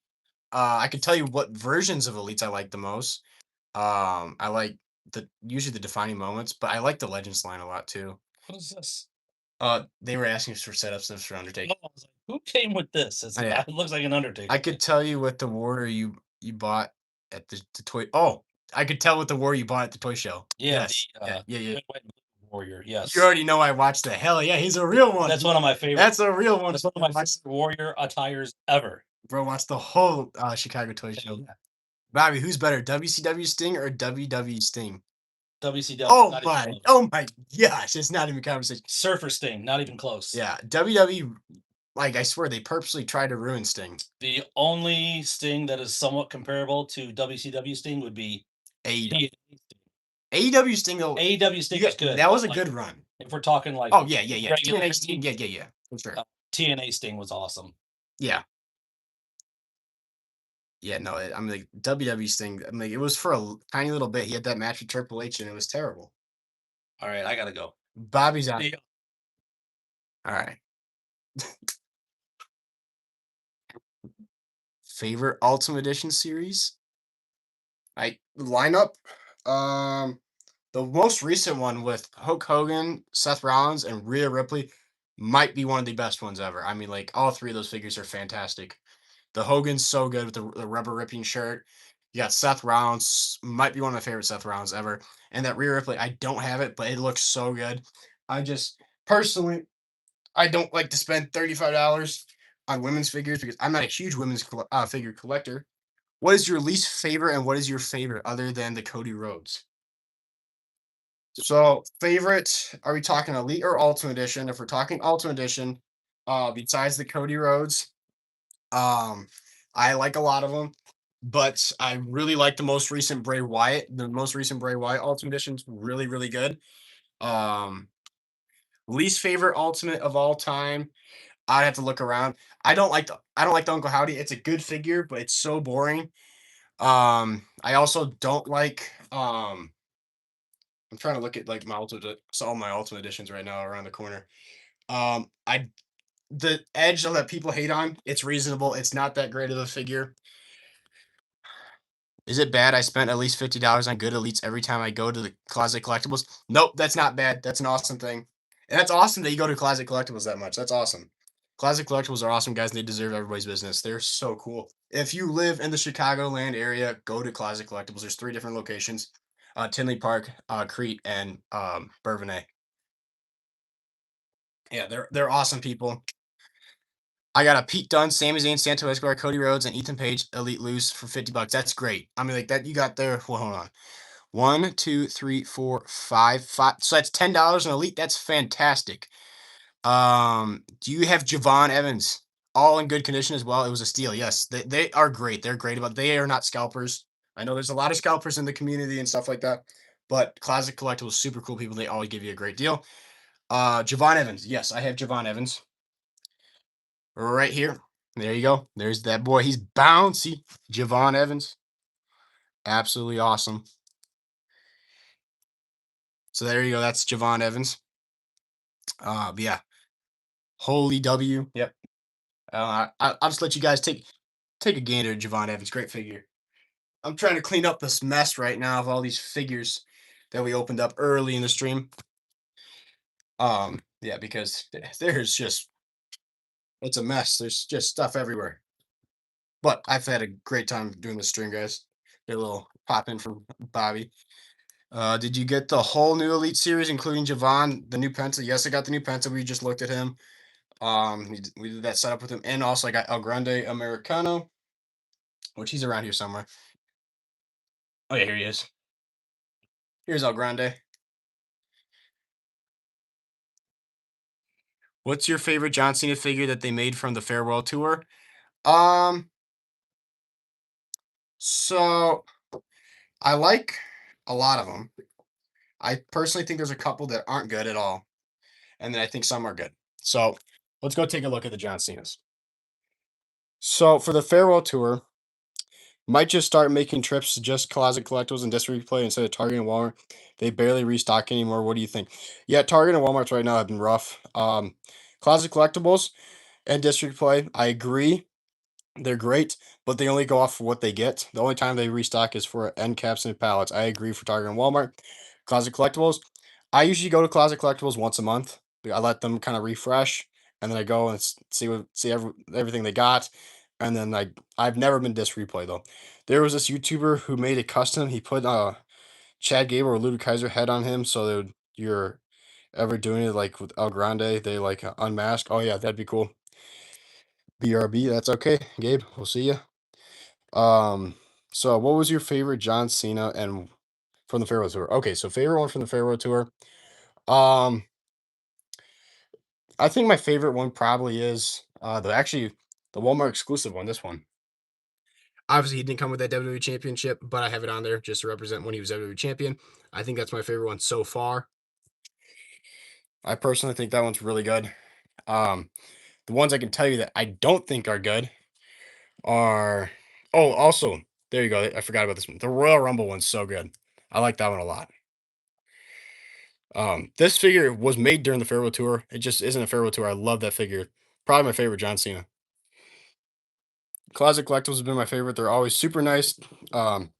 I could tell you what versions of Elites I like the most. I like usually the defining moments, but I like the Legends line a lot too. What is this? They were asking for setups for Undertaker. I was like, who came with this? It looks like an Undertaker. I could tell you what the Warrior you bought at the toy. Oh, I could tell what the Warrior you bought at the toy show. Yeah, yeah. Warrior. Yes. You already know I watched the hell yeah. He's a real one. That's one of my favorites. That's a real one. That's one of my favorite Warrior attires ever. Bro, watch the whole Chicago toy show. Yeah. Bobby, who's better, WCW Sting or WWE Sting? WCW. Oh my gosh, it's not even a conversation. Surfer Sting, not even close. Yeah, WWE Like, I swear they purposely tried to ruin Sting. The only Sting that is somewhat comparable to WCW Sting would be AEW. TNA Sting. AEW Sting though, AEW you Sting got is good, that but, was a like, good run. if we're talking, like, Oh, yeah, yeah, yeah. regular TNA Sting, Sting, yeah, yeah, yeah, for sure. TNA Sting was awesome. Yeah. Yeah, no, I mean, like, WWE Sting, I mean, it was for a tiny little bit. He had that match with Triple H, and it was terrible. Alright, I gotta go. Bobby's out. See ya. All right. Favorite Ultimate Edition series? I lineup. Um, the most recent one with Hulk Hogan, Seth Rollins, and Rhea Ripley might be one of the best ones ever. I mean, like all three of those figures are fantastic. The Hogan's so good with the rubber ripping shirt. You got Seth Rollins, might be one of my favorite Seth Rollins ever. And that Rhea Ripley, I don't have it, but it looks so good. I just personally, I don't like to spend $35 on women's figures because I'm not a huge women's figure collector. What is your least favorite and what is your favorite other than the Cody Rhodes? So, favorite, are we talking Elite or Ultimate Edition? If we're talking Ultimate Edition, besides the Cody Rhodes, um, I like a lot of them, but I really like the most recent Bray Wyatt. The most recent Bray Wyatt Ultimate Edition's really, really good. Um, least favorite Ultimate of all time, I'd have to look around. I don't like the Uncle Howdy. It's a good figure, but it's so boring. I also don't like I'm trying to look at like my ultimate so all my ultimate editions right now around the corner. I the edge that people hate on, it's reasonable. It's not that great of a figure. Is it bad I spent at least $50 on good elites every time I go to the Closet Collectibles? Nope, that's not bad. That's an awesome thing. And that's awesome that you go to Closet Collectibles that much. That's awesome. Closet Collectibles are awesome, guys, and they deserve everybody's business. They're so cool. If you live in the Chicagoland area, go to Closet Collectibles. There's three different locations: Tinley Park, Crete, and Bourbonnais. Yeah, they're awesome people. I got a Pete Dunne, Sami Zayn, Santo Escobar, Cody Rhodes, and Ethan Page Elite Loose for $50. That's great. I mean, like that you got there. Well, hold on. One, two, three, four, five, five. So that's $10 an elite. That's fantastic. Do you have Javon Evans? All in good condition as well. It was a steal. Yes, they are great. They're great about. They are not scalpers. I know there's a lot of scalpers in the community and stuff like that, but Closet Collectibles, super cool people. They always give you a great deal. Javon Evans. Yes, I have Javon Evans right here. There you go. There's that boy. He's bouncy. Javon Evans. Absolutely awesome. So there you go. That's Javon Evans. But yeah, holy W. Yep. I'll just let you guys take a gander at Javon Evans. Great figure. I'm trying to clean up this mess right now of all these figures that we opened up early in the stream. Yeah, because there's just it's a mess. There's just stuff everywhere. But I've had a great time doing this stream, guys. Get a little pop in from Bobby. Did you get the whole new Elite series, including Javon, the new Penta? Yes, I got the new Penta. We just looked at him. We did that setup with him, and also I got El Grande Americano, which he's around here somewhere. Oh yeah, here he is. Here's El Grande. What's your favorite John Cena figure that they made from the farewell tour? Um, so I like a lot of them. I personally think there's a couple that aren't good at all, and then I think some are good. So let's go take a look at the John Cenas. So for the farewell tour, might just start making trips to just Closet Collectibles and Disc Replay instead of Target and Walmart. They barely restock anymore. What do you think? Yeah, Target and Walmart right now have been rough. Closet Collectibles and Disc Replay, I agree. They're great, but they only go off for what they get. The only time they restock is for end caps and pallets. I agree for Target and Walmart. Closet Collectibles, I usually go to Closet Collectibles once a month. I let them kind of refresh, and then I go and see everything they got. And then I've never been disc replay though. There was this YouTuber who made a custom. He put Chad Gable or Ludwig Kaiser head on him, so you're ever doing it like with El Grande, they like unmask. Oh yeah, that'd be cool. BRB, that's okay. Gabe, we'll see you. Um, so what was your favorite John Cena and from the Farewell Tour? Okay, so favorite one from the Farewell Tour. Um, I think my favorite one probably is The Walmart exclusive one, this one. Obviously, he didn't come with that WWE Championship, but I have it on there just to represent when he was WWE Champion. I think that's my favorite one so far. I personally think that one's really good. Um, the ones I can tell you that I don't think are good are also, there you go. I forgot about this one. The Royal Rumble one's so good. I like that one a lot. This figure was made during the farewell tour. It just isn't a farewell tour. I love that figure. Probably my favorite John Cena. Closet collectibles have been my favorite. They're always super nice. Um,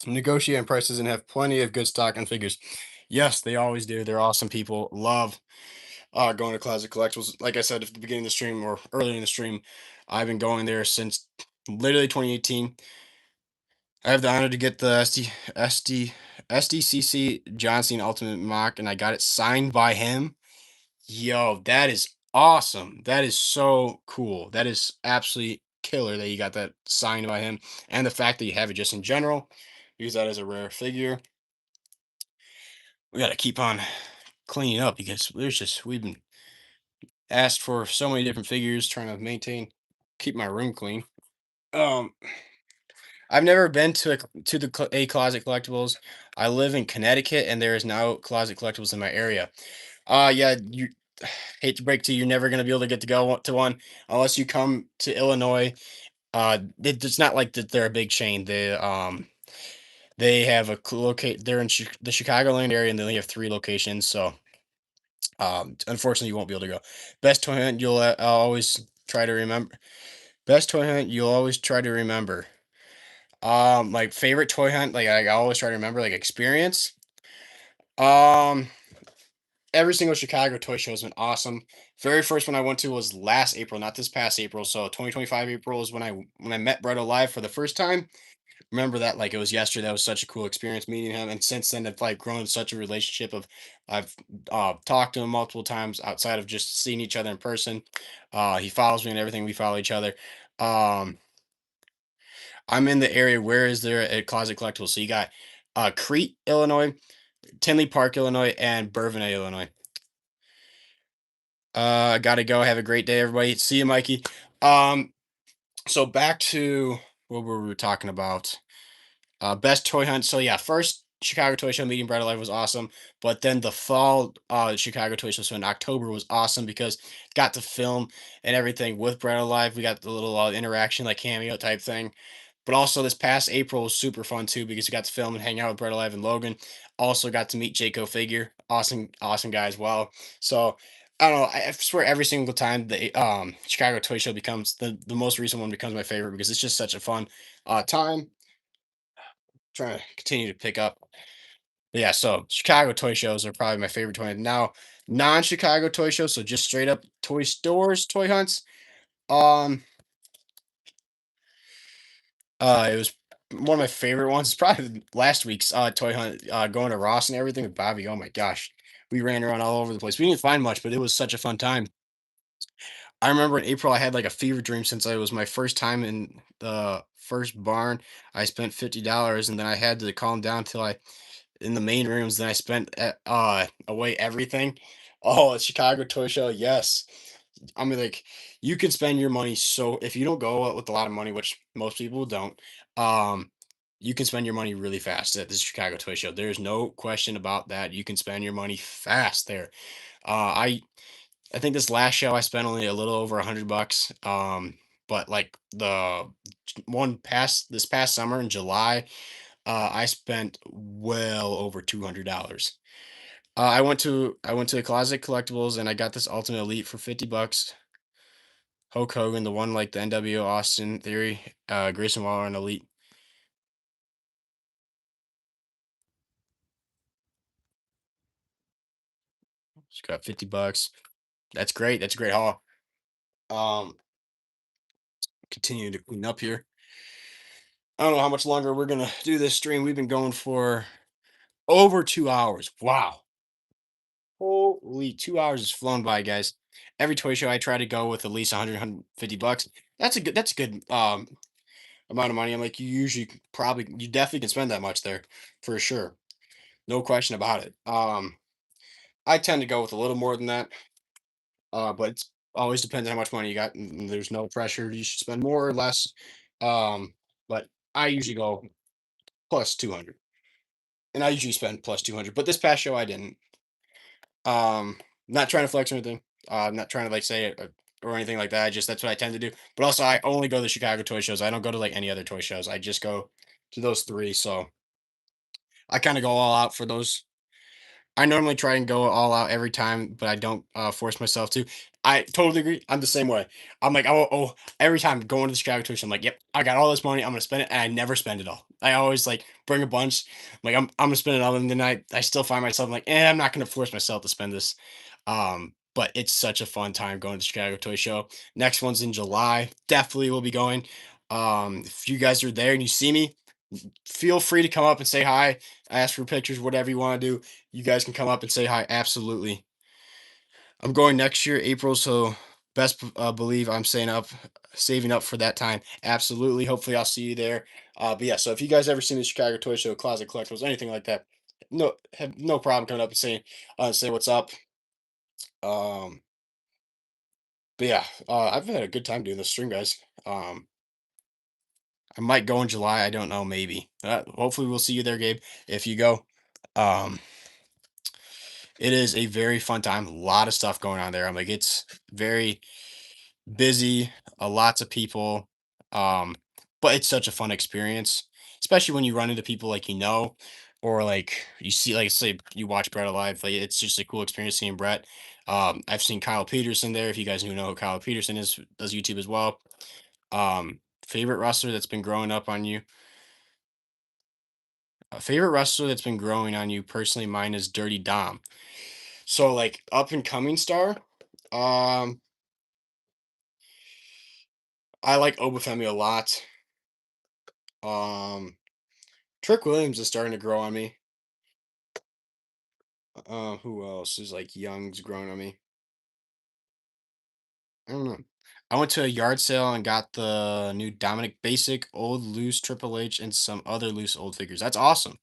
Negotiate on prices and have plenty of good stock and figures. Yes, they always do. They're awesome people. Love going to Closet Collectibles. Like I said at the beginning of the stream or earlier in the stream, I've been going there since literally 2018. I have the honor to get the SDCC John Cena Ultimate Mock, and I got it signed by him. Yo, that is awesome. That is so cool. That is absolutely killer that you got that signed by him. And the fact that you have it just in general, use that as a rare figure. We got to keep on cleaning up because we've been asked for so many different figures trying to keep my room clean. Um, I've never been to a Closet Collectibles. I live in Connecticut, and there is now Closet Collectibles in my area. Yeah, you hate to break to you, you're never gonna be able to get to go to one unless you come to Illinois. It's not like that they're a big chain. They have a locate. They're in the Chicagoland area, and they only have 3 locations. So, unfortunately, you won't be able to go. Best toy hunt you'll always try to remember. Best toy hunt you'll always try to remember. Like favorite toy hunt, like I always try to remember, like experience. Um, every single Chicago toy show has been awesome. Very first one I went to was last April, not this past April. So 2025 April is when I met Brett Alive for the first time. Remember that like it was yesterday. That was such a cool experience meeting him, and since then it's like grown such a relationship of I've talked to him multiple times outside of just seeing each other in person. He follows me and everything. We follow each other. Um, I'm in the area. Where is there a Closet Collectibles? So you got Crete, Illinois, Tinley Park, Illinois, and Bourbonnais, Illinois. I gotta go. Have a great day, everybody. See you, Mikey. Um, so back to what were we talking about? Best toy hunt. So yeah, first Chicago Toy Show meeting Brad Alive was awesome, but then the fall Chicago Toy Show so in October was awesome because got to film and everything with Brad Alive. We got the little interaction like cameo type thing. But also this past April was super fun too because we got to film and hang out with Brett Alive and Logan. Also got to meet Jaco Figure, awesome, awesome guy as well. So I don't know. I swear every single time the Chicago Toy Show becomes the most recent one becomes my favorite because it's just such a fun time. Trying to continue to pick up. But yeah, so Chicago toy shows are probably my favorite toy. Now, non-Chicago toy shows, so just straight up toy stores, toy hunts. Um, it was one of my favorite ones. It's probably last week's toy hunt, going to Ross and everything with Bobby. Oh my gosh, we ran around all over the place. We didn't find much, but it was such a fun time. I remember in April, I had like a fever dream since it was my first time in the first barn. I spent $50, and then I had to calm down till I in the main rooms. Then I spent away everything. Oh, a Chicago Toy Show, yes. I mean, like you can spend your money so if you don't go out with a lot of money, which most people don't, um, you can spend your money really fast at this Chicago Toy Show. There's no question about that. You can spend your money fast there. I think this last show I spent only a little over $100. But like the one past this past summer in July, I spent well over $200. I went to a Closet Collectibles and I got this Ultimate Elite for $50. Hulk Hogan, the one like the NWO Austin Theory, Grayson Waller and Elite. Just got $50. That's great. That's a great haul. Um, Continue to clean up here. I don't know how much longer we're gonna do this stream. We've been going for over 2 hours. Wow. Holy 2 hours has flown by, guys. Every toy show I try to go with at least 100, $150. That's a good amount of money. I'm like, you definitely can spend that much there for sure. No question about it. I tend to go with a little more than that. But it's Always depends on how much money you got. There's no pressure. You should spend more or less. Um, but I usually go plus 200, and I usually spend plus 200. But this past show, I didn't. Not trying to flex or anything. I'm not trying to like say it or anything like that. I just that's what I tend to do. But also, I only go to the Chicago toy shows. I don't go to like any other toy shows. I just go to those three. So I kind of go all out for those. I normally try and go all out every time, but I don't force myself to. I totally agree. I'm the same way. I'm like, oh, every time going to the Chicago Toy Show, I'm like, yep, I got all this money. I'm gonna spend it, and I never spend it all. I always like bring a bunch. Like I'm gonna spend it all, and then I still find myself like, I'm not gonna force myself to spend this. But it's such a fun time going to the Chicago Toy Show. Next one's in July. Definitely will be going. If you guys are there and you see me, feel free to come up and say hi, ask for pictures, whatever you want to do. You guys can come up and say hi. Absolutely. I'm going next year, April, so best believe I'm saving up for that time. Absolutely. Hopefully, I'll see you there. But yeah, so if you guys ever seen the Chicago Toy Show, Closet Collectibles, anything like that, no, have no problem coming up and saying, say what's up. Um, but yeah, I've had a good time doing this stream, guys. I might go in July. I don't know, maybe. Hopefully, we'll see you there, Gabe. If you go, um, it is a very fun time. A lot of stuff going on there. I'm like, it's very busy, lots of people. Um, but it's such a fun experience, especially when you run into people like or like you see, like say you watch Brett alive. Like it's just a cool experience seeing Brett. I've seen Kyle Peterson there. If you guys know who Kyle Peterson is, does YouTube as well. Favorite wrestler that's been growing up on you. A favorite wrestler that's been growing on you personally, mine is Dirty Dom. So like up and coming star. Um, I like Obafemi a lot. Um, Trick Williams is starting to grow on me. Who else is like young's growing on me? I don't know. I went to a yard sale and got the new Dominic Basic, old loose Triple H, and some other loose old figures. That's awesome.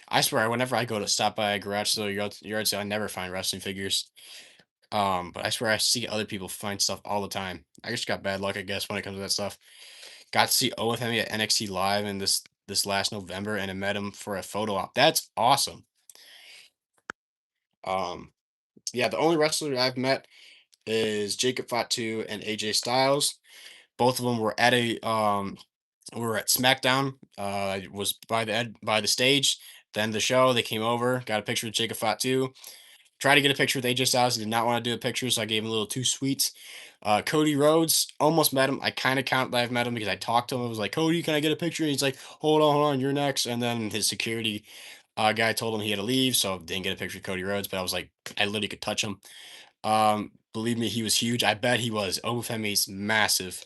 I swear, whenever I go to stop by a garage sale, or yard sale, I never find wrestling figures. But I swear I see other people find stuff all the time. I just got bad luck, I guess, when it comes to that stuff. Got to see O with him at NXT Live in this last November, and I met him for a photo op. That's awesome. Um, yeah, the only wrestler I've met is Jacob Fatu and AJ Styles. Both of them were at SmackDown. It was by the stage. Then the show, they came over, got a picture with Jacob Fatu. Tried to get a picture with AJ Styles. He did not want to do a picture, so I gave him a little too sweet. Cody Rhodes, almost met him. I kind of count that I've met him because I talked to him. I was like, Cody, can I get a picture? And he's like, hold on, you're next. And then his security guy told him he had to leave, so didn't get a picture with Cody Rhodes. But I was like, I literally could touch him. Believe me, he was huge. I bet he was. Obafemi's massive.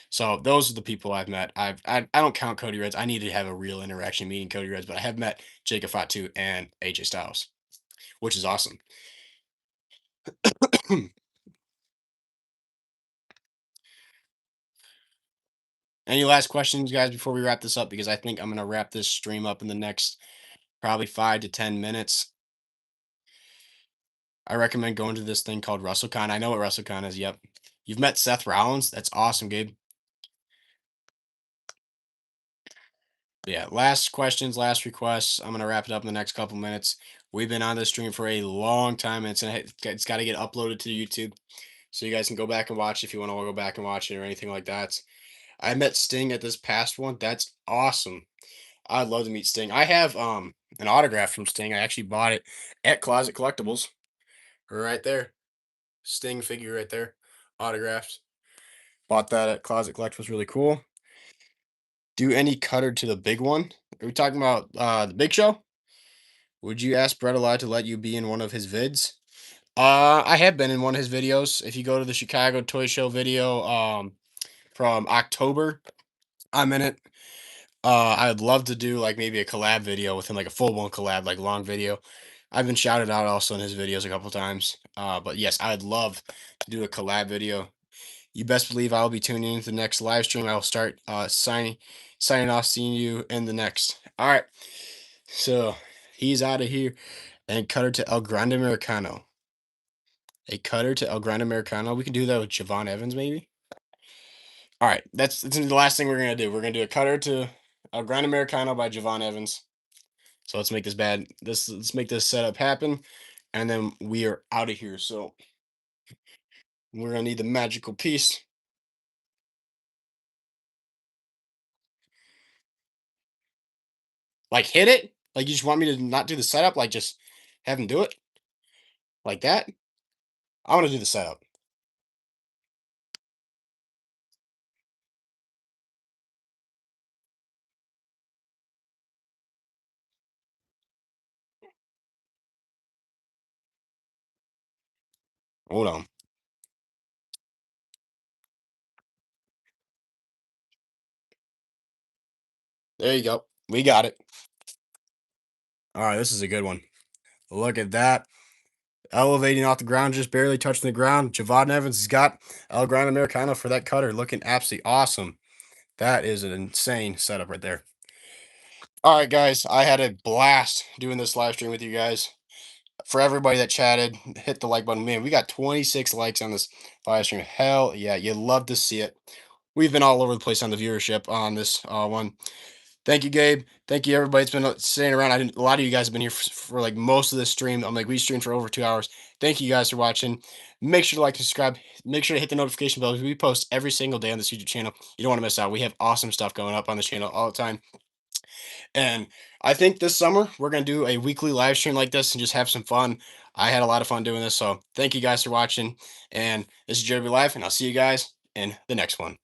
So those are the people I've met. I don't count Cody Rhodes. I need to have a real interaction meeting Cody Rhodes, but I have met Jacob Fatu and AJ Styles, which is awesome. Any last questions, guys, before we wrap this up? Because I think I'm gonna wrap this stream up in the next probably 5 to 10 minutes. I recommend going to this thing called WrestleCon. I know what WrestleCon is. Yep. You've met Seth Rollins. That's awesome, Gabe. Yeah. Last questions, last requests. I'm gonna wrap it up in the next couple minutes. We've been on this stream for a long time, and it's got to get uploaded to YouTube, so you guys can go back and watch if you want to go back and watch it or anything like that. I met Sting at this past one. That's awesome. I'd love to meet Sting. I have an autograph from Sting. I actually bought it at Closet Collectibles. Right there. Sting figure right there. Autographed. Bought that at Closet Collectibles. Really cool. Do any cutter to the big one? Are we talking about the big show? Would you ask Brett Alive to let you be in one of his vids? I have been in one of his videos. If you go to the Chicago Toy Show video from October, I'm in it. I'd love to do like maybe a collab video with him, like a full blown collab, like long video. I've been shouted out also in his videos a couple times. But yes, I'd love to do a collab video. You best believe I'll be tuning into the next live stream. I will start signing off, seeing you in the next. All right. So he's out of here and cut her to El Grande Americano. A cutter to El Grande Americano. We can do that with Javon Evans, maybe. All right, that's the last thing we're gonna do. We're gonna do a cutter to El Grande Americano by Javon Evans. So let's make this bad. Let's make this setup happen, and then we are out of here. So we're gonna need the magical piece. Like hit it. Like you just want me to not do the setup. Like just have him do it like that. I want to do the setup. Hold on. There you go. We got it. All right, this is a good one. Look at that. Elevating off the ground, just barely touching the ground. Javon Evans has got El Grande Americano for that cutter, looking absolutely awesome. That is an insane setup right there. All right, guys, I had a blast doing this live stream with you guys. For everybody that chatted, hit the like button. Man, we got 26 likes on this live stream. Hell yeah, you love to see it. We've been all over the place on the viewership on this one. Thank you, Gabe. Thank you, everybody. It's been staying around. A lot of you guys have been here for like most of this stream. I'm like, we streamed for over 2 hours. Thank you guys for watching. Make sure to like and subscribe. Make sure to hit the notification bell because we post every single day on this YouTube channel. You don't want to miss out. We have awesome stuff going up on the channel all the time. And I think this summer we're gonna do a weekly live stream like this and just have some fun. I had a lot of fun doing this. So thank you guys for watching. And this is Jeremy Live, and I'll see you guys in the next one.